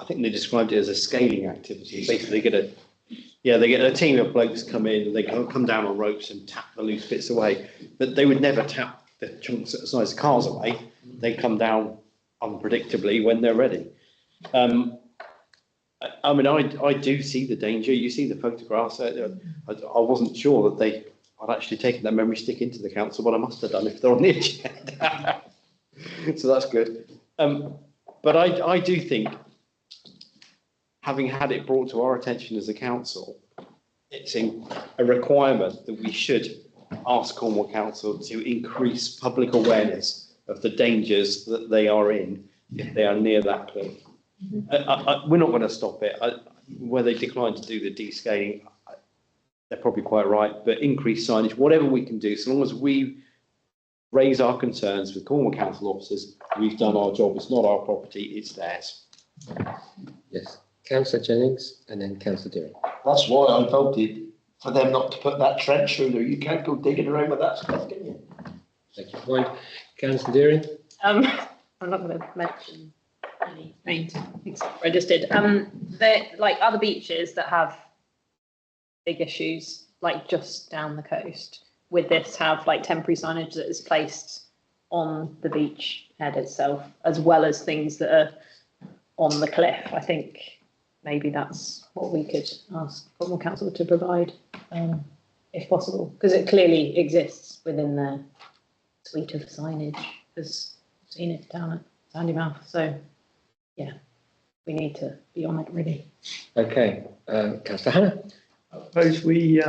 think they described it as a scaling activity. Basically, they get a team of blokes come in and they come down on ropes and tap the loose bits away, but they would never tap the chunks the size of cars away. They come down unpredictably when they're ready. I mean, I do see the danger. You see the photographs. I wasn't sure that I'd actually taken that memory stick into the council, but I must have done if they're on the agenda. So that's good. But I do think, having had it brought to our attention as a council, it's a requirement that we should ask Cornwall Council to increase public awareness of the dangers that they are in if they are near that cliff. We're not going to stop it. Where they decline to do the descaling, they're probably quite right, but increase signage, whatever we can do, so long as we raise our concerns with Cornwall Council officers, we've done our job. It's not our property, it's theirs. Yes. Councillor Jennings and then Councillor Deering. That's why I voted for them not to put that trench through there. You can't go digging around with that stuff, can you? Thank you. Point. Councillor Deering. I'm not going to mention any names, except I just did. They're like other beaches that have big issues, like just down the coast. With this, have like temporary signage that is placed on the beach head itself, as well as things that are on the cliff. I think maybe that's what we could ask Cornwall Council to provide, if possible, because it clearly exists within their suite of signage. Because I've seen it down at Sandymouth. So, yeah, we need to be on it really. Okay, Councillor Hannah. I suppose we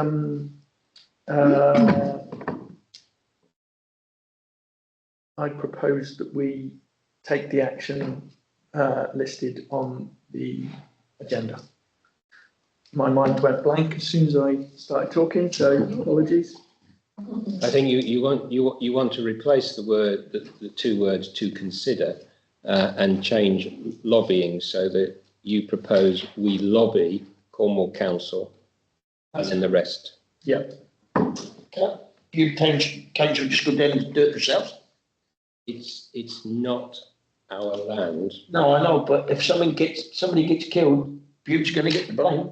I propose that we take the action listed on the agenda. My mind went blank as soon as I started talking, so apologies. I think you want to replace the two words "to consider" and change lobbying, so that you propose we lobby Cornwall Council and then the rest. Yeah. You council just go down and do it themselves? It's not our land. No, I know, but if somebody gets killed, Bute's going to get the blame.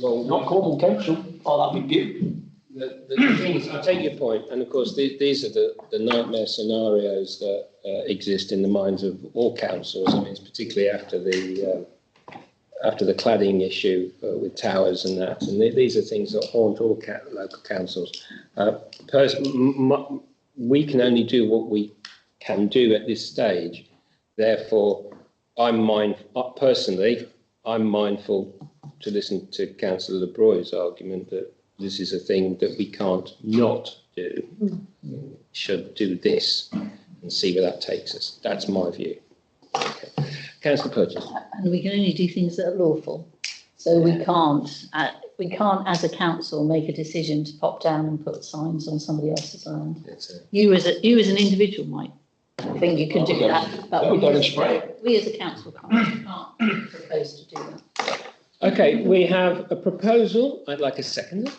Well, not Cornwall Council. Oh, that'd be Bute. The thing is, I take your point, and of course these are the nightmare scenarios that exist in the minds of all councils. I mean, it's particularly after the cladding issue with towers and that, and these are things that haunt all local councils. We can only do what we can do at this stage. Therefore, I'm mindful to listen to Councillor LeBroy's argument that this is a thing that we can't not do. We should do this and see where that takes us. That's my view. Okay. Councillor Purchase. And we can only do things that are lawful. So we can't, as a council, make a decision to pop down and put signs on somebody else's land. You as an individual might think you can do that, but we as a council can't propose to do that. Okay, we have a proposal. I'd like a second.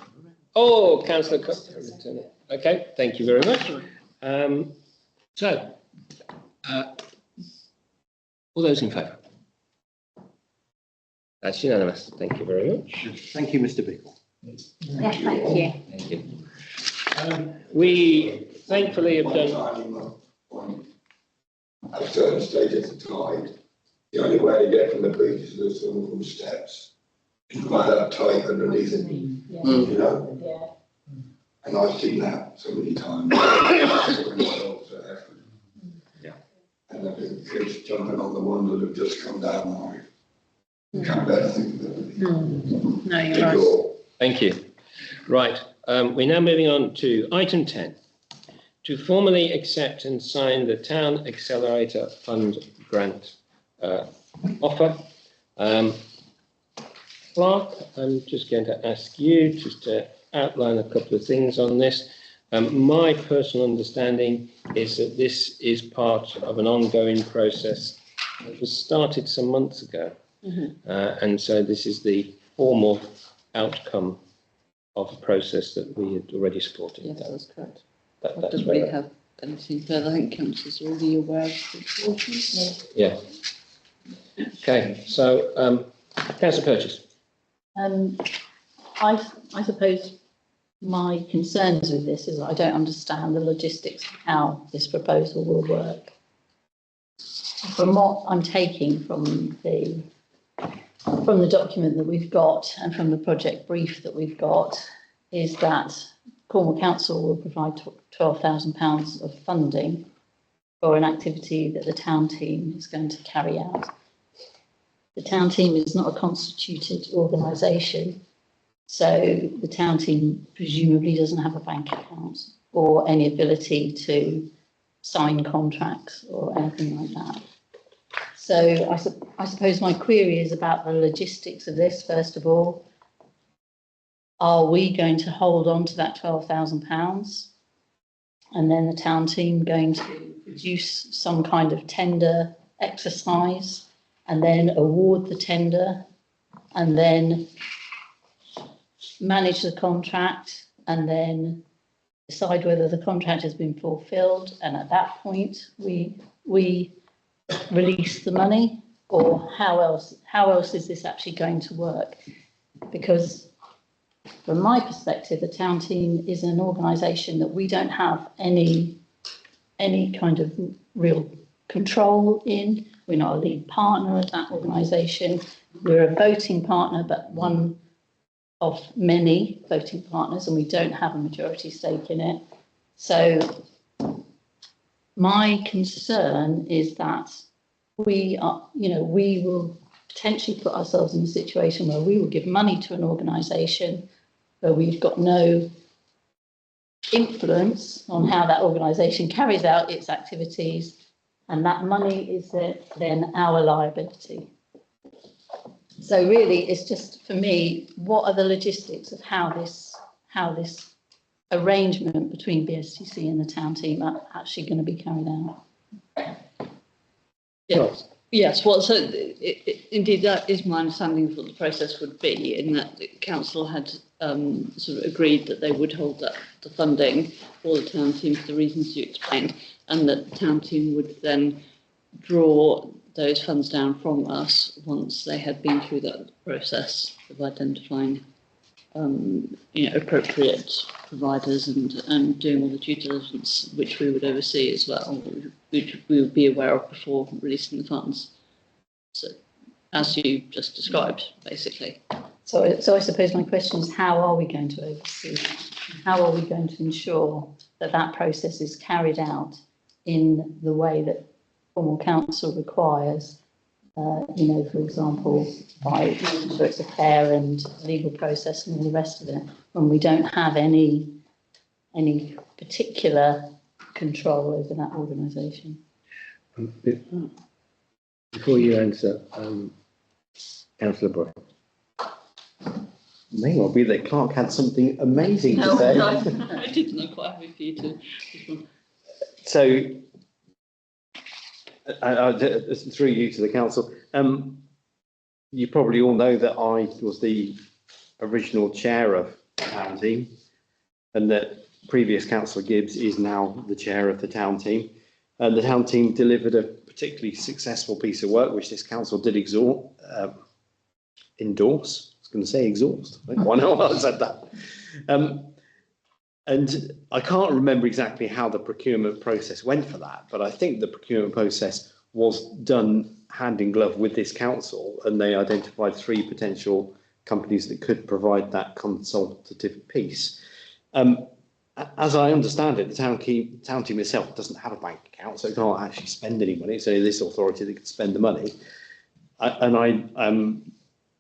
Oh, Councillor Cook. Okay, thank you very much. All those in favour? That's unanimous. Thank you very much. Thank you, Mr. Bickle. Yes, thank you. Thank you. We thankfully have done. At a certain stage of the tide, the only way to get from the beach is to the swimming pool steps. You provide that tight underneath it, you know? Yeah. And I've seen that so many times. Yeah. And I've been kids jumping on the ones that have just come down now. You can't bear to think of it. No, you're right. Thank you. Right, we're now moving on to item 10. To formally accept and sign the Town Accelerator Fund grant offer. Clark, I'm just going to ask you just to outline a couple of things on this. My personal understanding is that this is part of an ongoing process that was started some months ago. And so this is the formal outcome of a process that we had already supported. Yes, that's correct. That's doesn't really have anything further. I think councillors are already aware of the importance. Yeah. Okay, so Councillor Purchase. I suppose my concerns with this is that I don't understand the logistics of how this proposal will work. From what I'm taking from the document that we've got and from the project brief that we've got is that Cornwall Council will provide £12,000 of funding for an activity that the town team is going to carry out. The town team is not a constituted organisation, so the town team presumably doesn't have a bank account or any ability to sign contracts or anything like that. So I suppose my query is about the logistics of this, first of all. Are we going to hold on to that £12,000 and then the town team going to produce some kind of tender exercise and then award the tender and then manage the contract and then decide whether the contract has been fulfilled, and at that point we release the money? Or how else is this actually going to work? Because from my perspective, the town team is an organisation that we don't have any kind of real control in. We're not a lead partner of that organisation. We're a voting partner, but one of many voting partners, and we don't have a majority stake in it. So my concern is that we will potentially put ourselves in a situation where we will give money to an organisation where we've got no influence on how that organisation carries out its activities, and that money is then our liability. So really, it's just, for me, what are the logistics of how this arrangement between BSTC and the town team are actually going to be carried out? Yes. Yes, well, so indeed, that is my understanding of what the process would be, in that the council had sort of agreed that they would hold the funding for the town team for the reasons you explained, and that the town team would then draw those funds down from us once they had been through that process of identifying appropriate providers and doing all the due diligence, which we would oversee as well, which we would be aware of before releasing the funds. So, as you just described, basically. So I suppose my question is, how are we going to oversee? How are we going to ensure that that process is carried out in the way that Cornwall Council requires? For example, by whether it's a fair and legal process and all the rest of it, when we don't have any particular control over that organisation. Before you answer, Councillor Boy. May well be that Clark had something amazing to say. No, I didn't. I'm quite happy for you to. So, through you to the council, you probably all know that I was the original chair of the town team, and that previous councillor Gibbs is now the chair of the town team. And the town team delivered a particularly successful piece of work, which this council did endorse. I was going to say exhaust. I don't know why I said that. And I can't remember exactly how the procurement process went for that, but I think the procurement process was done hand in glove with this council, and they identified 3 potential companies that could provide that consultative piece. As I understand it, the town team itself doesn't have a bank account, so it can't actually spend any money. It's only this authority that can spend the money. And I'm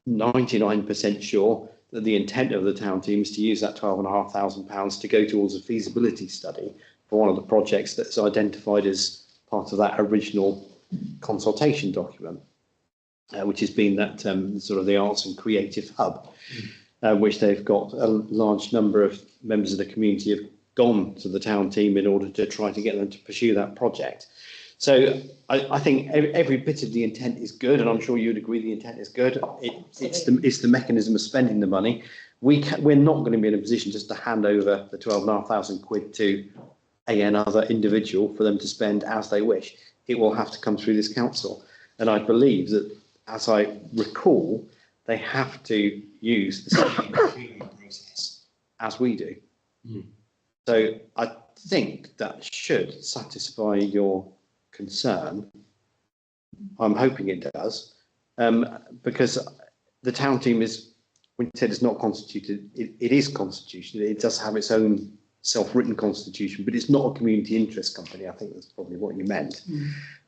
99% sure that the intent of the town team is to use that £12,500 to go towards a feasibility study for one of the projects that's identified as part of that original consultation document, which has been that sort of the arts and creative hub, which they've got a large number of members of the community have gone to the town team in order to try to get them to pursue that project. So I think every bit of the intent is good, and I'm sure you'd agree the intent is good. It's the mechanism of spending the money. We're not going to be in a position just to hand over the £12,500 to another individual for them to spend as they wish. It will have to come through this council. And I believe that, as I recall, they have to use the same procurement process as we do. So I think that should satisfy your concern. I'm hoping it does, because the town team is, when you said it's not constituted, it is constituted. It does have its own self-written constitution, but it's not a community interest company. I think that's probably what you meant.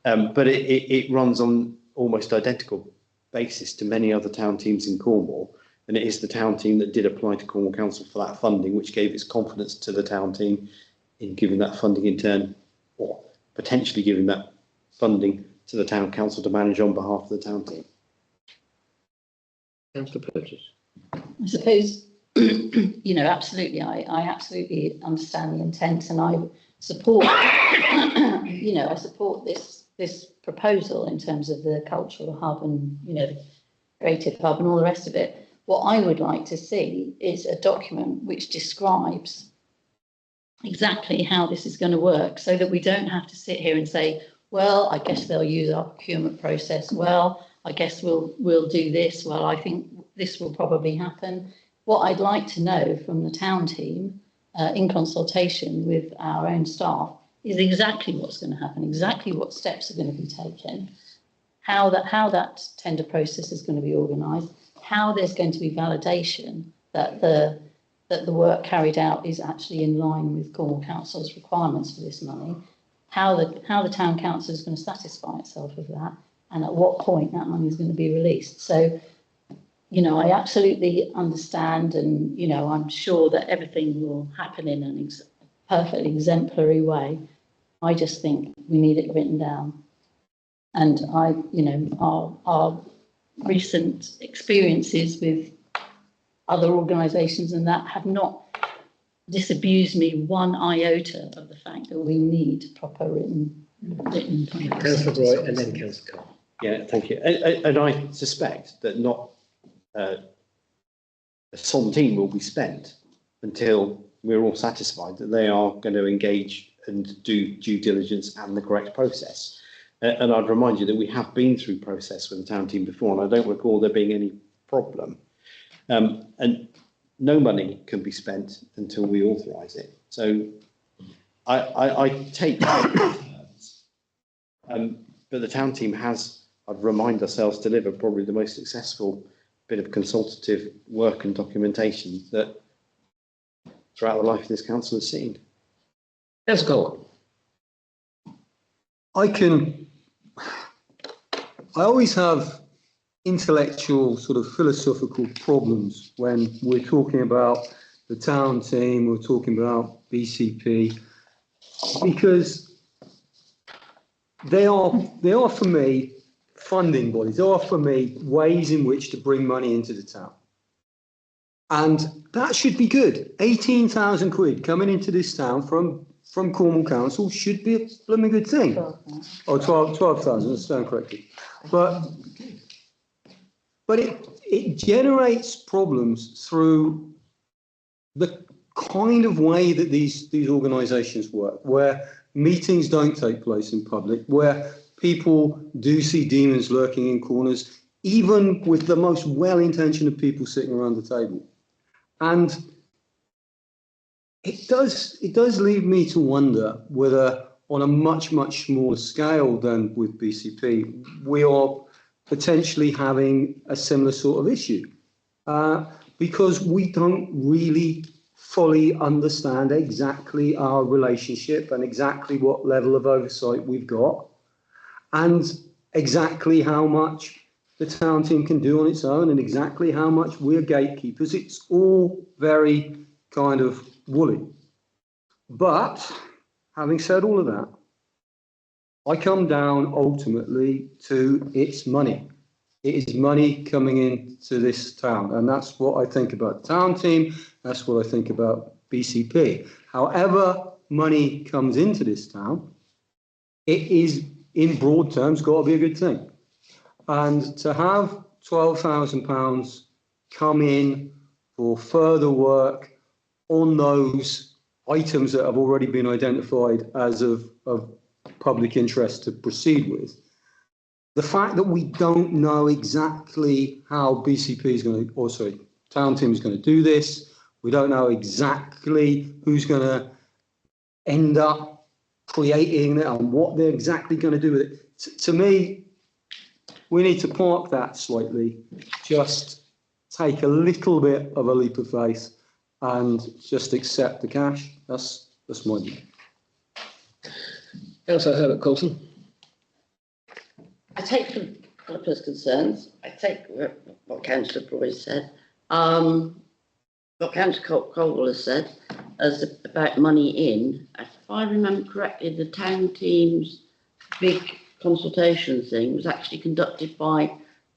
But it runs on almost identical basis to many other town teams in Cornwall, and it is the town team that did apply to Cornwall Council for that funding, which gave its confidence to the town team in giving that funding in turn, or potentially giving that funding to the town council to manage on behalf of the town team. Councillor Purchase. I suppose, absolutely, I absolutely understand the intent, and I support, I support this proposal in terms of the cultural hub and, the creative hub and all the rest of it. What I would like to see is a document which describes exactly how this is going to work, so that we don't have to sit here and say, well, I guess they'll use our procurement process. Well, I guess we'll do this. Well, I think this will probably happen. What I'd like to know from the town team, in consultation with our own staff, is exactly what's going to happen, exactly what steps are going to be taken, how that tender process is going to be organised, how there's going to be validation that the work carried out is actually in line with Cornwall Council's requirements for this money, how the town council is going to satisfy itself of that, and at what point that money is going to be released. So, I absolutely understand, and, I'm sure that everything will happen in perfectly exemplary way. I just think we need it written down. And our recent experiences with other organisations and that have not disabused me one iota of the fact that we need proper written. Councillor Roy and then Councillor Cole. Yeah, thank you. And I suspect that not a centime will be spent until we're all satisfied that they are going to engage and do due diligence and the correct process. And I'd remind you that we have been through process with the town team before, and I don't recall there being any problem. And no money can be spent until we authorise it. So I take but the town team has, I'd remind ourselves, delivered probably the most successful bit of consultative work and documentation that throughout the life of this council has seen. Let's go. I always have intellectual sort of philosophical problems when we're talking about the town team, we're talking about BCP, because they are for me funding bodies. They are for me ways in which to bring money into the town. And that should be good. 18,000 quid coming into this town from Cornwall Council should be a blooming good thing. 12,000, that's done correctly. But it generates problems through the kind of way that these organisations work, where meetings don't take place in public, where people do see demons lurking in corners, even with the most well-intentioned of people sitting around the table. And it does leave me to wonder whether, on a much, much smaller scale than with BCP, we are potentially having a similar sort of issue, because we don't really fully understand exactly our relationship and exactly what level of oversight we've got, and exactly how much the town team can do on its own, and exactly how much we're gatekeepers. It's all very kind of woolly. But having said all of that, I come down ultimately to it's money. It is money coming into this town, and that's what I think about the town team. That's what I think about BCP. However money comes into this town, it is, in broad terms, got to be a good thing. And to have £12,000 come in for further work on those items that have already been identified as of public interest to proceed with, the fact that we don't know exactly how BCP is going to, or sorry, town team is going to do this, we don't know exactly who's going to end up creating it and what they're exactly going to do with it. To me, we need to park that slightly, just take a little bit of a leap of faith and just accept the cash. That's my view. Councillor Herbert Coulson. I take developers' concerns. I take what Councillor Roy said. What Councillor Cole has said as about money in. If I remember correctly, the town team's big consultation thing was actually conducted by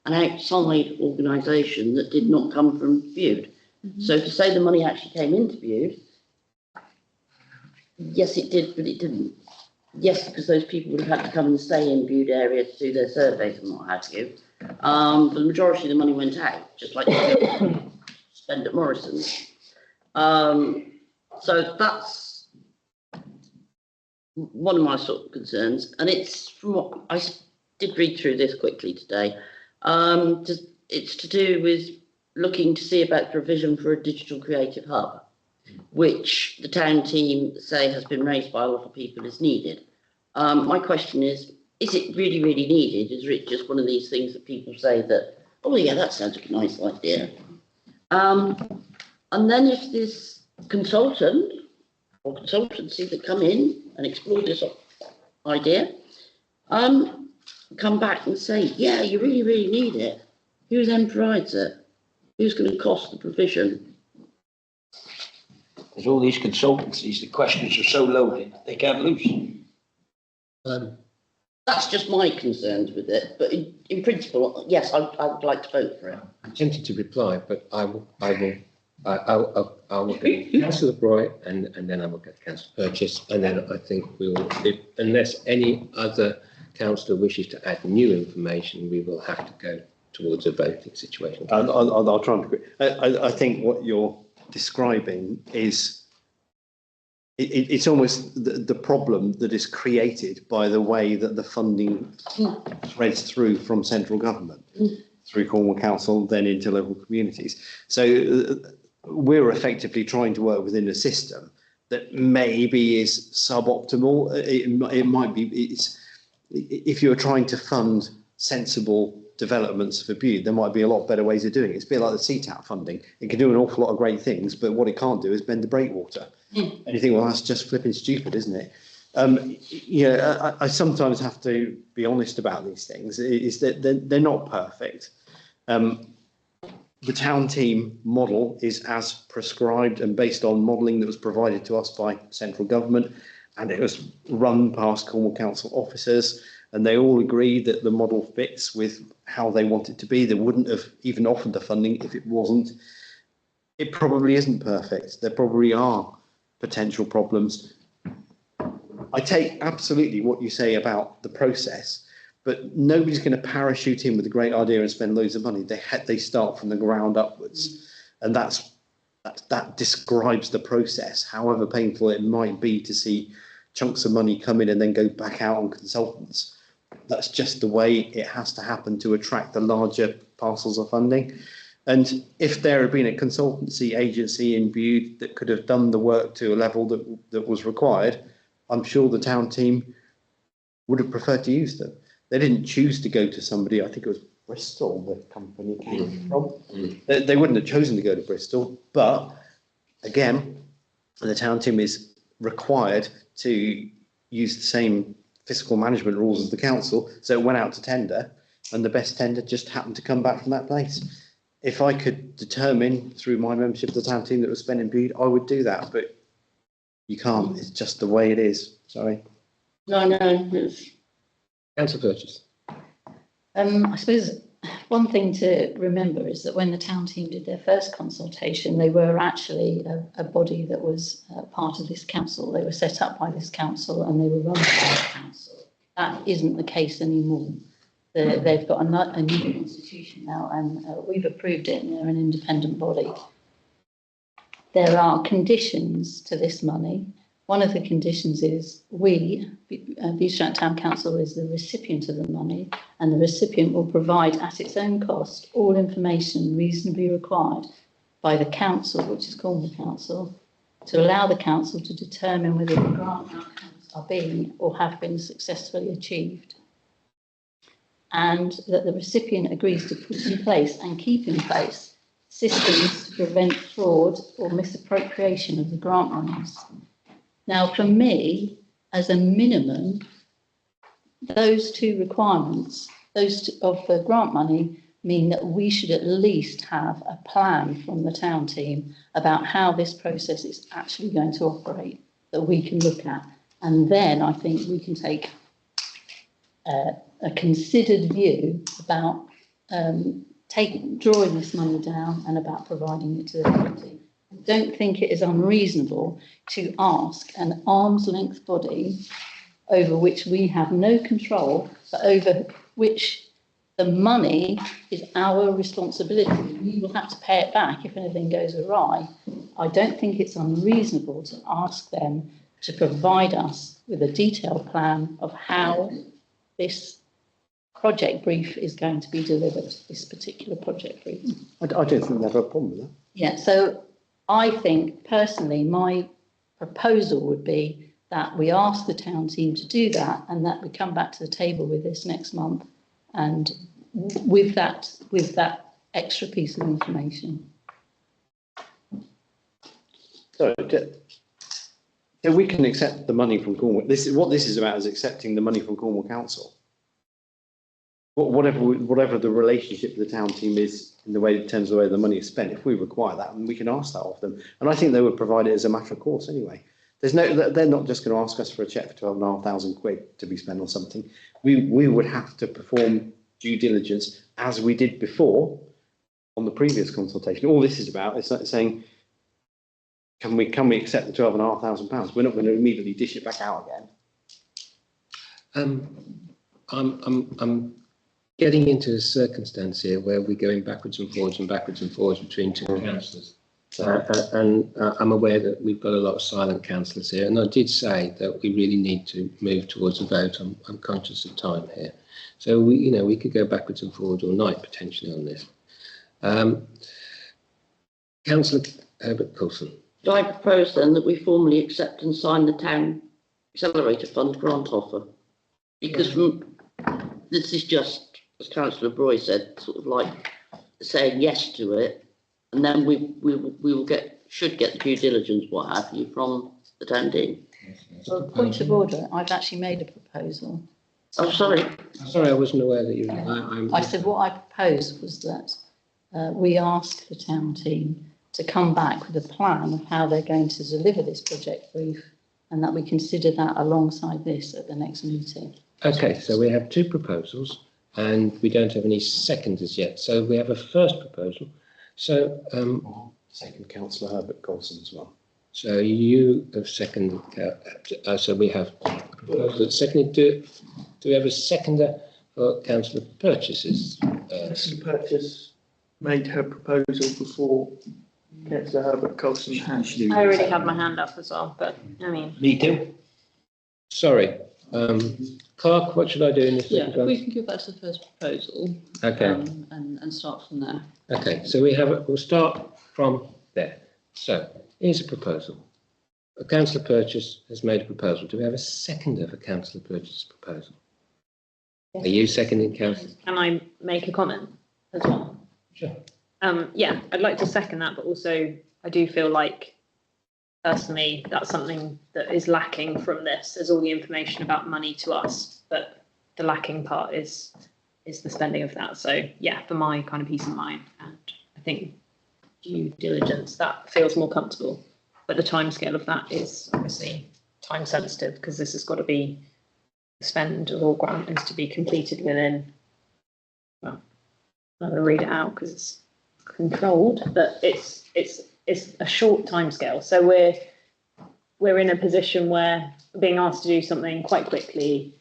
an outside organisation that did not come from Bude. So to say the money actually came into Bude, yes it did, but it didn't. Yes, because those people would have had to come and stay in Bude area to do their surveys and what have you. But the majority of the money went out, just like they spend at Morrison's. So that's one of my sort of concerns, and it's from what I did read through this quickly today. It's to do with looking to see about provision for a digital creative hub, which the town team say has been raised by a lot of people is needed. My question is it really, really needed? Is it just one of these things that people say that, oh yeah, that sounds like a nice idea? And then if this consultant or consultancy that come in and explore this idea, come back and say, yeah, you really, really need it, who then provides it? Who's going to cost the provision? There's all these consultancies, the questions are so loaded, they can't lose. That's just my concerns with it, but in principle, yes, I'd like to vote for it. I'm tempted to reply, but I will get Councillor Roy and then I will get Councillor Purchase, and then I think unless any other councillor wishes to add new information, we will have to go towards a voting situation. I'll try and agree. I think what you're describing is it's almost the problem that is created by the way that the funding threads through from central government, through Cornwall Council, then into local communities. So we're effectively trying to work within a system that maybe is suboptimal. It might be, if you're trying to fund sensible developments for Bude, there might be a lot better ways of doing it. It's a bit like the CTAP funding. It can do an awful lot of great things, but what it can't do is bend the breakwater. And you think, well, that's just flipping stupid, isn't it? I sometimes have to be honest about these things, is that they're not perfect. The town team model is as prescribed and based on modelling that was provided to us by central government, and it was run past Cornwall Council officers, and they all agreed that the model fits with how they want it to be. They wouldn't have even offered the funding if it wasn't. It probably isn't perfect. There probably are potential problems. I take absolutely what you say about the process, but nobody's going to parachute in with a great idea and spend loads of money. They start from the ground upwards, and that describes the process, however painful it might be to see chunks of money come in and then go back out on consultants. That's just the way it has to happen to attract the larger parcels of funding. And if there had been a consultancy agency in Bude that could have done the work to a level that was required, I'm sure the town team would have preferred to use them. They didn't choose to go to somebody, I think it was Bristol, the company came from. They wouldn't have chosen to go to Bristol, but again, the town team is required to use the same fiscal management rules as the council, so it went out to tender, and the best tender just happened to come back from that place. If I could determine through my membership of the town team that was spent in Bude, I would do that, but you can't. It's just the way it is. Sorry. No. Councillor Purchase. I suppose one thing to remember is that when the town team did their first consultation, they were actually a body that was part of this council. They were set up by this council and they were run by this council. That isn't the case anymore. They've got a new institution now, and we've approved it, and they're an independent body. There are conditions to this money. One of the conditions is Bude-Stratton Town Council is the recipient of the money, and the recipient will provide at its own cost all information reasonably required by the council, which is Cornwall Council, to allow the council to determine whether the grant outcomes are being or have been successfully achieved, and that the recipient agrees to put in place and keep in place systems to prevent fraud or misappropriation of the grant monies. Now, for me, as a minimum, those two requirements, of the grant money, mean that we should at least have a plan from the town team about how this process is actually going to operate that we can look at. And then I think we can take a considered view about drawing this money down and about providing it to the community. I don't think it is unreasonable to ask an arm's length body over which we have no control, but over which the money is our responsibility. We will have to pay it back if anything goes awry. I don't think it's unreasonable to ask them to provide us with a detailed plan of how this project brief is going to be delivered, this particular project brief. I don't think they have a problem with that. Yeah, so I think personally my proposal would be that we ask the town team to do that and that we come back to the table with this next month and with that extra piece of information. So we can accept the money from Cornwall. This is what this is about, is accepting the money from Cornwall Council. whatever the relationship with the town team is in the way, in terms of the way the money is spent, if we require that, and we can ask that of them. And I think they would provide it as a matter of course anyway. They're not just going to ask us for a cheque for 12,500 quid to be spent on something. We would have to perform due diligence as we did before on the previous consultation. All this is about is saying, can we accept the £12,500? We're not going to immediately dish it back out again. I'm getting into a circumstance here where we're going backwards and forwards between two councillors. And I'm aware that we've got a lot of silent councillors here, and I did say that we really need to move towards a vote. I'm conscious of time here, so we could go backwards and forwards all night potentially on this. Councillor Herbert Coulson. Do I propose then that we formally accept and sign the town accelerator fund grant offer? Because this is just, as Councillor Broy said, sort of like saying yes to it, and then we should get the due diligence, what have you, from the town team. Well, point of order, I've actually made a proposal. Oh, sorry. Sorry, I wasn't aware that you. I said what I proposed was that we ask the town team to come back with a plan of how they're going to deliver this project brief, and that we consider that alongside this at the next meeting. Okay, so we have two proposals, and we don't have any seconds yet. So we have a first proposal. So second, Councillor Herbert Coulson as well. So you have seconded. So we have proposal seconded. Do we have a seconder for Councillor Purchase's? Councillor Purchase made her proposal before Councillor Herbert Coulson had. I already had my hand up as well, but I mean. Me too. Sorry. Clark, what should I do in this? Yeah, if we can go back to the first proposal. Okay. And start from there. Okay, so we'll start from there. So here's a proposal. Councillor Purchase has made a proposal. Do we have a seconder for Councillor Purchase's proposal? Yes. Are you seconding, Councillor? Can I make a comment as well? Sure. Yeah, I'd like to second that, but also I do feel like personally that's something that is lacking from this. There's all the information about money to us, but the lacking part is the spending of that. So yeah, for my kind of peace of mind, and I think due diligence, that feels more comfortable. But the timescale of that is obviously time sensitive, because this has got to be, the spend of all grant is to be completed within, well, I'm going to read it out because it's controlled, but it's a short timescale. So we're in a position where we're being asked to do something quite quickly,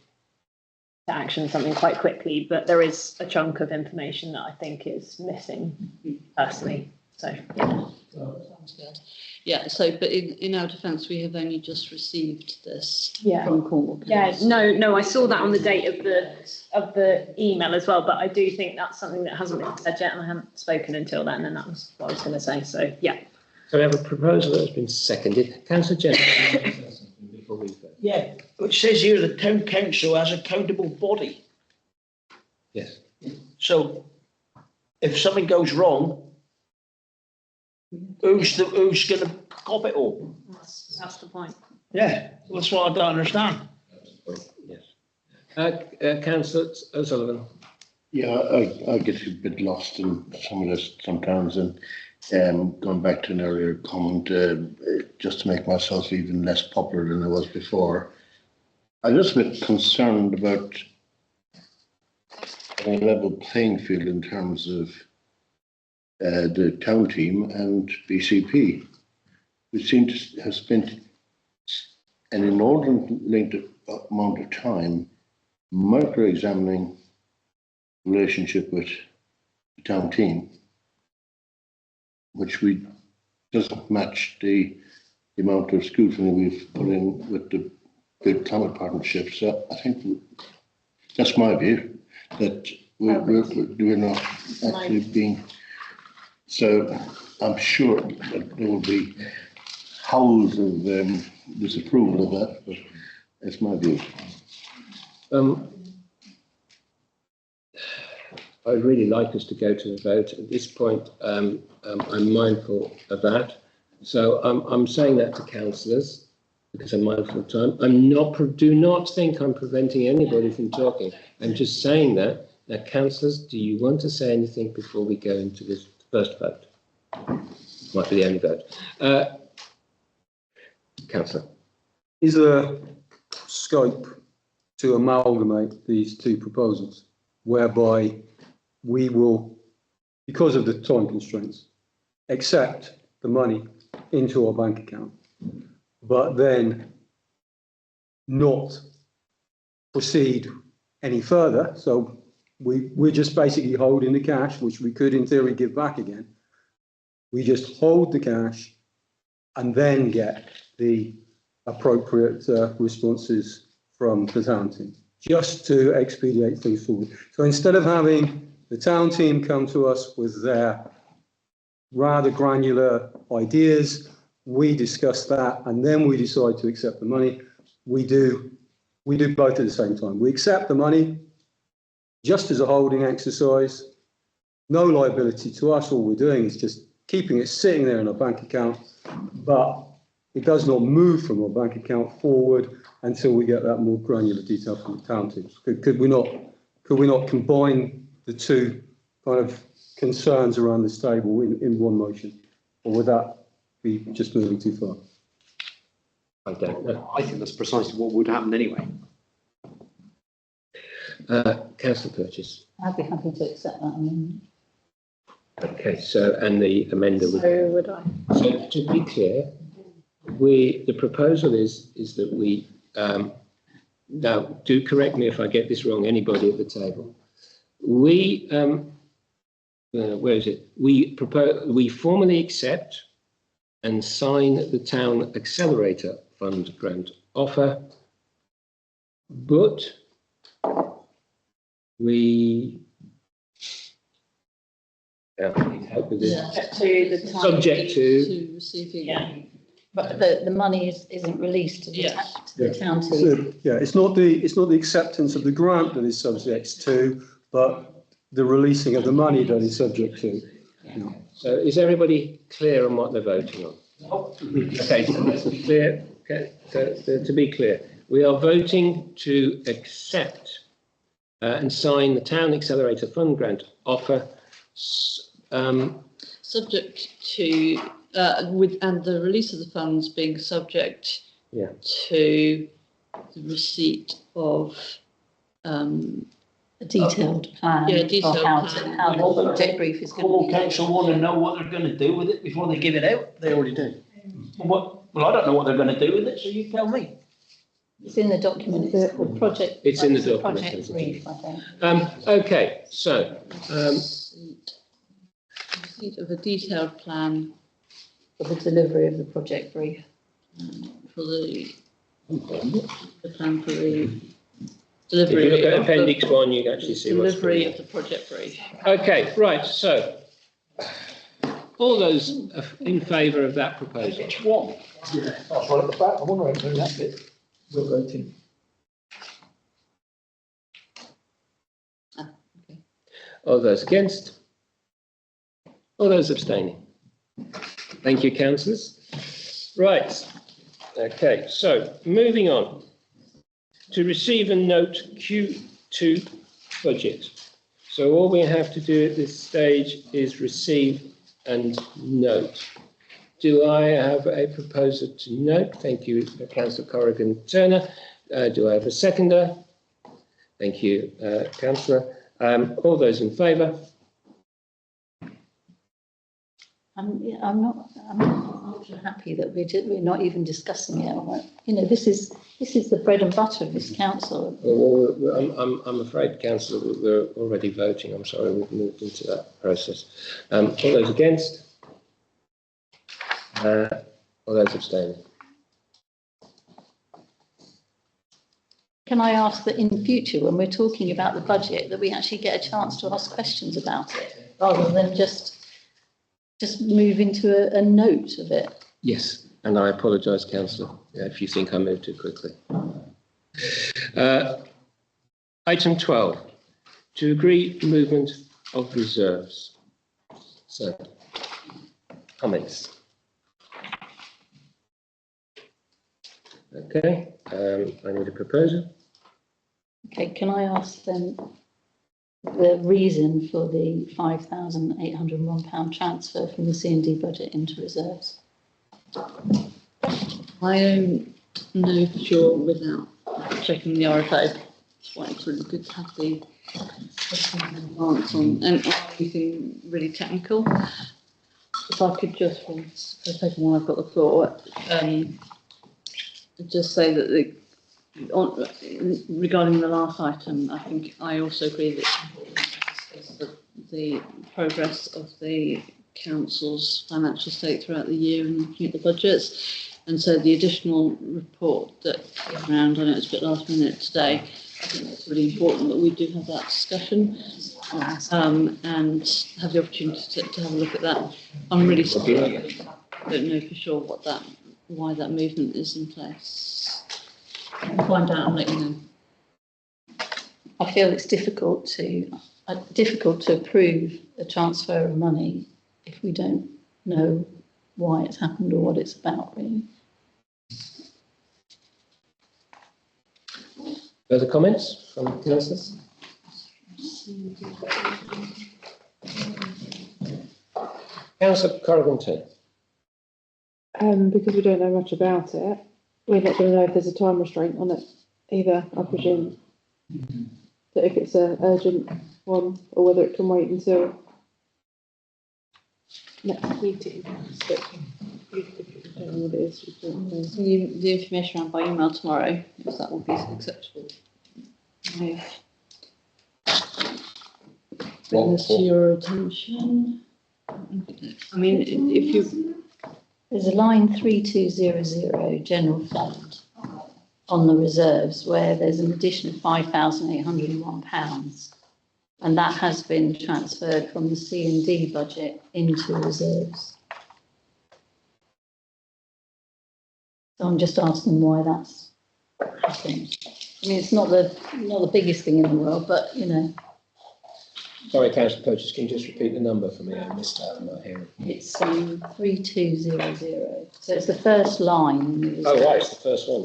to action something quite quickly, but there is a chunk of information that I think is missing personally. So yeah. Sounds good. Yeah, so but in our defence, we have only just received this Yeah. from Cornwall. Yeah, no, I saw that on the date of the email as well, but I do think that's something that hasn't been said yet, and I haven't spoken until then, and that was what I was going to say. So yeah. So we have a proposal that has been seconded. Councillor Jensen, before we vote. Yeah, it says here the town council has a accountable body. Yes. So if something goes wrong, who's going to cop it all? That's the point. Yeah, that's what I don't understand. Yes. Councillor O'Sullivan. Yeah, I get a bit lost in some of this sometimes, and going back to an earlier comment, just to make myself even less popular than I was before, I'm just a bit concerned about a level playing field in terms of the town team and BCP. We seem to have spent an inordinate amount of time micro-examining the relationship with the town team, which doesn't match the amount of scrutiny we've put in with the big climate partnership. So I think that's my view, that we're not actually being. So I'm sure that there will be howls of disapproval of that, but that's my view. I'd really like us to go to the vote. At this point, I'm mindful of that. So I'm saying that to councillors because I'm mindful of time. Do not think I'm preventing anybody from talking. I'm just saying that Now, councillors, do you want to say anything before we go into this first vote? Might be the only vote. Councillor. Is there scope to amalgamate these two proposals, whereby we will, because of the time constraints, accept the money into our bank account, but then not proceed any further? So we're just basically holding the cash, which we could in theory give back again. We just hold the cash and then get the appropriate responses from the town team, just to expedite things forward. So instead of having the town team come to us with their rather granular ideas, we discuss that and then we decide to accept the money. We do both at the same time. We accept the money just as a holding exercise, no liability to us. All we're doing is just keeping it sitting there in our bank account, but it does not move from our bank account forward until we get that more granular detail from the town teams. Could we not combine the two kind of concerns around this table in one motion, or would that be just moving too far? I don't know. I think that's precisely what would happen anyway. Councillor Purchase. I'd be happy to accept that amendment. Okay, so, and the amender would. So would I. So to be clear, the proposal is that we, now do correct me if I get this wrong, anybody at the table. We, where is it? We formally accept and sign the town accelerator fund grant offer, but we help with this. Subject to receiving. Yeah. But the money isn't released to the town team. So, yeah, it's not the acceptance of the grant that is subject to, but the releasing of the money that is subject to. Yeah. So is everybody clear on what they're voting on? Okay, so clear. Okay, so to be clear, we are voting to accept and sign the Town Accelerator Fund Grant offer, subject to and the release of the funds being subject to the receipt of a detailed plan. Yeah, detailed plan. How the project brief is going to be. Council want to know what they're going to do with it before they give it out. They already do. Well, I don't know what they're going to do with it, so you tell me. It's in the document, the project. It's in the document. Project brief, I think. Okay, so receipt of a detailed plan for the delivery of the project brief. For the plan for the delivery. If you look at Appendix 1, you can actually see delivery of the project brief. Okay, right. So, all those in favour of that proposal? Which one? Yeah, that's right at the back. I wonder how to do that bit. We're voting. Okay. All those against? All those abstaining? Thank you, councillors. Right. Okay, so moving on to receive and note Q2 budget. So all we have to do at this stage is receive and note. Do I have a proposer to note? Thank you, Councillor Corrigan Turner. Do I have a seconder? Thank you, Councillor. All those in favour? I'm not happy that we're not even discussing it. You know, this is the bread and butter of this council. Well, I'm afraid, Councillor, we're already voting. I'm sorry, we've moved into that process. All those against? All those abstaining? Can I ask that in future, when we're talking about the budget, that we actually get a chance to ask questions about it, rather than just move into a note of it? Yes, and I apologise, Councillor, if you think I moved too quickly. Item 12, to agree movement of reserves. So, comments? Okay, I need a proposal. Okay, can I ask then the reason for the £5,801 transfer from the C&D budget into reserves? I don't know for sure without checking the RFO. That's why it's really good to have the advance on and anything really technical. If I could just, for a second while I've got the floor, just say that regarding the last item, I think I also agree that it's the progress of the council's financial state throughout the year and looking at the budgets. And so the additional report that came around, I know it's a bit last minute today, I think it's really important that we do have that discussion and have the opportunity to have a look at that. I'm really sorry, I don't know for sure why that movement is in place. I'll find out and let you know. I feel it's difficult to approve a transfer of money if we don't know why it's happened or what it's about, really. Further comments from councillors? Councillor Corrigan. Because we don't know much about it, we're not going to know if there's a time restraint on it either, I presume. That if it's an urgent one or whether it can wait until next meeting. But if you don't know what it is, we don't know. The information around by email tomorrow, if that would be acceptable. No. Bring this to your attention. I mean, if you... There's a line 3200, general fund, on the reserves, where there's an addition of £5,801, and that has been transferred from the C&D budget into reserves. So I'm just asking why that's happening. I mean, it's not the biggest thing in the world, but you know. Sorry, Councillor Purchase, can you just repeat the number for me? I missed that, I'm not hearing. It's 3200. So it's the first line in the reserves. Oh, right, it's the first one.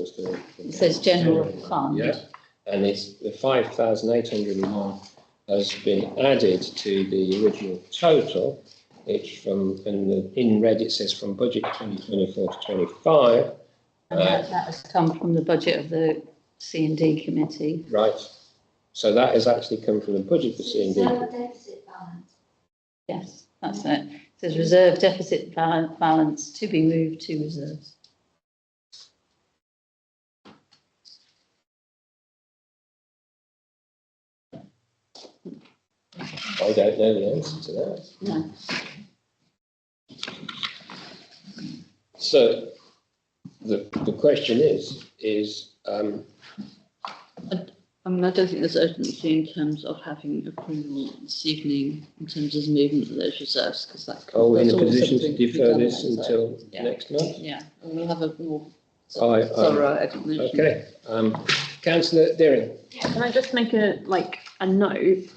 It says general fund. Yeah, and it's the 5,801 has been added to the original total. It's from, in red it says from budget 2024 to 25. And that has come from the budget of the C&D committee. Right. So that has actually come from the budget for C&D. Deficit balance. Yes, that's it. It says reserve deficit balance to be moved to reserves. I don't know the answer to that. No. So the question is I mean, I don't think there's urgency in terms of having approval this evening in terms of the movement of those reserves, because that. Are we in a that's all position to something be defer done this then, so, until yeah. next month? Yeah, and we'll have a more thorough explanation. Okay. Councillor Deering. Can I just make a note?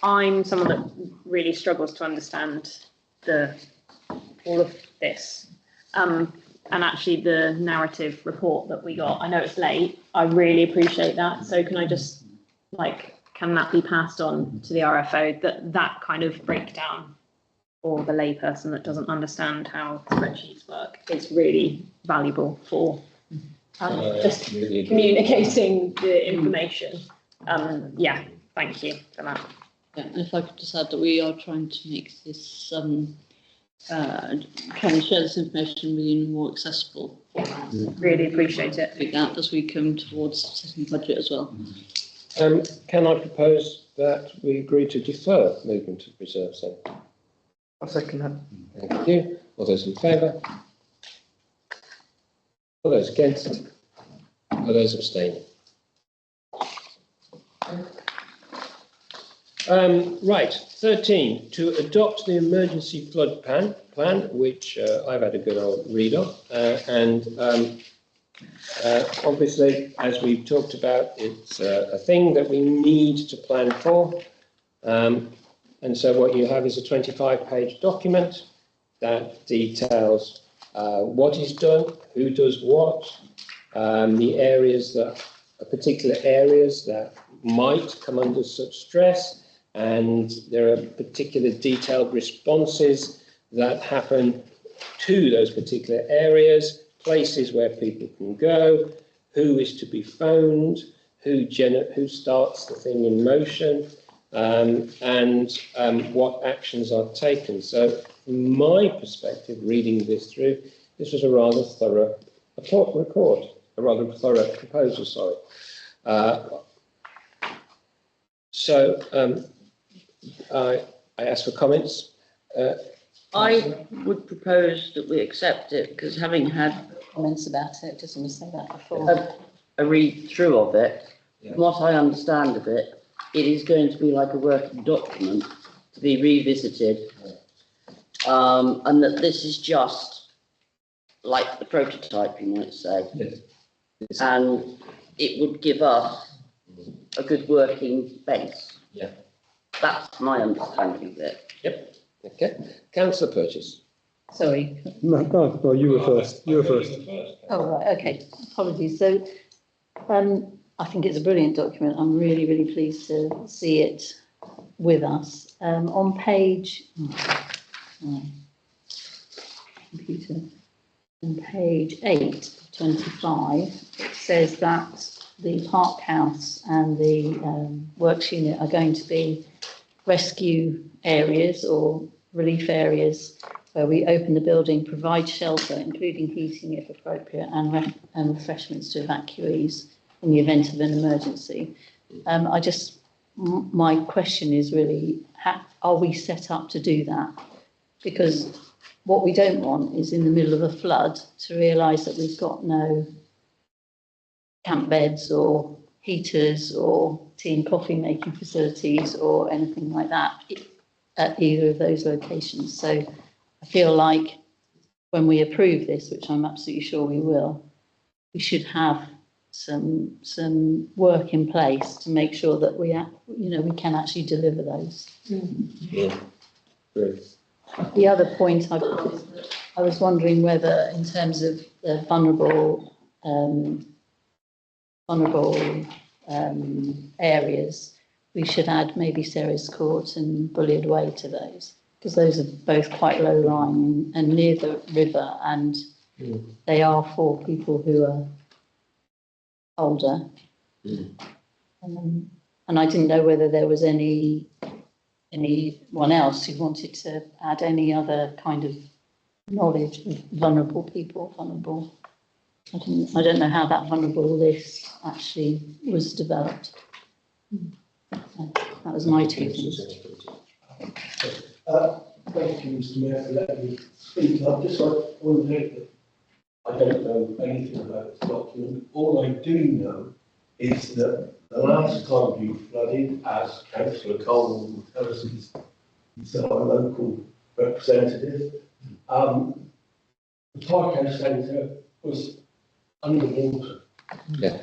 I'm someone that really struggles to understand all of this. And actually the narrative report that we got, I know it's late, I really appreciate that. So can I just, can that be passed on to the RFO, that kind of breakdown, or the layperson that doesn't understand how spreadsheets work, is really valuable for just really communicating the information. Yeah, thank you for that. Yeah, and if I could just add that we are trying to make this trying to share this information with you more accessible. Really appreciate it. That as we come towards setting budget as well. Can I propose that we agree to defer movement of reserves then? I'll second that. Thank you. All those in favour? All those against? All those abstaining? Right, 13, to adopt the emergency flood plan, which I've had a good old read of, obviously, as we've talked about, it's a thing that we need to plan for, and so what you have is a 25-page document that details what is done, who does what, the areas that particular areas that might come under such stress, and there are particular detailed responses that happen to those particular areas, places where people can go, who is to be phoned, who starts the thing in motion, and what actions are taken. So from my perspective, reading this through, this was a rather thorough proposal, sorry. I ask for comments. I would propose that we accept it, because having had Comments about it, just want to say that before. a read through of it, from what I understand of it, it is going to be like a working document to be revisited, and that this is just like the prototype, you might say. Yes. And it would give us a good working base. Yeah. That's my understanding of it. Yep. Okay. Councillor Purchase. Sorry. No, you were first. You were first. Oh, right, okay. Apologies. So, I think it's a brilliant document. I'm really, really pleased to see it with us. On page, computer, on page 8, 25, it says that the Park House and the Works Unit are going to be rescue areas or relief areas where we open the building, provide shelter, including heating if appropriate, and refreshments to evacuees in the event of an emergency. My question is really, are we set up to do that? Because what we don't want is in the middle of a flood to realise that we've got no camp beds or heaters or tea and coffee making facilities or anything like that at either of those locations. So I feel like when we approve this, which I'm absolutely sure we will, we should have some work in place to make sure that we can actually deliver those. Yeah. Great. The other point I was wondering whether, in terms of the vulnerable areas, we should add maybe Ceres Court and Bulliard Way to those, because those are both quite low lying and near the river, and they are for people who are older. And I didn't know whether there was anyone else who wanted to add any other kind of knowledge of vulnerable people. I don't know how that vulnerable list actually was developed. That was my two things. Thank you, Mr. Mayor, for letting me speak. I'd just like to point out that I don't know anything about this document. All I do know is that the last time we flooded, as Councillor Cole will tell us, he's our local representative, the Park House Centre was underwater. Yeah.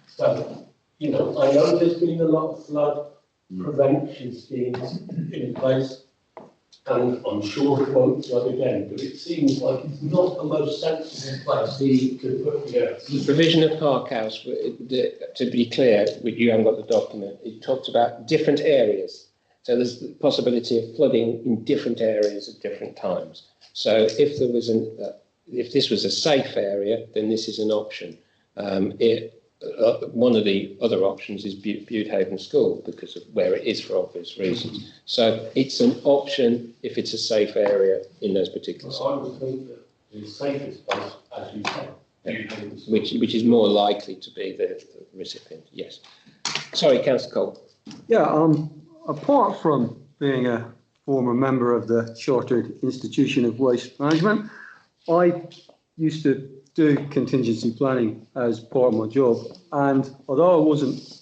So, I know there's been a lot of flood prevention schemes in place, and I'm sure it won't flood again, but it seems like it's not the most sensible place to put the earth. The provision of Park House, to be clear, you haven't got the document, it talks about different areas. So there's the possibility of flooding in different areas at different times. So if this was a safe area, then this is an option. One of the other options is Bude School, because of where it is for obvious reasons. So it's an option if it's a safe area in those particular sites. I would think that the safest place, as you said, which is more likely to be the recipient. Yes. Sorry, Councillor Cole. Yeah. Apart from being a former member of the Chartered Institution of Waste Management, I used to do contingency planning as part of my job, and although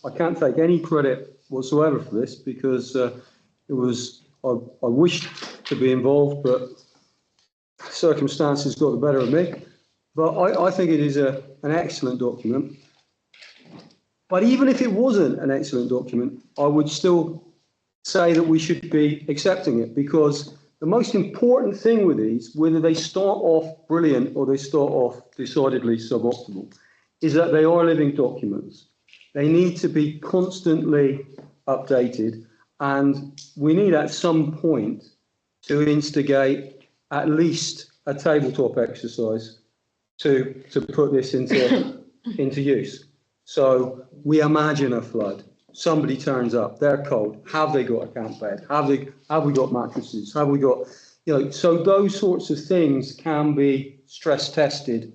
I can't take any credit whatsoever for this, because I wished to be involved, but circumstances got the better of me. But I think it is an excellent document. But even if it wasn't an excellent document, I would still say that we should be accepting it, because the most important thing with these, whether they start off brilliant or they start off decidedly suboptimal, is that they are living documents. They need to be constantly updated, and we need at some point to instigate at least a tabletop exercise to put this into use. So we imagine a flood. Somebody turns up, they're cold. Have they got a camp bed? Have we got mattresses? Have we got, so those sorts of things can be stress tested,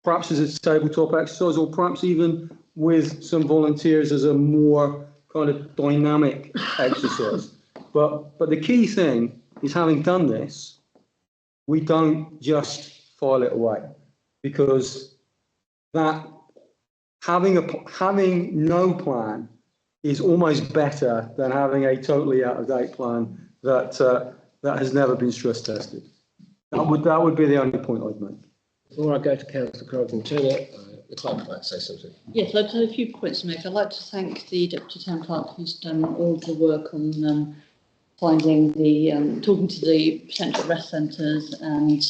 perhaps as a tabletop exercise, or perhaps even with some volunteers as a more kind of dynamic exercise. But the key thing is, having done this, we don't just file it away, because that having no plan is almost better than having a totally out-of-date plan that has never been stress tested. That would be the only point I'd make. Before I go to Councillor Corrigan-Turner, the clerk might say something. Yes, I'd have a few points to make. I'd like to thank the Deputy Town Clerk, who's done all the work on finding talking to the potential rest centres and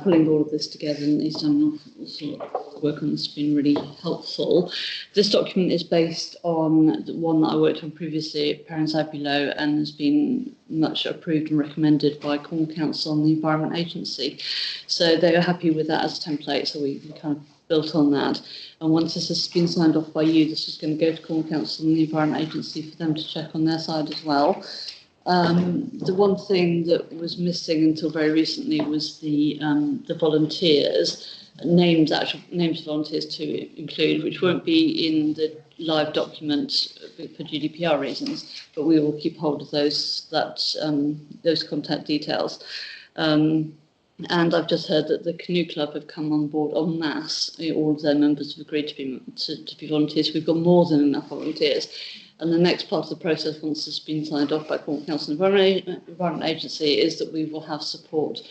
pulling all of this together, and he's done also work on this, has been really helpful. This document is based on the one that I worked on previously at Parents Below, and has been much approved and recommended by Cornwall Council and the Environment Agency. So they are happy with that as a template, so we kind of built on that. And once this has been signed off by you, this is going to go to Cornwall Council and the Environment Agency for them to check on their side as well. The one thing that was missing until very recently was the volunteers, names of volunteers to include, which won't be in the live document for GDPR reasons, but we will keep hold of those contact details. And I've just heard that the Canoe Club have come on board en masse. All of their members have agreed to be volunteers. We've got more than enough volunteers. And the next part of the process, once it's been signed off by Cornwall Council and Environment Agency, is that we will have support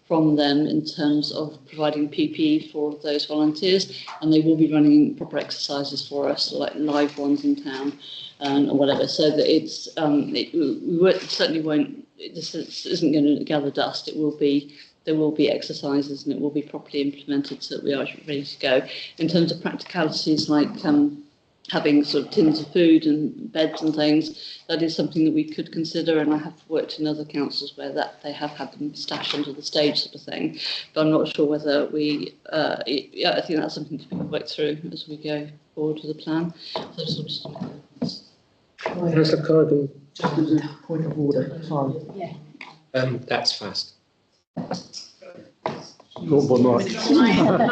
from them in terms of providing PPE for those volunteers, and they will be running proper exercises for us, like live ones in town or whatever, so that it's certainly won't. This isn't going to gather dust. There will be exercises, and it will be properly implemented so that we are ready to go. In terms of practicalities, like having sort of tins of food and beds and things, that is something that we could consider, and I have worked in other councils where they have had them stashed under the stage sort of thing, but I'm not sure whether I think that's something to be worked through as we go forward with the plan. So I just wanted to make that. Councillor Corrigan. Just as a point of order, time. Yeah. That's fast. Can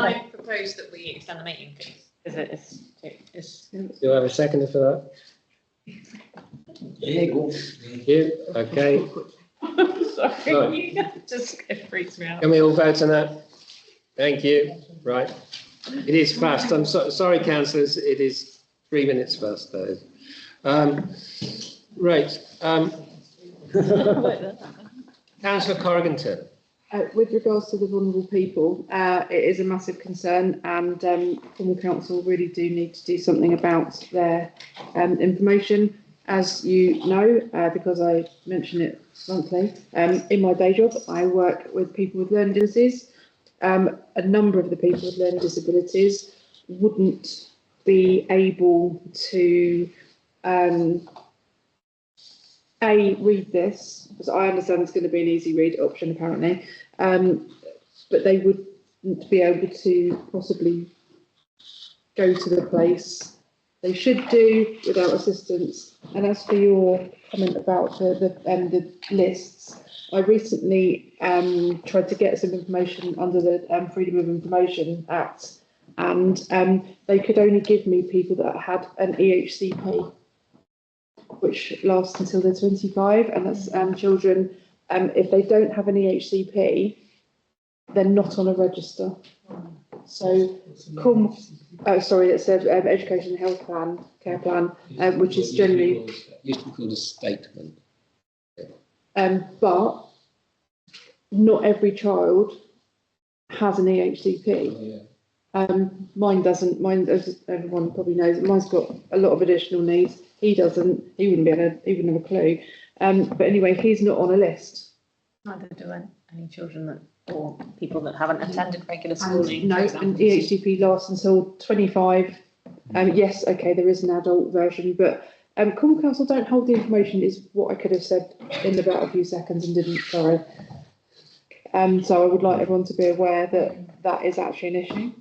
I propose that we extend the meeting, please? Do I have a seconder for that? You? Okay. Sorry, it freaks me out. Can we all vote on that? Thank you. Right. It is fast. I'm sorry, councillors. It is 3 minutes fast, though. Right. Councillor Corrigan-Turner. With regards to the vulnerable people, it is a massive concern, and Cornwall Council really do need to do something about their information. As you know, because I mention it monthly, in my day job, I work with people with learning disabilities. A number of the people with learning disabilities wouldn't be able to read this, because I understand it's going to be an easy read option apparently, but they wouldn't be able to possibly go to the place they should do without assistance. And as for your comment about the lists, I recently tried to get some information under the Freedom of Information Act, and they could only give me people that had an EHCP, which lasts until they're 25, and that's children. If they don't have an EHCP, they're not on a register. So, it's an education and health plan, care plan, which is generally used to be called a statement. But not every child has an EHCP. Mine doesn't. Mine, as everyone probably knows, mine's got a lot of additional needs. He doesn't. He wouldn't have a clue. But anyway, he's not on a list. Neither do any children that, or people that haven't attended regular schooling. No, and EHCP lasts until 25, Yes, okay, there is an adult version, but Common Council don't hold the information is what I could have said in about a few seconds and didn't, sorry. So I would like everyone to be aware that that is actually an issue.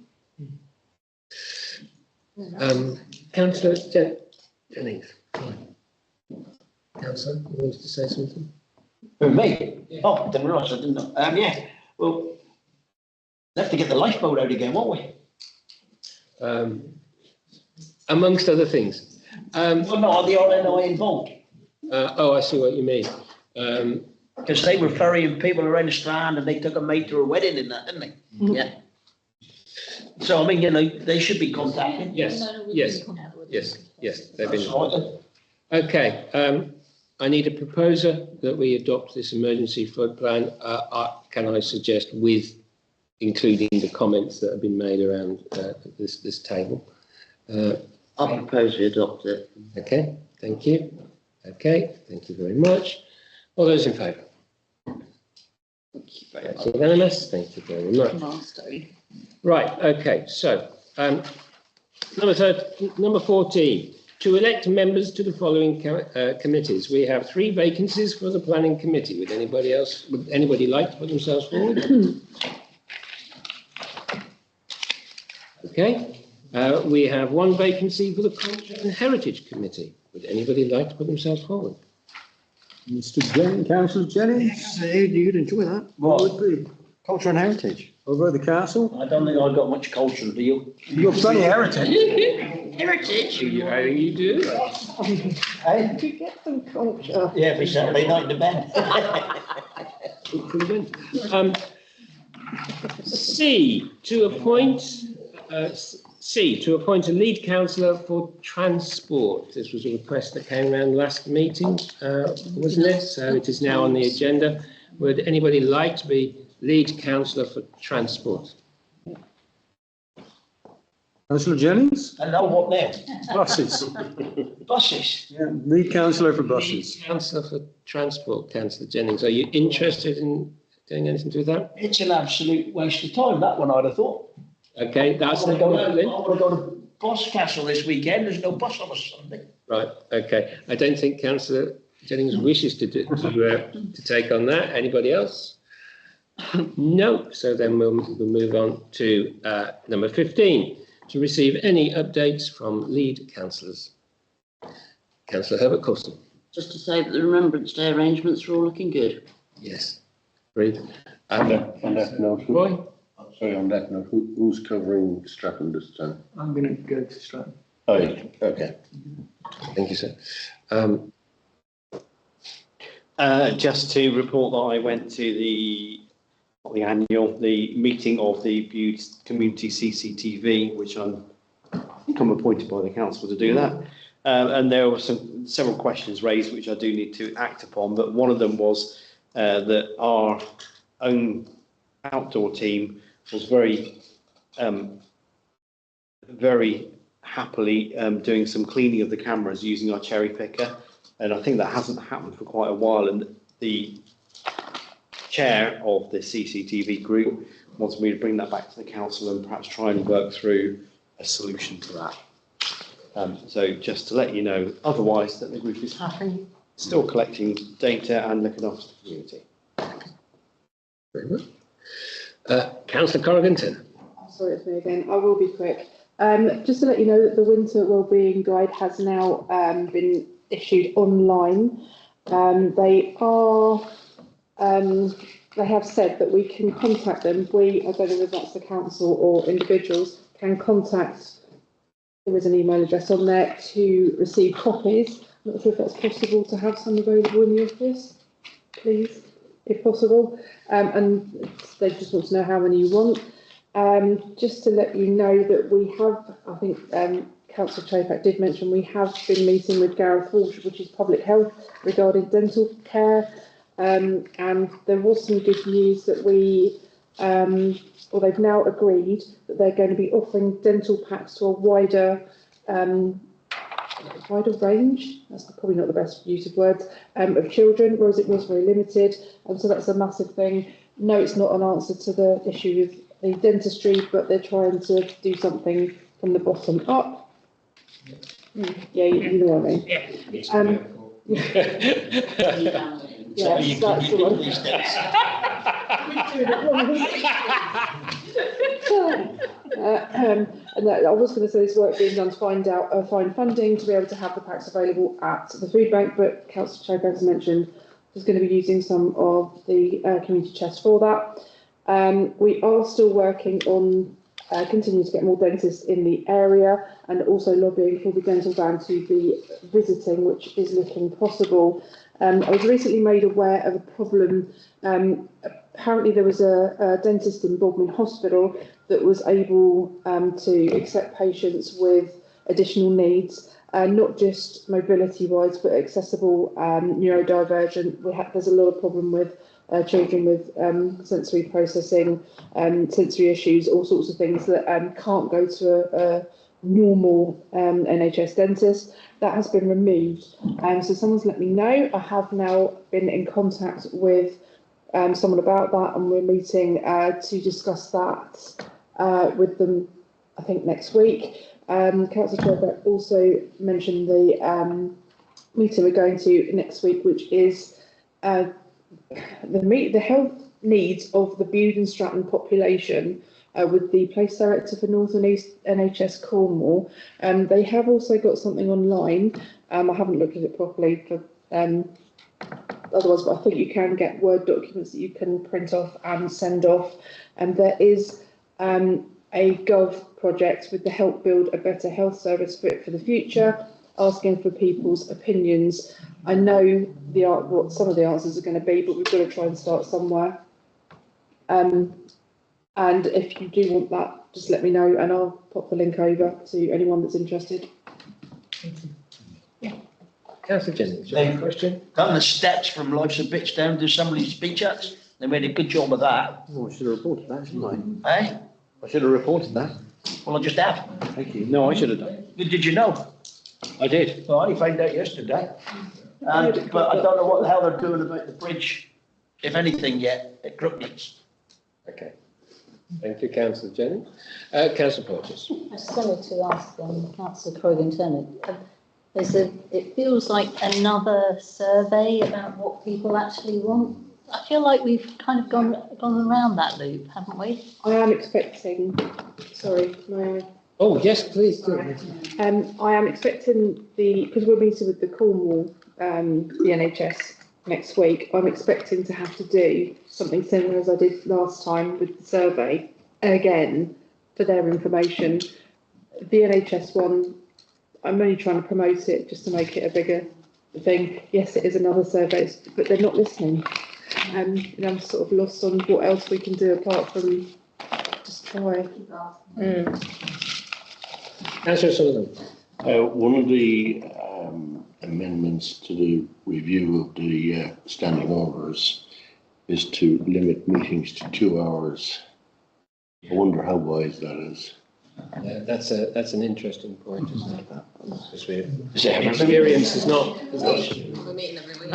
Councillor Jennings. Councillor, you wanted to say something? Who, me? Oh, didn't realise I didn't know. Yeah, well, we'll have to get the lifeboat out again, won't we? Amongst other things. Well, no, are the RNI involved? I see what you mean. Because they were ferrying people around the Strand and they took a mate to a wedding in that, didn't they? Yeah. So, I mean, you know, they should be contacted. Yes, they've been. Okay, I need a proposer that we adopt this emergency flood plan. Can I suggest with including the comments that have been made around this table? I propose we adopt it. Okay, thank you. Okay, thank you very much. All those in favour? That's unanimous. Thank you very much. Right, okay, so number 14, to elect members to the following committees. We have 3 vacancies for the planning committee. Would anybody like to put themselves forward? Okay, we have 1 vacancy for the culture and heritage committee. Would anybody like to put themselves forward? Mr. Jennings, Councillor Jennings. You'd enjoy that. What would be? Culture and heritage. Over at the castle? I don't think I've got much culture, do you? You've plenty of heritage. Heritage? I think you do. Hey? You get some culture. Yeah, every Saturday night in the bed. C, to appoint a lead councillor for transport. This was a request that came around last meeting, wasn't it? So it is now on the agenda. Would anybody like to be lead councillor for transport? Councillor Jennings? Hello, what there? Buses. Buses? Yeah, lead councillor for buses. Councillor for transport, Councillor Jennings. Are you interested in doing anything to do with that? It's an absolute waste of time, that one, I'd have thought. Okay, that's. I want to go to Boscastle this weekend. There's no bus on a Sunday. Right, okay. I don't think Councillor Jennings wishes to take on that. Anybody else? No. So then we'll move on to number 15, to receive any updates from lead councillors. Councillor Herbert Coulson. Just to say that the Remembrance Day arrangements are all looking good. Yes. Great. On that note, Roy? Sorry, on that note, who's covering Stratton this time? I'm going to go to Stratton. Oh, yeah. Okay. Thank you, sir. Just to report that I went to the meeting of the Bude Community CCTV, which I think I'm appointed by the council to do that. And there were several questions raised which I do need to act upon, but one of them was that our own outdoor team was very happily doing some cleaning of the cameras using our cherry picker, and I think that hasn't happened for quite a while, and the chair of the CCTV group wants me to bring that back to the council and perhaps try and work through a solution to that. So just to let you know, otherwise that the group is happy, still collecting data and looking after the community. Very well. Councillor Corrigan. Sorry, it's me again. I will be quick. Just to let you know that the Winter Wellbeing Guide has now been issued online. They have said that we can contact them. I don't know whether that's the council or individuals, can contact. There is an email address on there to receive copies. I'm not sure if that's possible to have some available in the office, please, if possible. And they just want to know how many you want. Just to let you know that we have, I think Councillor Chopak did mention, we have been meeting with Gareth Walsh, which is Public Health, regarding dental care. And there was some good news that they've now agreed that they're going to be offering dental packs to a wider range, that's probably not the best use of words, of children, whereas it was very limited. And so that's a massive thing. No, it's not an answer to the issue with the dentistry, but they're trying to do something from the bottom up. Yeah, you know what I mean. Yeah. Yes, that's the one. And that, I was going to say this work being done to find funding to be able to have the packs available at the food bank, but Councillor Chope, as mentioned, is going to be using some of the community chest for that. We are still working on continuing to get more dentists in the area and also lobbying for the dental van to be visiting, which is looking possible. I was recently made aware of a problem. Apparently there was a dentist in Bodmin Hospital that was able to accept patients with additional needs, not just mobility-wise, but accessible neurodivergent. There's a lot of problem with children with sensory processing, sensory issues, all sorts of things that can't go to a normal NHS dentist. That has been removed. So someone's let me know. I have now been in contact with someone about that, and we're meeting to discuss that with them, I think, next week. Councillor Trevor also mentioned the meeting we're going to next week, which is the health needs of the Bude-Stratton population with the place director for North and East NHS Cornwall. They have also got something online. I haven't looked at it properly for otherwise, but I think you can get Word documents that you can print off and send off. And there is a Gov project with the Help Build a Better Health Service Fit for the Future, asking for people's opinions. I know what some of the answers are going to be, but we've got to try and start somewhere. And if you do want that, just let me know and I'll pop the link over to anyone that's interested. Councillor Jennings, you have a question? Done the steps from Life's a Bitch down to somebody's speech acts. They made a good job of that. Oh, I should have reported that, shouldn't Eh? I should have reported that. Well, I just have. Thank you. No, I should have done. Did you know? I did. Well, I only found out yesterday. But I don't know what the hell they're doing about the bridge, if anything, yet at Crookneys. Okay. Thank you, Councillor Jennings. Councillor Porteous. I just wanted to ask Councillor Croydon-Turner. It feels like another survey about what people actually want. I feel like we've kind of gone around that loop, haven't we? I am expecting. Sorry, may I? Oh yes, please do. I am expecting because we're meeting with the Cornwall, the NHS next week. I'm expecting to have to do something similar as I did last time with the survey again for their information. The NHS one, I'm only trying to promote it just to make it a bigger thing. Yes, it is another survey, but they're not listening. And I'm sort of lost on what else we can do apart from just try. Councillor Sullivan. One of the amendments to the review of the standing orders is to limit meetings to 2 hours. I wonder how wise that is. That's an interesting point, isn't it? Because experience is not. We're meeting every week.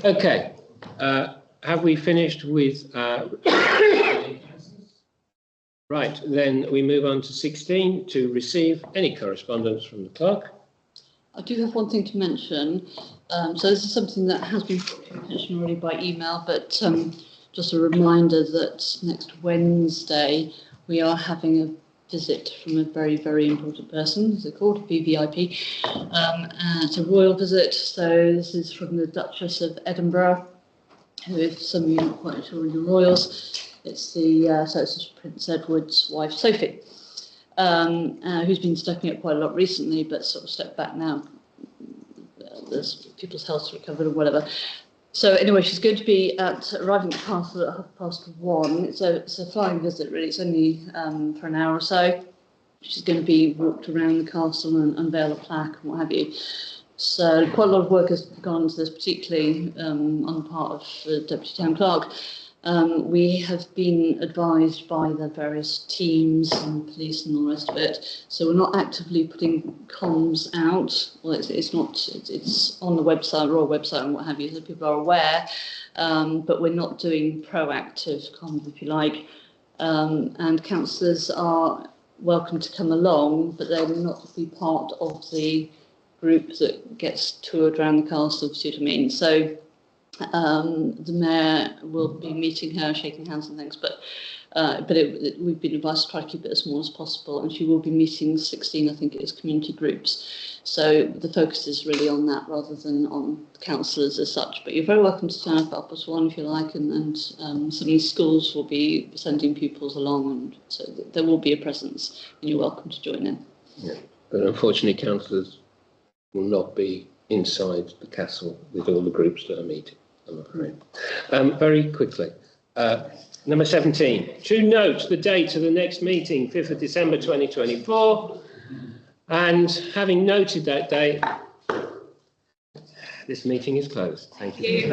Okay. Have we finished with? Right, then we move on to 16 to receive any correspondence from the clerk. I do have one thing to mention. So this is something that has been mentioned already by email, but just a reminder that next Wednesday we are having a visit from a very, very important person. Is it called VVIP? It's a royal visit. So this is from the Duchess of Edinburgh, who, if some of you are not quite sure, are the royals. It's it's Prince Edward's wife, Sophie, who's been stepping up quite a lot recently, but sort of stepped back now. There's people's health recovered or whatever. So anyway, she's going to be arriving at the castle at 1:30. It's a flying visit, really. It's only for an hour or so. She's going to be walked around the castle and unveil a plaque and what have you. So quite a lot of work has gone into this, particularly on the part of the Deputy Town Clerk. We have been advised by the various teams and police and all the rest of it. So we're not actively putting comms out. Well, it's on the website, Royal website and what have you, so people are aware. But we're not doing proactive comms, if you like. And councillors are welcome to come along, but they're not be part of the group that gets toured around the castle, if you see what I mean. So the mayor will be meeting her, shaking hands and things, but we've been advised to try to keep it as small as possible, and she will be meeting 16, I think it is, community groups. So the focus is really on that rather than on councillors as such. But you're very welcome to turn up as one if you like, and some of the schools will be sending pupils along, and so there will be a presence, and you're welcome to join in. Yeah. But unfortunately, councillors will not be inside the castle with all the groups that are meeting, I'm afraid. Very quickly. Number 17, to note the date of the next meeting, 5th of December 2024, and having noted that date, this meeting is closed. Thank you.